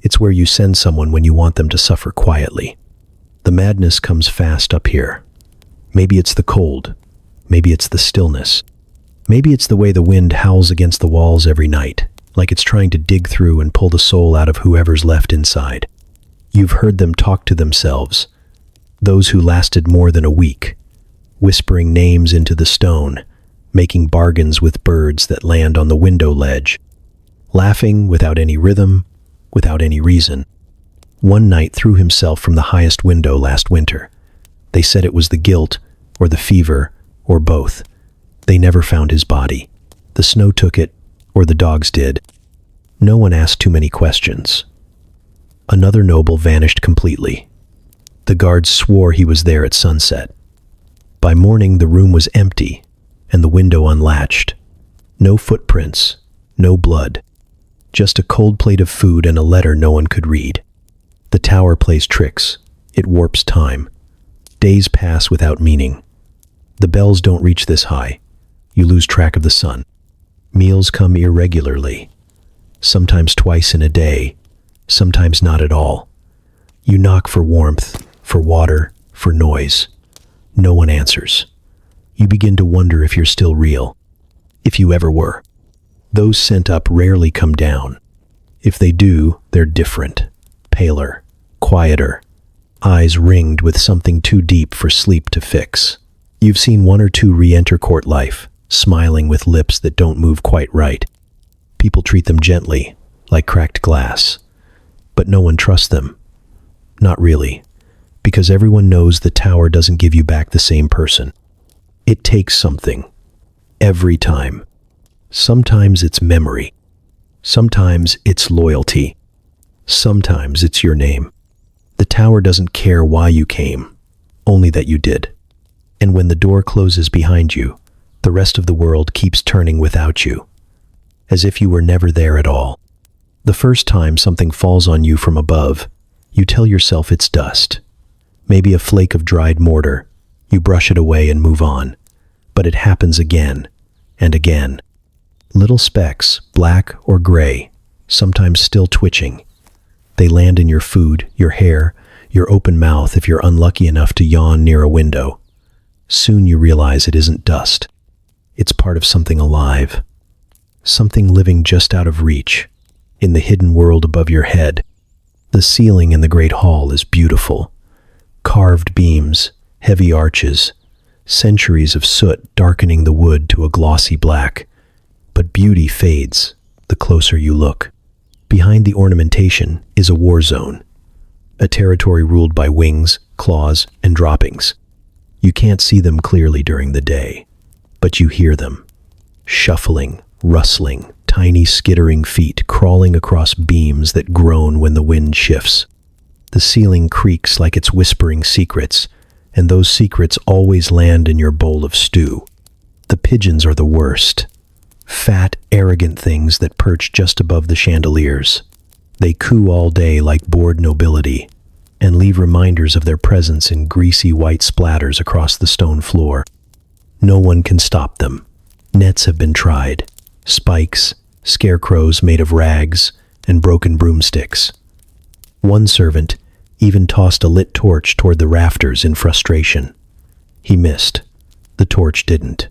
It's where you send someone when you want them to suffer quietly. The madness comes fast up here. Maybe it's the cold. Maybe it's the stillness. Maybe it's the way the wind howls against the walls every night, like it's trying to dig through and pull the soul out of whoever's left inside. You've heard them talk to themselves, those who lasted more than a week, whispering names into the stone, making bargains with birds that land on the window ledge, laughing without any rhythm, without any reason. One knight threw himself from the highest window last winter. They said it was the guilt, or the fever, or both. They never found his body. The snow took it, or the dogs did. No one asked too many questions. Another noble vanished completely. The guards swore he was there at sunset. By morning, the room was empty, and the window unlatched. No footprints, no blood. Just a cold plate of food and a letter no one could read. The tower plays tricks. It warps time. Days pass without meaning. The bells don't reach this high. You lose track of the sun. Meals come irregularly. Sometimes twice in a day, sometimes not at all. You knock for warmth, for water, for noise. No one answers. You begin to wonder if you're still real, if you ever were. Those sent up rarely come down. If they do, they're different, paler, quieter, eyes ringed with something too deep for sleep to fix. You've seen one or two re-enter court life, smiling with lips that don't move quite right. People treat them gently, like cracked glass. But no one trusts them. Not really, because everyone knows the tower doesn't give you back the same person. It takes something. Every time. Sometimes it's memory. Sometimes it's loyalty. Sometimes it's your name. The tower doesn't care why you came, only that you did. And when the door closes behind you, the rest of the world keeps turning without you, as if you were never there at all. The first time something falls on you from above, you tell yourself it's dust. Maybe a flake of dried mortar. You brush it away and move on. But it happens again and again. Little specks, black or gray, sometimes still twitching. They land in your food, your hair, your open mouth if you're unlucky enough to yawn near a window. Soon you realize it isn't dust. It's part of something alive. Something living just out of reach, in the hidden world above your head. The ceiling in the great hall is beautiful. Carved beams, heavy arches, centuries of soot darkening the wood to a glossy black. But beauty fades the closer you look. Behind the ornamentation is a war zone, a territory ruled by wings, claws, and droppings. You can't see them clearly during the day, but you hear them. Shuffling, rustling, tiny skittering feet crawling across beams that groan when the wind shifts. The ceiling creaks like it's whispering secrets, and those secrets always land in your bowl of stew. The pigeons are the worst. Fat, arrogant things that perch just above the chandeliers. They coo all day like bored nobility, and leave reminders of their presence in greasy white splatters across the stone floor. No one can stop them. Nets have been tried. Spikes, scarecrows made of rags, and broken broomsticks. One servant even tossed a lit torch toward the rafters in frustration. He missed. The torch didn't.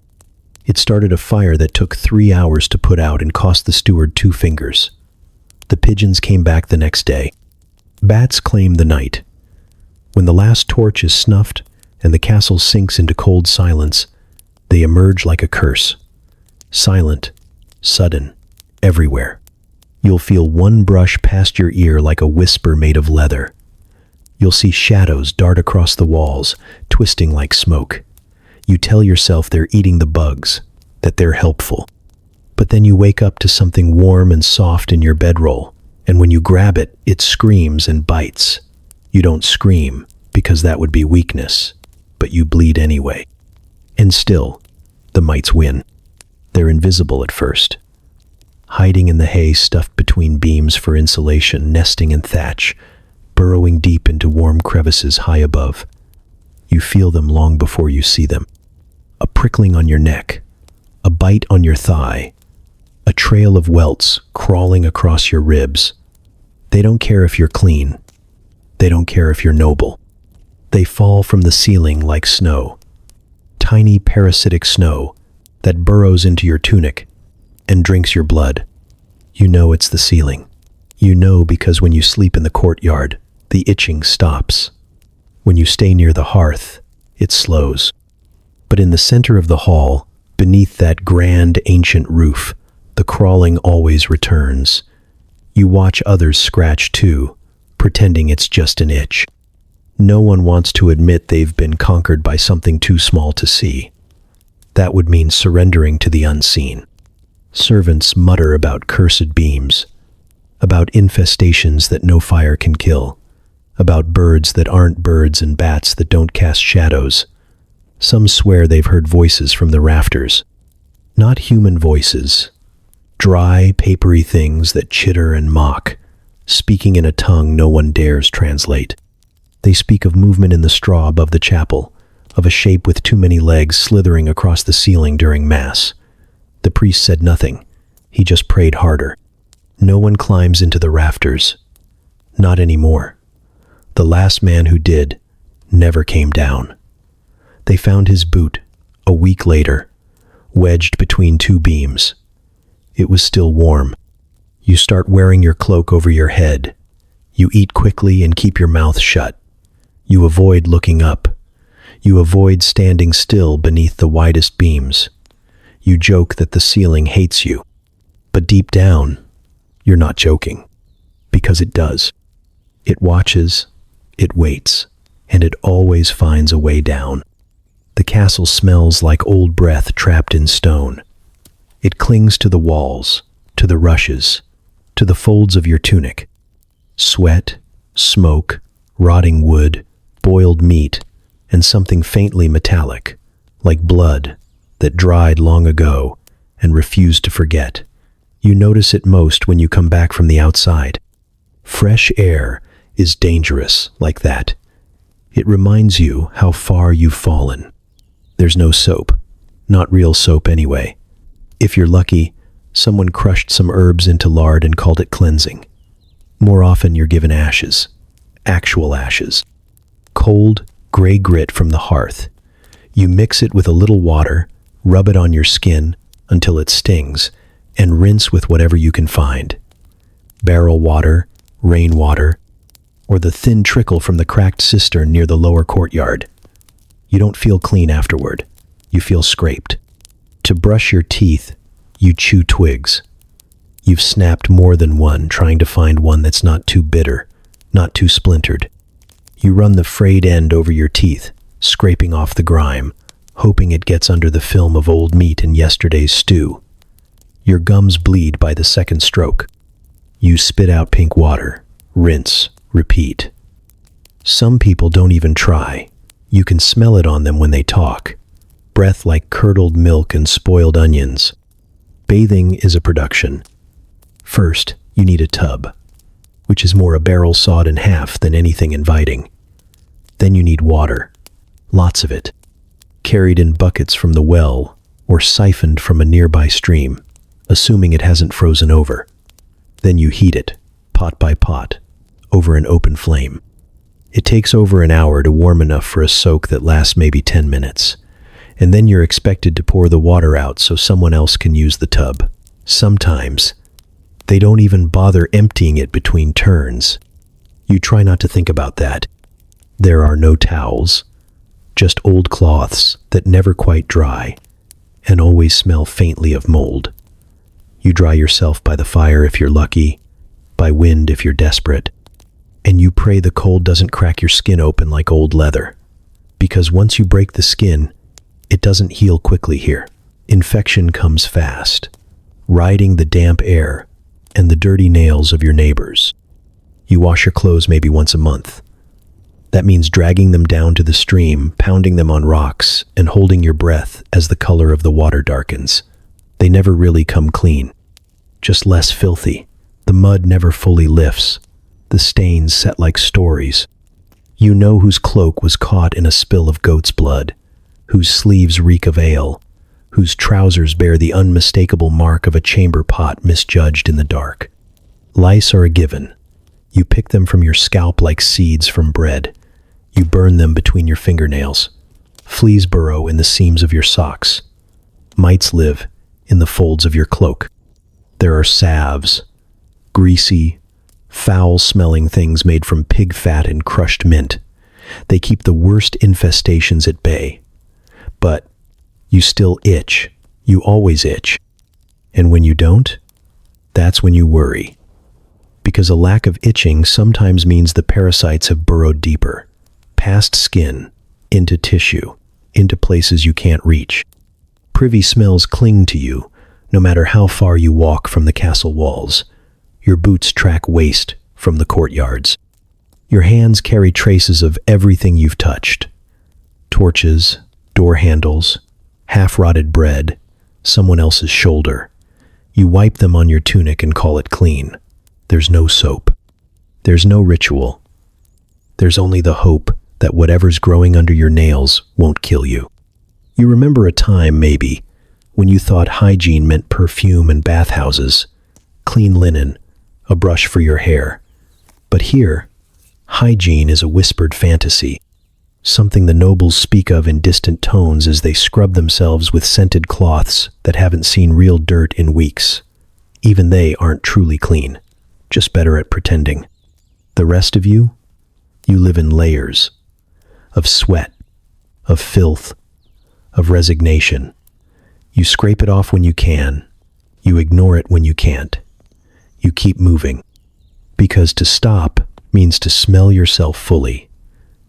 It started a fire that took 3 hours to put out and cost the steward 2 fingers. The pigeons came back the next day. Bats claim the night. When the last torch is snuffed and the castle sinks into cold silence, they emerge like a curse. Silent, sudden, everywhere. You'll feel one brush past your ear like a whisper made of leather. You'll see shadows dart across the walls, twisting like smoke. You tell yourself they're eating the bugs, that they're helpful. But then you wake up to something warm and soft in your bedroll, and when you grab it, it screams and bites. You don't scream, because that would be weakness, but you bleed anyway. And still, the mites win. They're invisible at first. Hiding in the hay stuffed between beams for insulation, nesting in thatch, burrowing deep into warm crevices high above. You feel them long before you see them. A prickling on your neck, a bite on your thigh, a trail of welts crawling across your ribs. They don't care if you're clean. They don't care if you're noble. They fall from the ceiling like snow. Tiny parasitic snow that burrows into your tunic and drinks your blood. You know it's the ceiling. You know because when you sleep in the courtyard, the itching stops. When you stay near the hearth, it slows. But in the center of the hall, beneath that grand ancient roof, the crawling always returns. You watch others scratch too, pretending it's just an itch. No one wants to admit they've been conquered by something too small to see. That would mean surrendering to the unseen. Servants mutter about cursed beams, about infestations that no fire can kill, about birds that aren't birds and bats that don't cast shadows. Some swear they've heard voices from the rafters. Not human voices. Dry, papery things that chitter and mock, speaking in a tongue no one dares translate. They speak of movement in the straw above the chapel, of a shape with too many legs slithering across the ceiling during Mass. The priest said nothing. He just prayed harder. No one climbs into the rafters. Not anymore. The last man who did never came down. They found his boot, a week later, wedged between 2 beams. It was still warm. You start wearing your cloak over your head. You eat quickly and keep your mouth shut. You avoid looking up. You avoid standing still beneath the widest beams. You joke that the ceiling hates you. But deep down, you're not joking. Because it does. It watches, it waits, and it always finds a way down. The castle smells like old breath trapped in stone. It clings to the walls, to the rushes, to the folds of your tunic. Sweat, smoke, rotting wood, boiled meat, and something faintly metallic, like blood, that dried long ago and refused to forget. You notice it most when you come back from the outside. Fresh air is dangerous like that. It reminds you how far you've fallen. There's no soap, not real soap anyway. If you're lucky, someone crushed some herbs into lard and called it cleansing. More often you're given ashes, actual ashes. Cold, gray grit from the hearth. You mix it with a little water, rub it on your skin until it stings, and rinse with whatever you can find. Barrel water, rainwater, or the thin trickle from the cracked cistern near the lower courtyard. You don't feel clean afterward. You feel scraped. To brush your teeth, you chew twigs. You've snapped more than one, trying to find one that's not too bitter, not too splintered. You run the frayed end over your teeth, scraping off the grime, hoping it gets under the film of old meat in yesterday's stew. Your gums bleed by the second stroke. You spit out pink water, rinse, repeat. Some people don't even try. You can smell it on them when they talk. Breath like curdled milk and spoiled onions. Bathing is a production. First, you need a tub, which is more a barrel sawed in half than anything inviting. Then you need water, lots of it, carried in buckets from the well or siphoned from a nearby stream, assuming it hasn't frozen over. Then you heat it, pot by pot, over an open flame. It takes over an hour to warm enough for a soak that lasts maybe 10 minutes. And then you're expected to pour the water out so someone else can use the tub. Sometimes, they don't even bother emptying it between turns. You try not to think about that. There are no towels, just old cloths that never quite dry and always smell faintly of mold. You dry yourself by the fire if you're lucky, by wind if you're desperate, and you pray the cold doesn't crack your skin open like old leather. Because once you break the skin, it doesn't heal quickly here. Infection comes fast, riding the damp air and the dirty nails of your neighbors. You wash your clothes maybe once a month. That means dragging them down to the stream, pounding them on rocks, and holding your breath as the color of the water darkens. They never really come clean, just less filthy. The mud never fully lifts. The stains set like stories. You know whose cloak was caught in a spill of goat's blood, whose sleeves reek of ale, whose trousers bear the unmistakable mark of a chamber pot misjudged in the dark. Lice are a given. You pick them from your scalp like seeds from bread. You burn them between your fingernails. Fleas burrow in the seams of your socks. Mites live in the folds of your cloak. There are salves, greasy, foul-smelling things made from pig fat and crushed mint. They keep the worst infestations at bay. But you still itch. You always itch. And when you don't, that's when you worry. Because a lack of itching sometimes means the parasites have burrowed deeper, past skin, into tissue, into places you can't reach. Privy smells cling to you, no matter how far you walk from the castle walls. Your boots track waste from the courtyards. Your hands carry traces of everything you've touched. Torches, door handles, half-rotted bread, someone else's shoulder. You wipe them on your tunic and call it clean. There's no soap. There's no ritual. There's only the hope that whatever's growing under your nails won't kill you. You remember a time, maybe, when you thought hygiene meant perfume and bathhouses, clean linen, a brush for your hair. But here, hygiene is a whispered fantasy, something the nobles speak of in distant tones as they scrub themselves with scented cloths that haven't seen real dirt in weeks. Even they aren't truly clean, just better at pretending. The rest of you live in layers of sweat, of filth, of resignation. You scrape it off when you can. You ignore it when you can't. You keep moving. Because to stop means to smell yourself fully.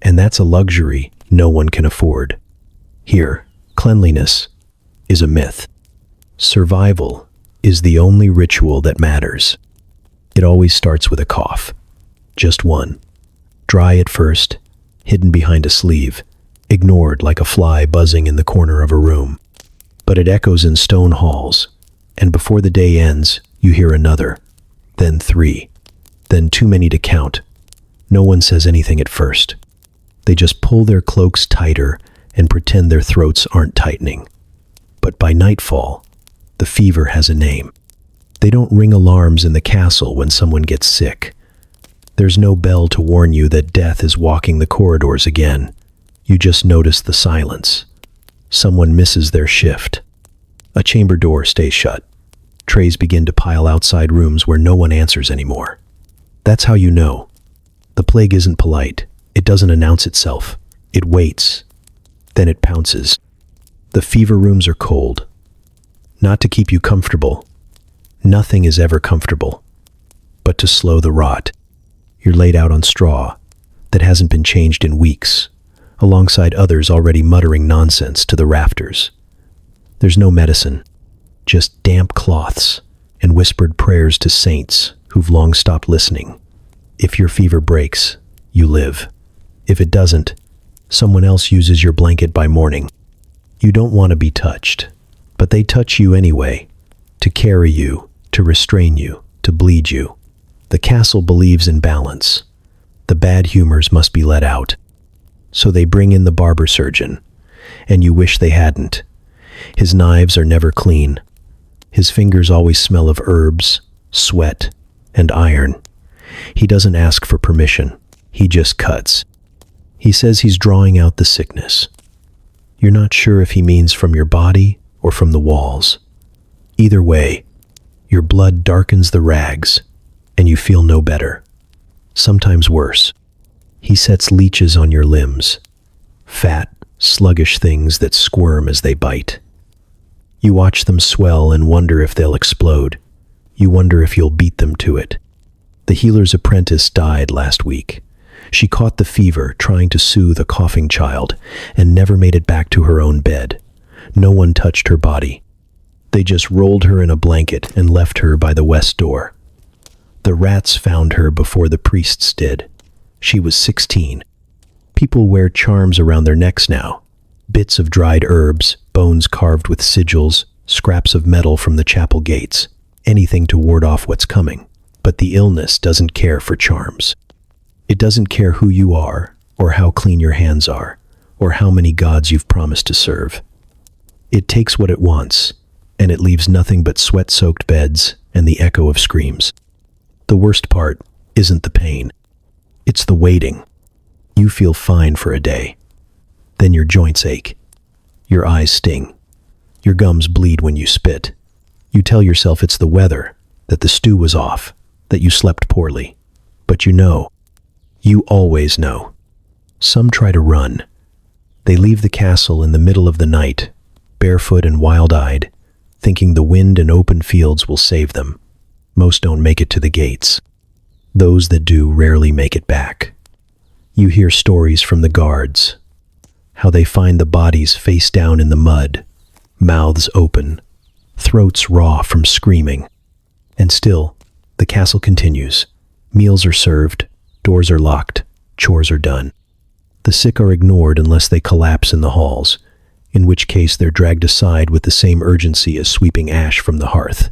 And that's a luxury no one can afford. Here, cleanliness is a myth. Survival is the only ritual that matters. It always starts with a cough. Just one. Dry at first, hidden behind a sleeve, ignored like a fly buzzing in the corner of a room. But it echoes in stone halls, and before the day ends, you hear another, then 3, then too many to count. No one says anything at first. They just pull their cloaks tighter and pretend their throats aren't tightening. But by nightfall, the fever has a name. They don't ring alarms in the castle when someone gets sick. There's no bell to warn you that death is walking the corridors again. You just notice the silence. Someone misses their shift. A chamber door stays shut. Trays begin to pile outside rooms where no one answers anymore. That's how you know. The plague isn't polite. It doesn't announce itself. It waits. Then it pounces. The fever rooms are cold. Not to keep you comfortable. Nothing is ever comfortable. But to slow the rot. You're laid out on straw that hasn't been changed in weeks, alongside others already muttering nonsense to the rafters. There's no medicine, just damp cloths and whispered prayers to saints who've long stopped listening. If your fever breaks, you live. If it doesn't, someone else uses your blanket by morning. You don't want to be touched, but they touch you anyway, to carry you, to restrain you, to bleed you. The castle believes in balance. The bad humors must be let out. So they bring in the barber surgeon, and you wish they hadn't. His knives are never clean. His fingers always smell of herbs, sweat, and iron. He doesn't ask for permission. He just cuts. He says he's drawing out the sickness. You're not sure if he means from your body or from the walls. Either way, your blood darkens the rags, and you feel no better. Sometimes worse. He sets leeches on your limbs, fat, sluggish things that squirm as they bite. You watch them swell and wonder if they'll explode. You wonder if you'll beat them to it. The healer's apprentice died last week. She caught the fever trying to soothe a coughing child and never made it back to her own bed. No one touched her body. They just rolled her in a blanket and left her by the west door. The rats found her before the priests did. She was 16. People wear charms around their necks now. Bits of dried herbs, bones carved with sigils, scraps of metal from the chapel gates. Anything to ward off what's coming. But the illness doesn't care for charms. It doesn't care who you are, or how clean your hands are, or how many gods you've promised to serve. It takes what it wants, and it leaves nothing but sweat-soaked beds and the echo of screams. The worst part isn't the pain. It's the waiting. You feel fine for a day. Then your joints ache. Your eyes sting. Your gums bleed when you spit. You tell yourself it's the weather, that the stew was off, that you slept poorly. But you know. You always know. Some try to run. They leave the castle in the middle of the night, barefoot and wild-eyed, thinking the wind and open fields will save them. Most don't make it to the gates. Those that do rarely make it back. You hear stories from the guards, how they find the bodies face down in the mud, mouths open, throats raw from screaming. And still, the castle continues. Meals are served, doors are locked, chores are done. The sick are ignored unless they collapse in the halls, in which case they're dragged aside with the same urgency as sweeping ash from the hearth.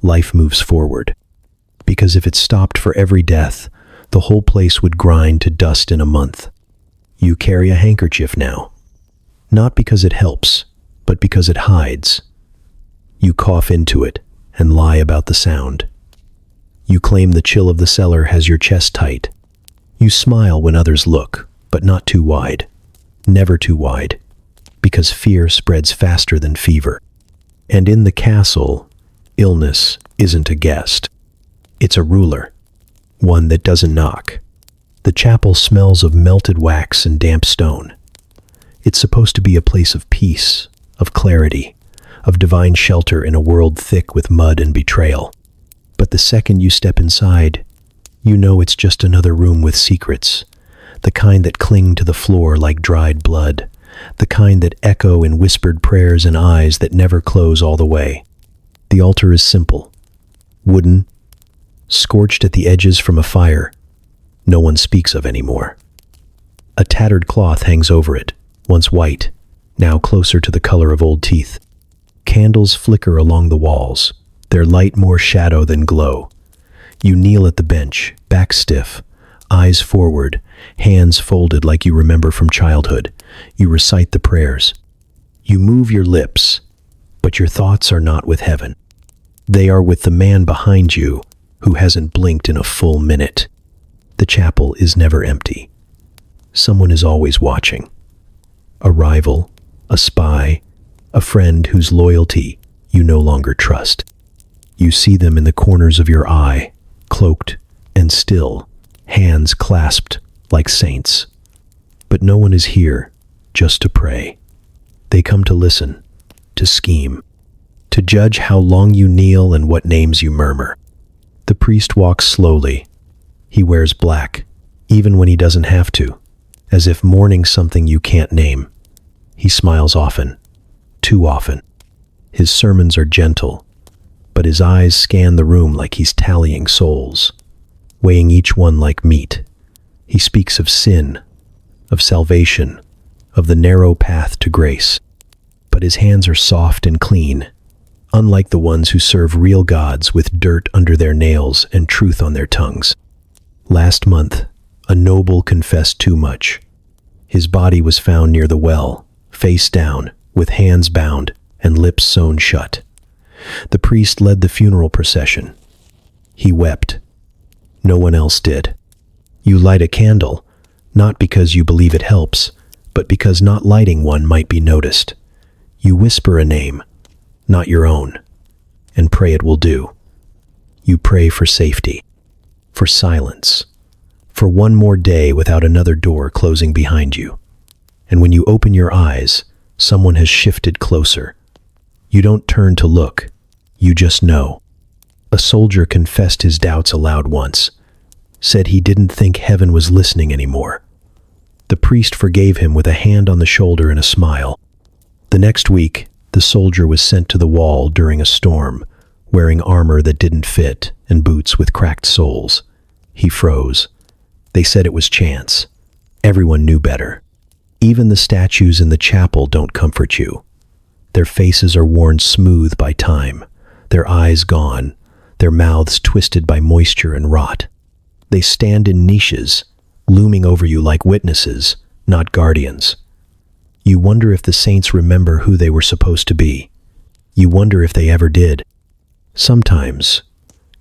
Life moves forward. Because if it stopped for every death, the whole place would grind to dust in a month. You carry a handkerchief now. Not because it helps, but because it hides. You cough into it and lie about the sound. You claim the chill of the cellar has your chest tight. You smile when others look, but not too wide. Never too wide. Because fear spreads faster than fever. And in the castle, illness isn't a guest. It's a ruler. One that doesn't knock. The chapel smells of melted wax and damp stone. It's supposed to be a place of peace, of clarity, of divine shelter in a world thick with mud and betrayal. But the second you step inside, you know it's just another room with secrets, the kind that cling to the floor like dried blood, the kind that echo in whispered prayers and eyes that never close all the way. The altar is simple, wooden, scorched at the edges from a fire no one speaks of anymore. A tattered cloth hangs over it, once white, now closer to the color of old teeth. Candles flicker along the walls, their light more shadow than glow. You kneel at the bench, back stiff, eyes forward, hands folded like you remember from childhood. You recite the prayers. You move your lips, but your thoughts are not with heaven. They are with the man behind you who hasn't blinked in a full minute. The chapel is never empty. Someone is always watching. A rival, a spy, a friend whose loyalty you no longer trust. You see them in the corners of your eye, cloaked and still, hands clasped like saints. But no one is here just to pray. They come to listen, to scheme, to judge how long you kneel and what names you murmur. The priest walks slowly. He wears black, even when he doesn't have to, as if mourning something you can't name. He smiles often, too often. His sermons are gentle, but his eyes scan the room like he's tallying souls, weighing each one like meat. He speaks of sin, of salvation, of the narrow path to grace. But his hands are soft and clean, unlike the ones who serve real gods with dirt under their nails and truth on their tongues. Last month, a noble confessed too much. His body was found near the well, face down, with hands bound and lips sewn shut. The priest led the funeral procession. He wept. No one else did. You light a candle, not because you believe it helps, but because not lighting one might be noticed. You whisper a name, not your own, and pray it will do. You pray for safety, for silence, for one more day without another door closing behind you. And when you open your eyes, someone has shifted closer. You don't turn to look, you just know. A soldier confessed his doubts aloud once, said he didn't think heaven was listening anymore. The priest forgave him with a hand on the shoulder and a smile. The next week, the soldier was sent to the wall during a storm, wearing armor that didn't fit and boots with cracked soles. He froze. They said it was chance. Everyone knew better. Even the statues in the chapel don't comfort you. Their faces are worn smooth by time, their eyes gone, their mouths twisted by moisture and rot. They stand in niches, looming over you like witnesses, not guardians. You wonder if the saints remember who they were supposed to be. You wonder if they ever did. Sometimes,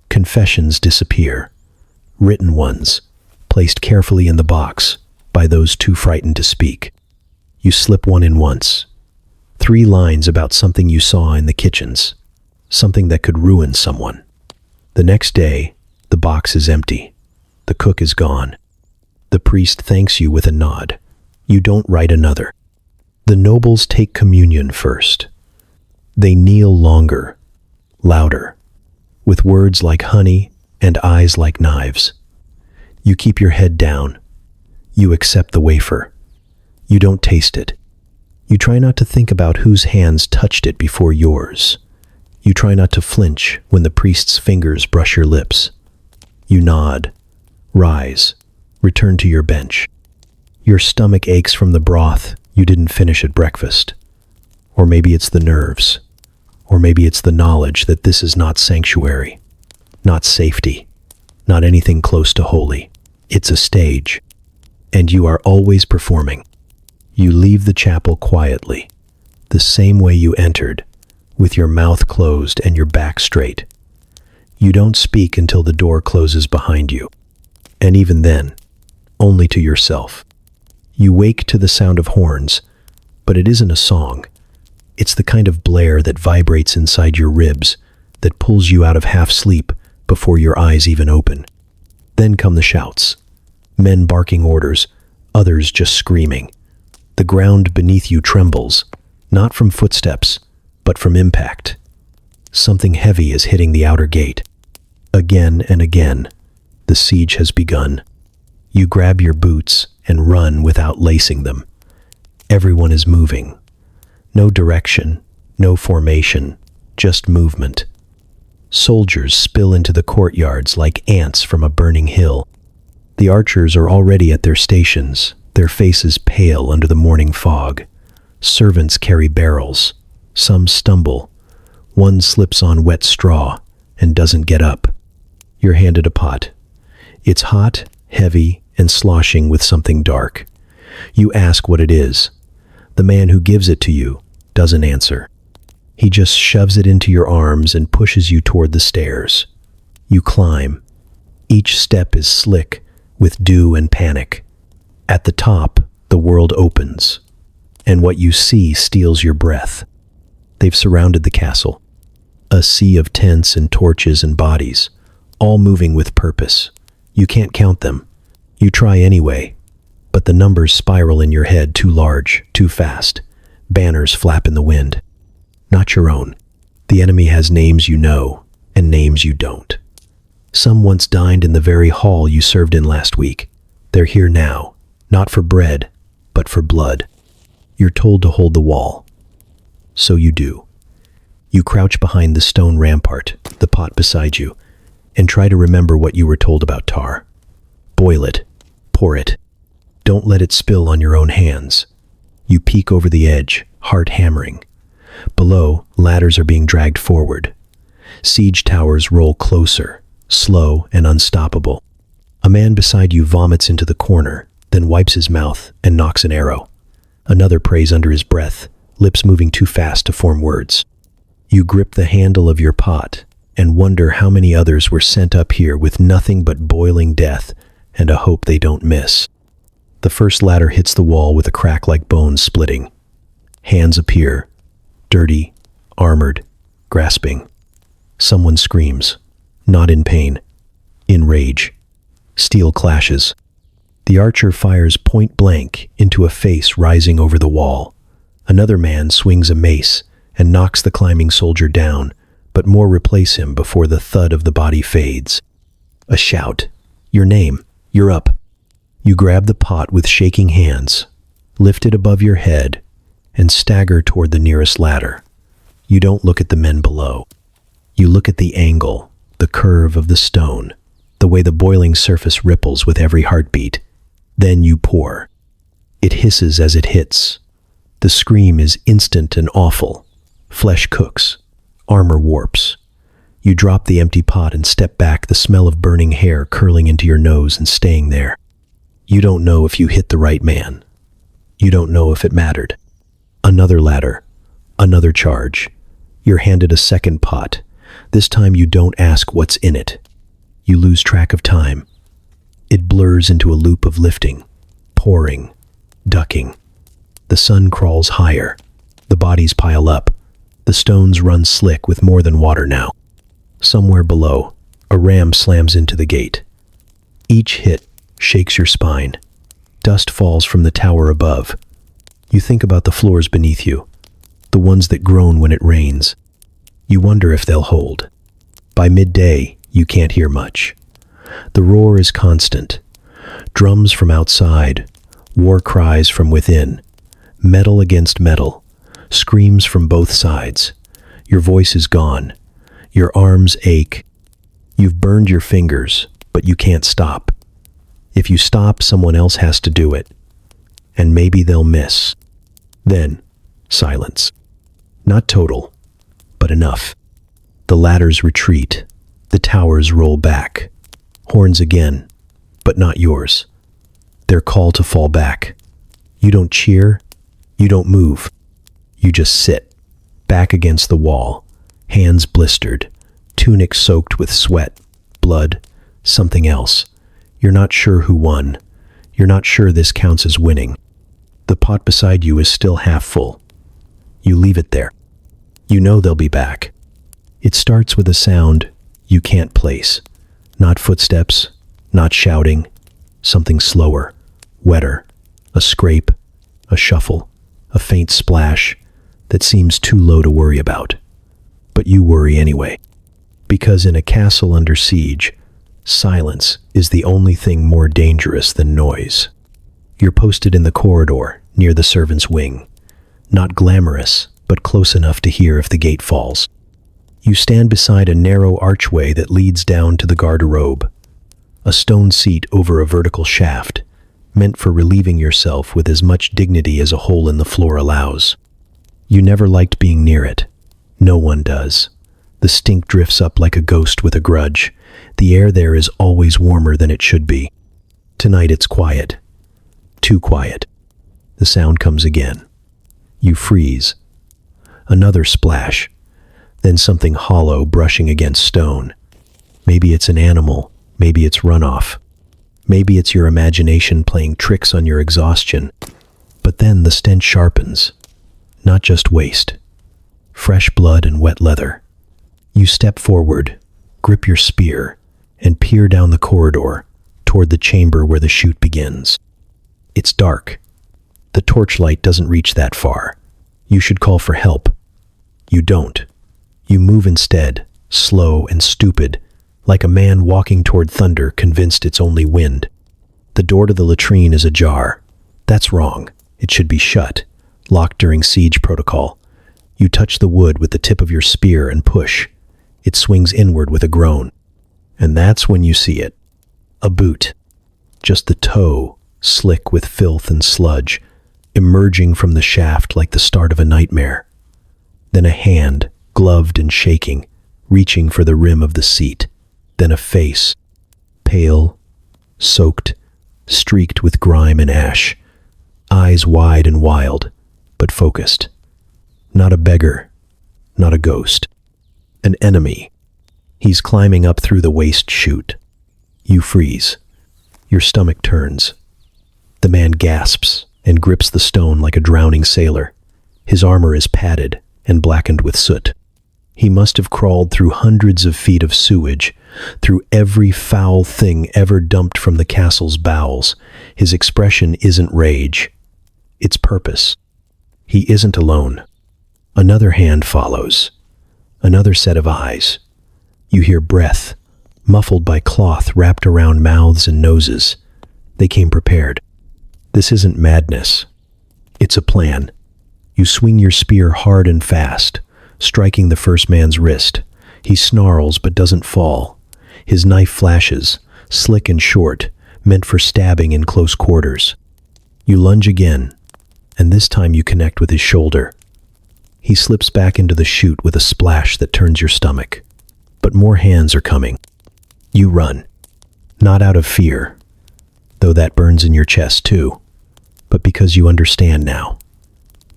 confessions disappear, written ones, placed carefully in the box by those too frightened to speak. You slip one in once. 3 lines about something you saw in the kitchens, something that could ruin someone. The next day, the box is empty. The cook is gone. The priest thanks you with a nod. You don't write another. The nobles take communion first. They kneel longer, louder, with words like honey and eyes like knives. You keep your head down. You accept the wafer. You don't taste it. You try not to think about whose hands touched it before yours. You try not to flinch when the priest's fingers brush your lips. You nod, rise, return to your bench. Your stomach aches from the broth you didn't finish at breakfast. Or maybe it's the nerves. Or maybe it's the knowledge that this is not sanctuary, not safety, not anything close to holy. It's a stage, and you are always performing. You leave the chapel quietly, the same way you entered, with your mouth closed and your back straight. You don't speak until the door closes behind you, and even then, only to yourself. You wake to the sound of horns, but it isn't a song. It's the kind of blare that vibrates inside your ribs, that pulls you out of half sleep before your eyes even open. Then come the shouts, men barking orders, others just screaming. The ground beneath you trembles, not from footsteps, but from impact. Something heavy is hitting the outer gate. Again and again, the siege has begun. You grab your boots and run without lacing them. Everyone is moving. No direction, no formation, just movement. Soldiers spill into the courtyards like ants from a burning hill. The archers are already at their stations, their faces pale under the morning fog. Servants carry barrels. Some stumble. One slips on wet straw and doesn't get up. You're handed a pot. It's hot, heavy, and sloshing with something dark. You ask what it is. The man who gives it to you doesn't answer. He just shoves it into your arms and pushes you toward the stairs. You climb. Each step is slick with dew and panic. At the top, the world opens, and what you see steals your breath. They've surrounded the castle. A sea of tents and torches and bodies, all moving with purpose. You can't count them. You try anyway, but the numbers spiral in your head too large, too fast. Banners flap in the wind. Not your own. The enemy has names you know, and names you don't. Some once dined in the very hall you served in last week. They're here now, not for bread, but for blood. You're told to hold the wall. So you do. You crouch behind the stone rampart, the pot beside you, and try to remember what you were told about tar. Boil it. Pour it. Don't let it spill on your own hands. You peek over the edge, heart hammering. Below, ladders are being dragged forward. Siege towers roll closer, slow and unstoppable. A man beside you vomits into the corner, then wipes his mouth and knocks an arrow. Another prays under his breath, lips moving too fast to form words. You grip the handle of your pot and wonder how many others were sent up here with nothing but boiling death and a hope they don't miss. The first ladder hits the wall with a crack like bones splitting. Hands appear, dirty, armored, grasping. Someone screams, not in pain, in rage. Steel clashes. The archer fires point blank into a face rising over the wall. Another man swings a mace and knocks the climbing soldier down, but more replace him before the thud of the body fades. A shout. Your name. You're up. You grab the pot with shaking hands, lift it above your head, and stagger toward the nearest ladder. You don't look at the men below. You look at the angle, the curve of the stone, the way the boiling surface ripples with every heartbeat. Then you pour. It hisses as it hits. The scream is instant and awful. Flesh cooks. Armor warps. You drop the empty pot and step back, the smell of burning hair curling into your nose and staying there. You don't know if you hit the right man. You don't know if it mattered. Another ladder. Another charge. You're handed a second pot. This time you don't ask what's in it. You lose track of time. It blurs into a loop of lifting, pouring, ducking. The sun crawls higher. The bodies pile up. The stones run slick with more than water now. Somewhere below, a ram slams into the gate. Each hit shakes your spine. Dust falls from the tower above. You think about the floors beneath you, the ones that groan when it rains. You wonder if they'll hold. By midday, you can't hear much. The roar is constant. Drums from outside, war cries from within, metal against metal, screams from both sides. Your voice is gone. Your arms ache. You've burned your fingers, but you can't stop. If you stop, someone else has to do it. And maybe they'll miss. Then, silence. Not total, but enough. The ladders retreat. The towers roll back. Horns again, but not yours. Their call to fall back. You don't cheer. You don't move. You just sit, back against the wall, hands blistered, tunic soaked with sweat, blood, something else. You're not sure who won. You're not sure this counts as winning. The pot beside you is still half full. You leave it there. You know they'll be back. It starts with a sound you can't place. Not footsteps, not shouting. Something slower, wetter. A scrape, a shuffle, a faint splash. that seems too low to worry about. But you worry anyway. Because in a castle under siege, silence is the only thing more dangerous than noise. You're posted in the corridor near the servants' wing. Not glamorous, but close enough to hear if the gate falls. You stand beside a narrow archway that leads down to the garderobe, a stone seat over a vertical shaft, meant for relieving yourself with as much dignity as a hole in the floor allows. You never liked being near it. No one does. The stink drifts up like a ghost with a grudge. The air there is always warmer than it should be. Tonight it's quiet. Too quiet. The sound comes again. You freeze. Another splash. Then something hollow brushing against stone. Maybe it's an animal. Maybe it's runoff. Maybe it's your imagination playing tricks on your exhaustion. But then the stench sharpens. Not just waste. Fresh blood and wet leather. You step forward, grip your spear, and peer down the corridor toward the chamber where the shoot begins. It's dark. The torchlight doesn't reach that far. You should call for help. You don't. You move instead, slow and stupid, like a man walking toward thunder convinced it's only wind. The door to the latrine is ajar. That's wrong. It should be shut, locked during siege protocol. You touch the wood with the tip of your spear and push. It swings inward with a groan. And that's when you see it. A boot. Just the toe, slick with filth and sludge, emerging from the shaft like the start of a nightmare. Then a hand, gloved and shaking, reaching for the rim of the seat. Then a face, pale, soaked, streaked with grime and ash, eyes wide and wild, but focused. Not a beggar, not a ghost. An enemy. He's climbing up through the waste chute. You freeze. Your stomach turns. The man gasps and grips the stone like a drowning sailor. His armor is padded and blackened with soot. He must have crawled through hundreds of feet of sewage, through every foul thing ever dumped from the castle's bowels. His expression isn't rage. It's purpose. He isn't alone. Another hand follows. Another set of eyes. You hear breath, muffled by cloth wrapped around mouths and noses. They came prepared. This isn't madness. It's a plan. You swing your spear hard and fast, striking the first man's wrist. He snarls but doesn't fall. His knife flashes, slick and short, meant for stabbing in close quarters. You lunge again, and this time you connect with his shoulder. He slips back into the chute with a splash that turns your stomach. But more hands are coming. You run. Not out of fear, though that burns in your chest too, but because you understand now.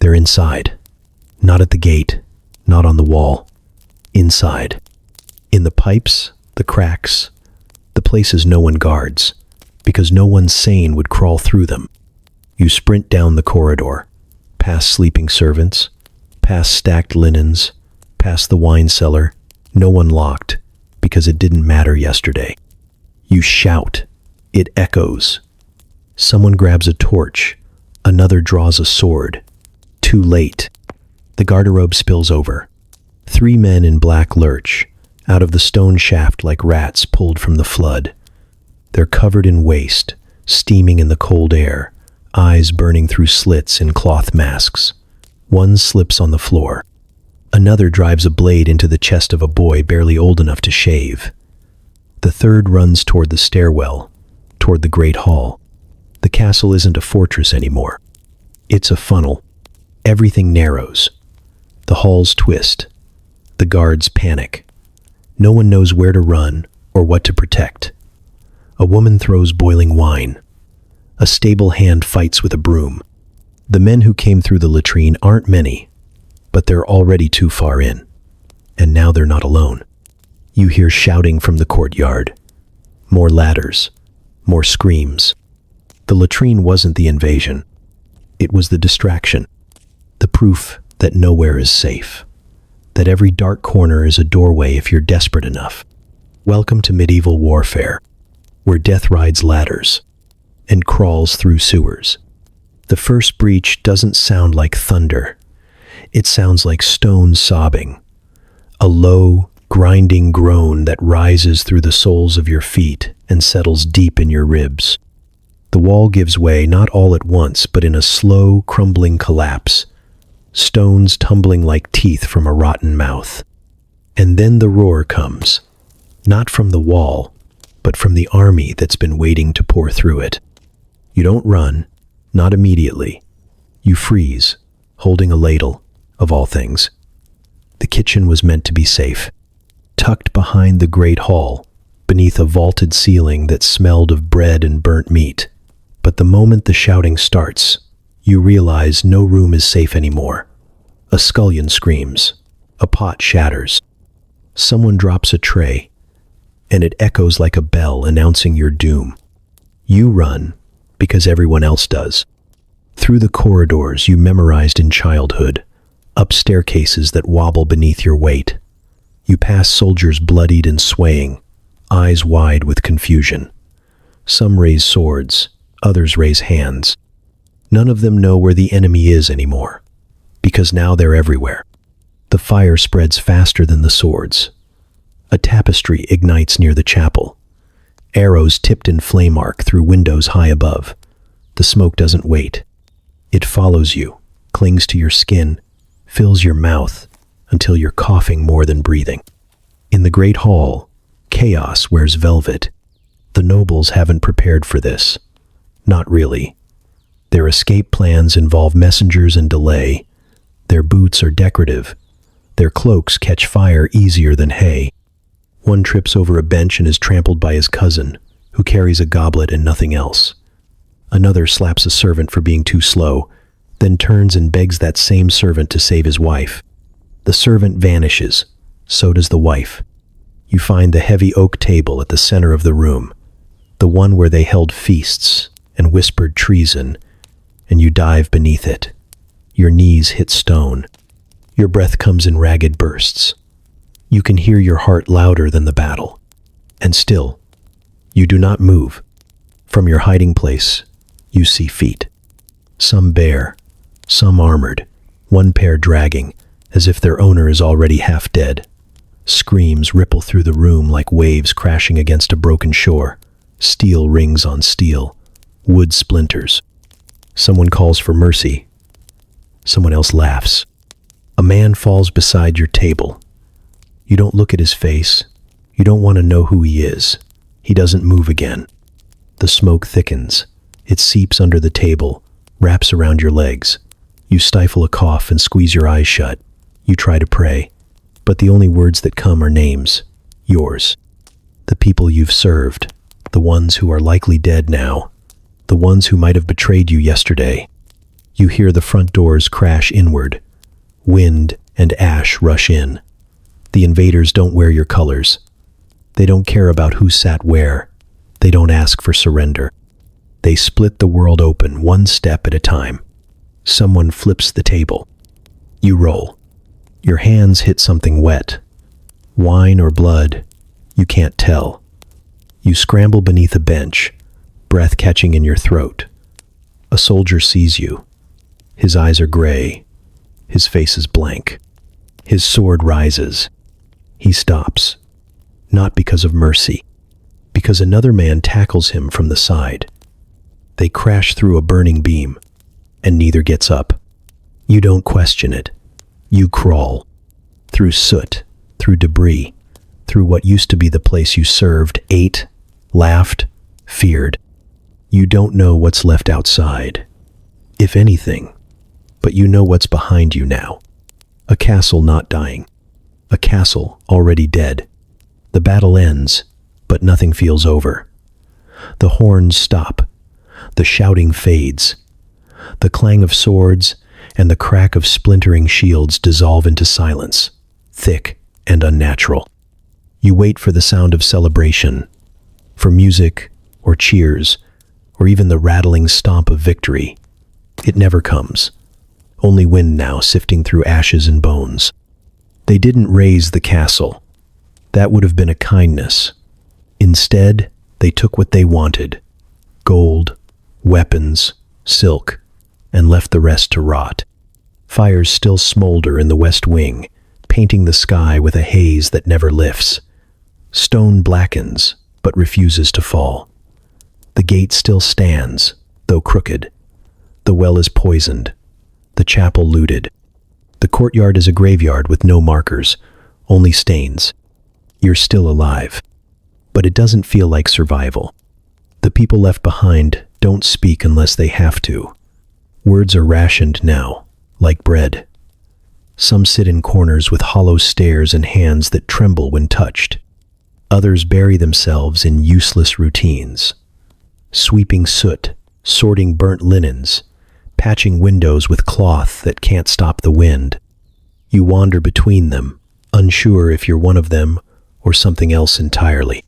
They're inside. Not at the gate, not on the wall. Inside. In the pipes, the cracks, the places no one guards, because no one sane would crawl through them. You sprint down the corridor, past sleeping servants, past stacked linens, past the wine cellar, no one locked, because it didn't matter yesterday. You shout. It echoes. Someone grabs a torch. Another draws a sword. Too late. The garderobe spills over. 3 men in black lurch, out of the stone shaft like rats pulled from the flood. They're covered in waste, steaming in the cold air, eyes burning through slits in cloth masks. One slips on the floor. Another drives a blade into the chest of a boy barely old enough to shave. The third runs toward the stairwell, toward the great hall. The castle isn't a fortress anymore. It's a funnel. Everything narrows. The halls twist. The guards panic. No one knows where to run or what to protect. A woman throws boiling wine. A stable hand fights with a broom. The men who came through the latrine aren't many, but they're already too far in. And now they're not alone. You hear shouting from the courtyard. More ladders. More screams. The latrine wasn't the invasion. It was the distraction. The proof that nowhere is safe. That every dark corner is a doorway if you're desperate enough. Welcome to medieval warfare, where death rides ladders and crawls through sewers. The first breach doesn't sound like thunder. It sounds like stone sobbing, a low, grinding groan that rises through the soles of your feet and settles deep in your ribs. The wall gives way not all at once, but in a slow, crumbling collapse, stones tumbling like teeth from a rotten mouth. And then the roar comes, not from the wall, but from the army that's been waiting to pour through it. You don't run, not immediately. You freeze, holding a ladle, of all things. The kitchen was meant to be safe, tucked behind the great hall, beneath a vaulted ceiling that smelled of bread and burnt meat. But the moment the shouting starts, you realize no room is safe anymore. A scullion screams, a pot shatters. Someone drops a tray, and it echoes like a bell announcing your doom. You run, because everyone else does. Through the corridors you memorized in childhood, up staircases that wobble beneath your weight. You pass soldiers bloodied and swaying, eyes wide with confusion. Some raise swords, others raise hands. None of them know where the enemy is anymore, because now they're everywhere. The fire spreads faster than the swords. A tapestry ignites near the chapel. Arrows tipped in flame arc through windows high above. The smoke doesn't wait. It follows you, clings to your skin, fills your mouth, until you're coughing more than breathing. In the great hall, chaos wears velvet. The nobles haven't prepared for this. Not really. Their escape plans involve messengers and delay. Their boots are decorative. Their cloaks catch fire easier than hay. One trips over a bench and is trampled by his cousin, who carries a goblet and nothing else. Another slaps a servant for being too slow, then turns and begs that same servant to save his wife. The servant vanishes, so does the wife. You find the heavy oak table at the center of the room, the one where they held feasts and whispered treason, and you dive beneath it. Your knees hit stone. Your breath comes in ragged bursts. You can hear your heart louder than the battle. And still, you do not move. From your hiding place, you see feet. Some bare, some armored, one pair dragging, as if their owner is already half dead. Screams ripple through the room like waves crashing against a broken shore. Steel rings on steel, wood splinters. Someone calls for mercy. Someone else laughs. A man falls beside your table. You don't look at his face. You don't want to know who he is. He doesn't move again. The smoke thickens. It seeps under the table, wraps around your legs. You stifle a cough and squeeze your eyes shut. You try to pray, but the only words that come are names, yours. The people you've served, the ones who are likely dead now, the ones who might have betrayed you yesterday. You hear the front doors crash inward. Wind and ash rush in. The invaders don't wear your colors. They don't care about who sat where. They don't ask for surrender. They split the world open one step at a time. Someone flips the table. You roll. Your hands hit something wet. Wine or blood, you can't tell. You scramble beneath a bench, breath catching in your throat. A soldier sees you. His eyes are gray. His face is blank. His sword rises. He stops. Not because of mercy, because another man tackles him from the side. They crash through a burning beam, and neither gets up. You don't question it. You crawl. Through soot, through debris, through what used to be the place you served, ate, laughed, feared. You don't know what's left outside, if anything, but you know what's behind you now. A castle not dying. A castle already dead. The battle ends, but nothing feels over. The horns stop. The shouting fades. The clang of swords and the crack of splintering shields dissolve into silence, thick and unnatural. You wait for the sound of celebration, for music or cheers, or even the rattling stomp of victory. It never comes. Only wind now sifting through ashes and bones. They didn't raise the castle. That would have been a kindness. Instead, they took what they wanted: gold, weapons, silk, and left the rest to rot. Fires still smolder in the west wing, painting the sky with a haze that never lifts. Stone blackens, but refuses to fall. The gate still stands, though crooked. The well is poisoned, the chapel looted. The courtyard is a graveyard with no markers, only stains. You're still alive, but it doesn't feel like survival. The people left behind don't speak unless they have to. Words are rationed now, like bread. Some sit in corners with hollow stares and hands that tremble when touched. Others bury themselves in useless routines, sweeping soot, sorting burnt linens, patching windows with cloth that can't stop the wind. You wander between them, unsure if you're one of them or something else entirely.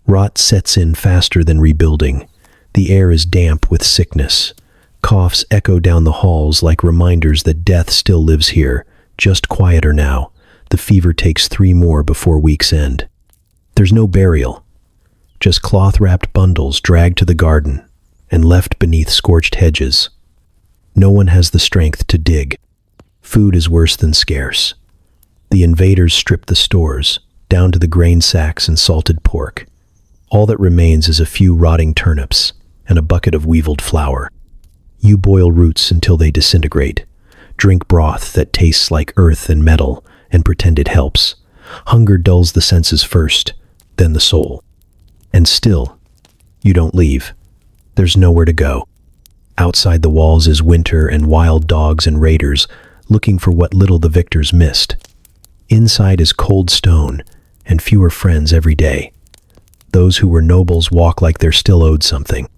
Rot sets in faster than rebuilding. The air is damp with sickness. Coughs echo down the halls like reminders that death still lives here, just quieter now. The fever takes 3 more before week's end. There's no burial, just cloth-wrapped bundles dragged to the garden and left beneath scorched hedges. No one has the strength to dig. Food is worse than scarce. The invaders strip the stores, down to the grain sacks and salted pork. All that remains is a few rotting turnips and a bucket of weevilled flour. You boil roots until they disintegrate. Drink broth that tastes like earth and metal and pretend it helps. Hunger dulls the senses first, then the soul. And still, you don't leave. There's nowhere to go. Outside the walls is winter and wild dogs and raiders looking for what little the victors missed. Inside is cold stone and fewer friends every day. Those who were nobles walk like they're still owed something.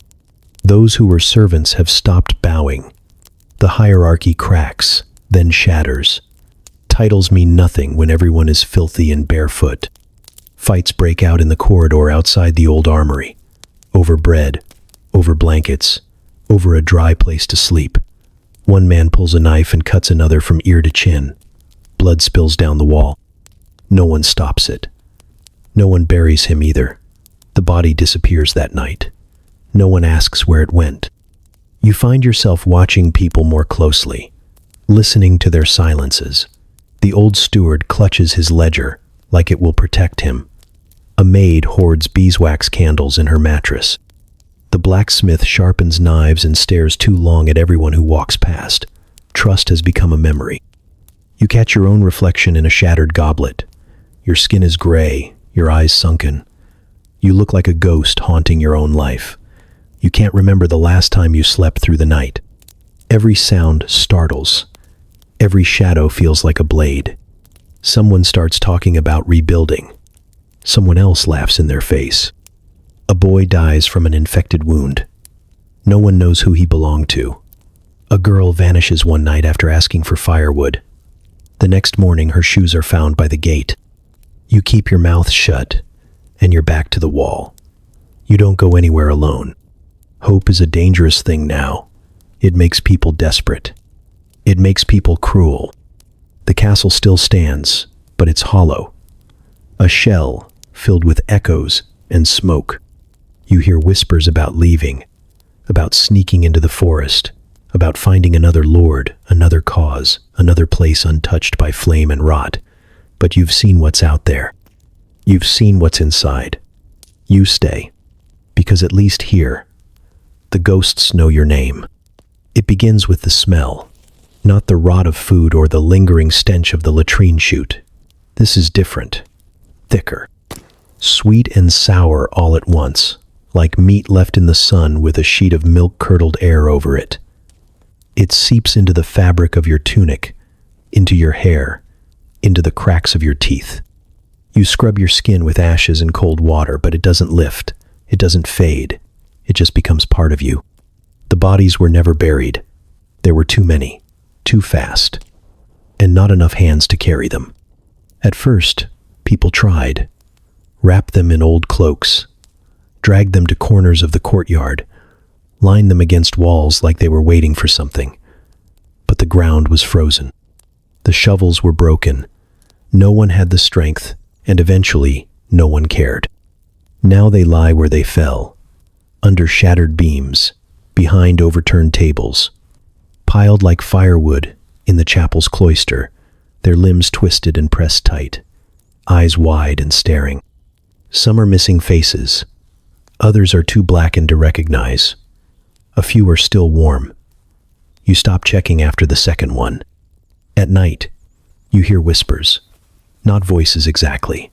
Those who were servants have stopped bowing. The hierarchy cracks, then shatters. Titles mean nothing when everyone is filthy and barefoot. Fights break out in the corridor outside the old armory. Over bread, over blankets, over a dry place to sleep. One man pulls a knife and cuts another from ear to chin. Blood spills down the wall. No one stops it. No one buries him either. The body disappears that night. No one asks where it went. You find yourself watching people more closely, listening to their silences. The old steward clutches his ledger like it will protect him. A maid hoards beeswax candles in her mattress. The blacksmith sharpens knives and stares too long at everyone who walks past. Trust has become a memory. You catch your own reflection in a shattered goblet. Your skin is gray, your eyes sunken. You look like a ghost haunting your own life. You can't remember the last time you slept through the night. Every sound startles. Every shadow feels like a blade. Someone starts talking about rebuilding. Someone else laughs in their face. A boy dies from an infected wound. No one knows who he belonged to. A girl vanishes one night after asking for firewood. The next morning, her shoes are found by the gate. You keep your mouth shut and your back to the wall. You don't go anywhere alone. Hope is a dangerous thing now. It makes people desperate. It makes people cruel. The castle still stands, but it's hollow. A shell filled with echoes and smoke. You hear whispers about leaving, about sneaking into the forest, about finding another lord, another cause, another place untouched by flame and rot. But you've seen what's out there. You've seen what's inside. You stay, because at least here, the ghosts know your name. It begins with the smell, not the rot of food or the lingering stench of the latrine chute. This is different, thicker, sweet and sour all at once, like meat left in the sun with a sheet of milk-curdled air over it. It seeps into the fabric of your tunic, into your hair, into the cracks of your teeth. You scrub your skin with ashes and cold water, but it doesn't lift, it doesn't fade, it just becomes part of you. The bodies were never buried. There were too many, too fast, and not enough hands to carry them. At first, people tried. Wrap them in old cloaks, drag them to corners of the courtyard, line them against walls like they were waiting for something. But the ground was frozen. The shovels were broken. No one had the strength, and eventually, no one cared. Now they lie where they fell, under shattered beams, behind overturned tables, piled like firewood in the chapel's cloister, their limbs twisted and pressed tight, eyes wide and staring. Some are missing faces. Others are too blackened to recognize. A few are still warm. You stop checking after the second one. At night, you hear whispers. Not voices exactly.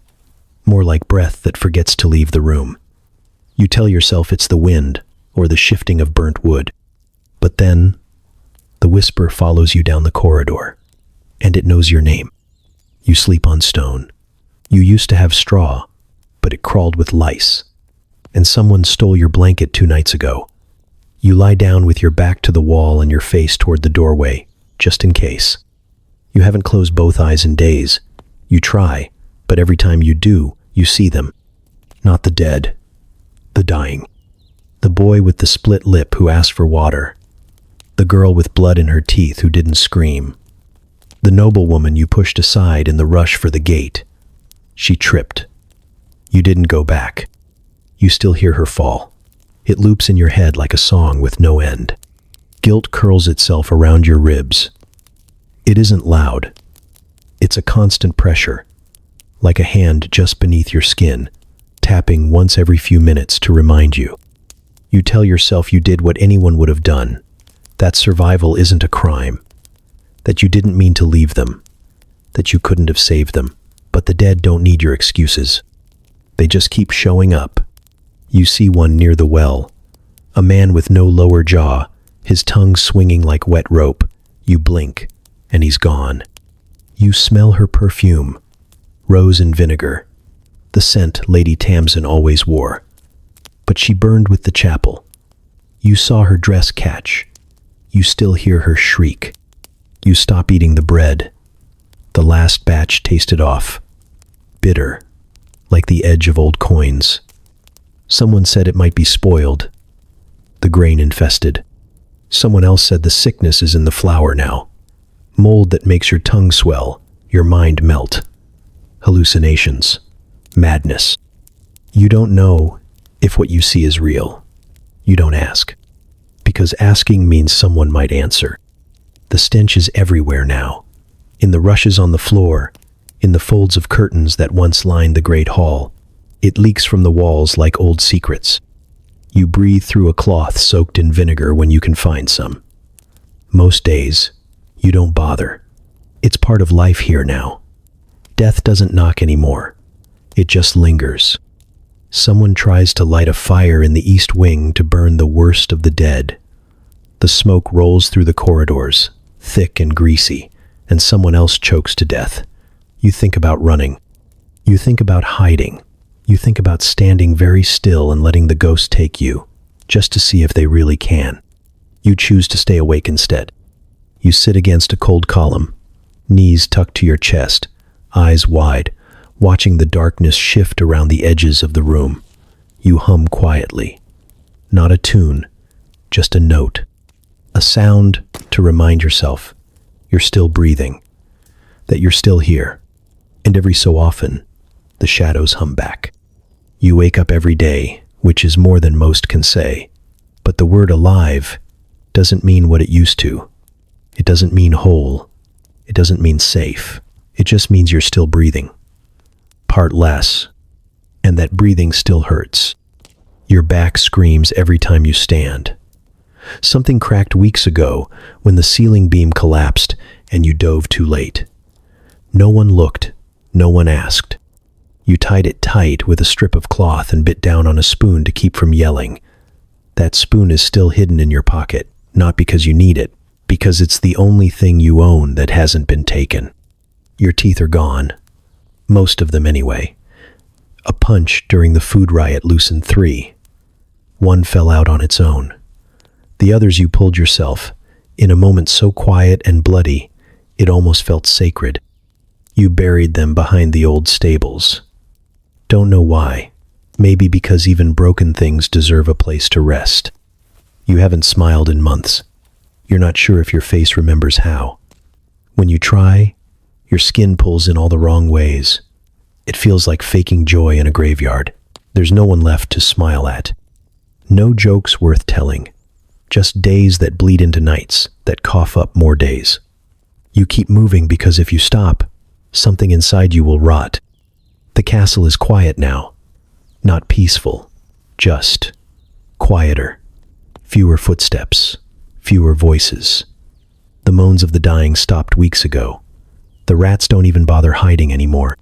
More like breath that forgets to leave the room. You tell yourself it's the wind or the shifting of burnt wood. But then, the whisper follows you down the corridor, and it knows your name. You sleep on stone. You used to have straw, but it crawled with lice. And someone stole your blanket 2 nights ago. You lie down with your back to the wall and your face toward the doorway, just in case. You haven't closed both eyes in days. You try, but every time you do, you see them. Not the dead, the dying. The boy with the split lip who asked for water. The girl with blood in her teeth who didn't scream. The noblewoman you pushed aside in the rush for the gate. She tripped. You didn't go back. You still hear her fall. It loops in your head like a song with no end. Guilt curls itself around your ribs. It isn't loud. It's a constant pressure, like a hand just beneath your skin, tapping once every few minutes to remind you. You tell yourself you did what anyone would have done, that survival isn't a crime, that you didn't mean to leave them, that you couldn't have saved them. But the dead don't need your excuses. They just keep showing up. You see one near the well, a man with no lower jaw, his tongue swinging like wet rope. You blink, and he's gone. You smell her perfume, rose and vinegar, the scent Lady Tamsin always wore. But she burned with the chapel. You saw her dress catch. You still hear her shriek. You stop eating the bread. The last batch tasted off, bitter, like the edge of old coins. Someone said it might be spoiled, the grain infested. Someone else said the sickness is in the flour now, mold that makes your tongue swell, your mind melt. Hallucinations, madness. You don't know if what you see is real. You don't ask, because asking means someone might answer. The stench is everywhere now. In the rushes on the floor, in the folds of curtains that once lined the great hall. It leaks from the walls like old secrets. You breathe through a cloth soaked in vinegar when you can find some. Most days, you don't bother. It's part of life here now. Death doesn't knock anymore. It just lingers. Someone tries to light a fire in the east wing to burn the worst of the dead. The smoke rolls through the corridors, thick and greasy, and someone else chokes to death. You think about running. You think about hiding. You think about standing very still and letting the ghost take you, just to see if they really can. You choose to stay awake instead. You sit against a cold column, knees tucked to your chest, eyes wide, watching the darkness shift around the edges of the room. You hum quietly. Not a tune, just a note. A sound to remind yourself you're still breathing, that you're still here. And every so often, the shadows hum back. You wake up every day, which is more than most can say. But the word alive doesn't mean what it used to. It doesn't mean whole. It doesn't mean safe. It just means you're still breathing. Part less. And that breathing still hurts. Your back screams every time you stand. Something cracked weeks ago when the ceiling beam collapsed and you dove too late. No one looked. No one asked. You tied it tight with a strip of cloth and bit down on a spoon to keep from yelling. That spoon is still hidden in your pocket, not because you need it, because it's the only thing you own that hasn't been taken. Your teeth are gone. Most of them anyway. A punch during the food riot loosened 3. One fell out on its own. The others you pulled yourself, in a moment so quiet and bloody, it almost felt sacred. You buried them behind the old stables. Don't know why. Maybe because even broken things deserve a place to rest. You haven't smiled in months. You're not sure if your face remembers how. When you try, your skin pulls in all the wrong ways. It feels like faking joy in a graveyard. There's no one left to smile at. No jokes worth telling. Just days that bleed into nights, that cough up more days. You keep moving because if you stop, something inside you will rot. The castle is quiet now. Not peaceful, just quieter. Fewer footsteps, fewer voices. The moans of the dying stopped weeks ago. The rats don't even bother hiding anymore.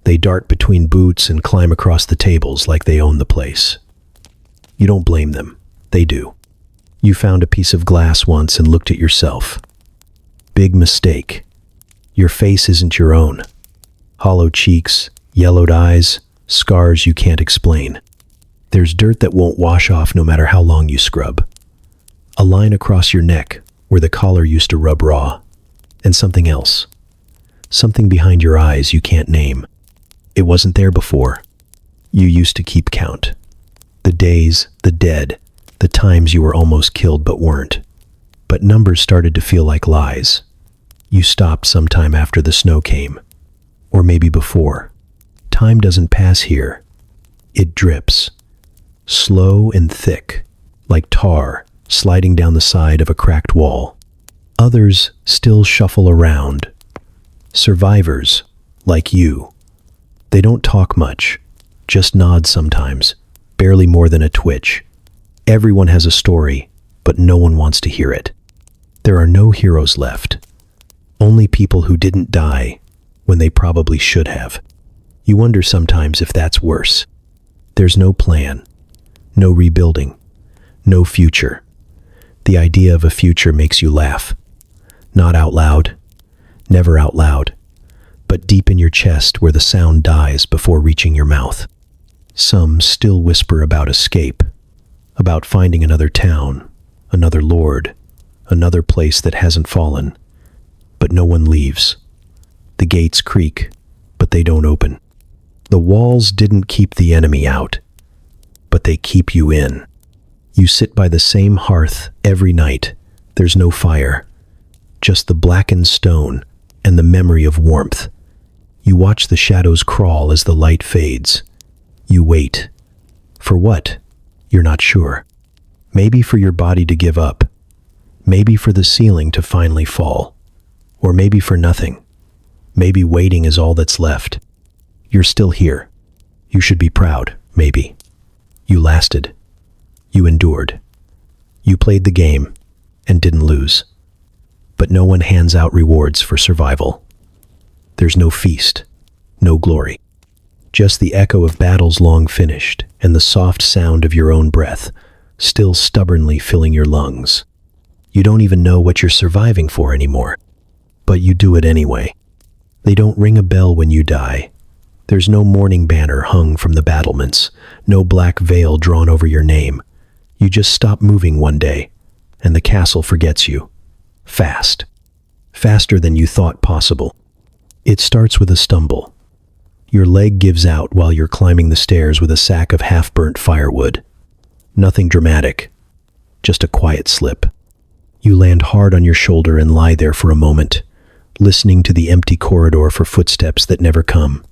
They dart between boots and climb across the tables like they own the place. You don't blame them. They do. You found a piece of glass once and looked at yourself. Big mistake. Your face isn't your own. Hollow cheeks, yellowed eyes, scars you can't explain. There's dirt that won't wash off no matter how long you scrub. A line across your neck where the collar used to rub raw. And something else. Something behind your eyes you can't name. It wasn't there before. You used to keep count. The days, the dead, the times you were almost killed but weren't. But numbers started to feel like lies. You stopped sometime after the snow came. Or maybe before. Time doesn't pass here. It drips. Slow and thick, like tar sliding down the side of a cracked wall. Others still shuffle around. Survivors, like you. They don't talk much, just nod sometimes, barely more than a twitch. Everyone has a story, but no one wants to hear it. There are no heroes left. Only people who didn't die when they probably should have. You wonder sometimes if that's worse. There's no plan, no rebuilding, no future. The idea of a future makes you laugh. Not out loud, never out loud, but deep in your chest where the sound dies before reaching your mouth. Some still whisper about escape, about finding another town, another lord, another place that hasn't fallen. But no one leaves. The gates creak, but they don't open. The walls didn't keep the enemy out, but they keep you in. You sit by the same hearth every night. There's no fire, just the blackened stone and the memory of warmth. You watch the shadows crawl as the light fades. You wait. For what? You're not sure. Maybe for your body to give up. Maybe for the ceiling to finally fall. Or maybe for nothing. Maybe waiting is all that's left. You're still here. You should be proud, maybe. You lasted. You endured. You played the game and didn't lose. But no one hands out rewards for survival. There's no feast, no glory. Just the echo of battles long finished and the soft sound of your own breath still stubbornly filling your lungs. You don't even know what you're surviving for anymore, but you do it anyway. They don't ring a bell when you die. There's no mourning banner hung from the battlements, no black veil drawn over your name. You just stop moving one day, and the castle forgets you. Fast. Faster than you thought possible. It starts with a stumble. Your leg gives out while you're climbing the stairs with a sack of half-burnt firewood. Nothing dramatic, just a quiet slip. You land hard on your shoulder and lie there for a moment, listening to the empty corridor for footsteps that never come.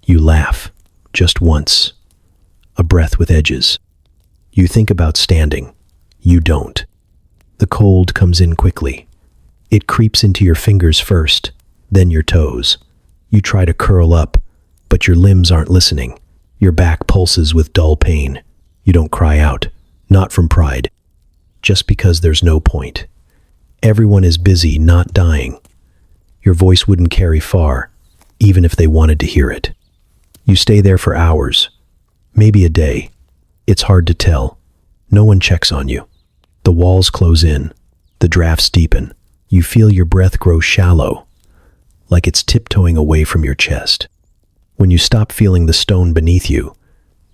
You laugh, just once. A breath with edges. You think about standing. You don't. The cold comes in quickly. It creeps into your fingers first, then your toes. You try to curl up, but your limbs aren't listening. Your back pulses with dull pain. You don't cry out, not from pride, just because there's no point. Everyone is busy not dying. Your voice wouldn't carry far, even if they wanted to hear it. You stay there for hours, maybe a day. It's hard to tell. No one checks on you. The walls close in. The drafts deepen. You feel your breath grow shallow, like it's tiptoeing away from your chest. When you stop feeling the stone beneath you,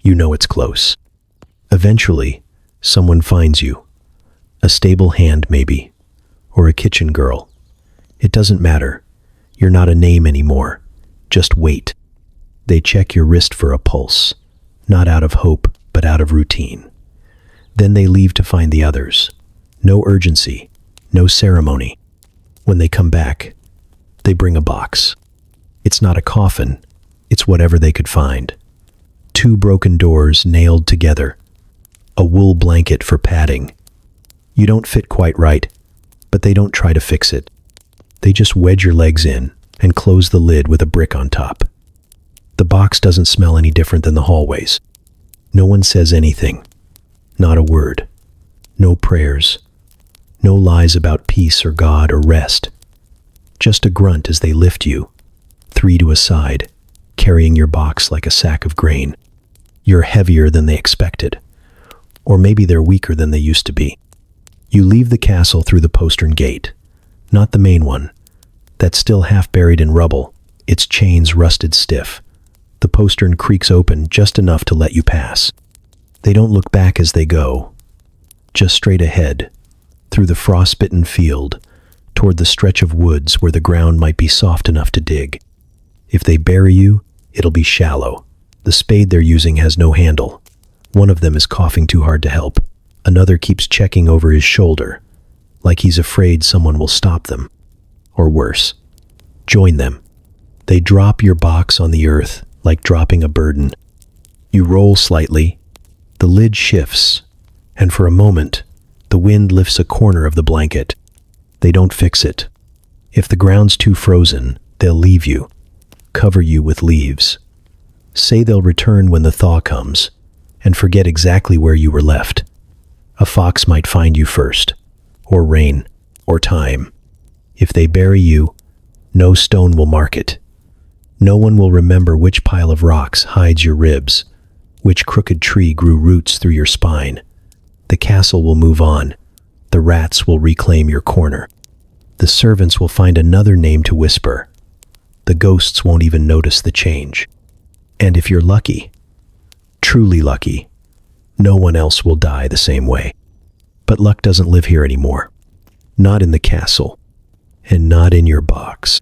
you know it's close. Eventually, someone finds you. A stable hand, maybe, or a kitchen girl. It doesn't matter. You're not a name anymore. Just wait. They check your wrist for a pulse, not out of hope, but out of routine. Then they leave to find the others. No urgency, no ceremony. When they come back, they bring a box. It's not a coffin, it's whatever they could find. 2 broken doors nailed together. A wool blanket for padding. You don't fit quite right, but they don't try to fix it. They just wedge your legs in and close the lid with a brick on top. The box doesn't smell any different than the hallways. No one says anything. Not a word. No prayers. No lies about peace or God or rest. Just a grunt as they lift you, three to a side, carrying your box like a sack of grain. You're heavier than they expected. Or maybe they're weaker than they used to be. You leave the castle through the postern gate. Not the main one. That's still half buried in rubble, its chains rusted stiff. The postern creaks open just enough to let you pass. They don't look back as they go. Just straight ahead, through the frost-bitten field, toward the stretch of woods where the ground might be soft enough to dig. If they bury you, it'll be shallow. The spade they're using has no handle. One of them is coughing too hard to help. Another keeps checking over his shoulder, like he's afraid someone will stop them. Or worse, join them. They drop your box on the earth like dropping a burden. You roll slightly, the lid shifts, and for a moment, the wind lifts a corner of the blanket. They don't fix it. If the ground's too frozen, they'll leave you, cover you with leaves. Say they'll return when the thaw comes, and forget exactly where you were left. A fox might find you first, or rain, or time. If they bury you, no stone will mark it. No one will remember which pile of rocks hides your ribs, which crooked tree grew roots through your spine. The castle will move on. The rats will reclaim your corner. The servants will find another name to whisper. The ghosts won't even notice the change. And if you're lucky, truly lucky, no one else will die the same way. But luck doesn't live here anymore. Not in the castle, and not in your box.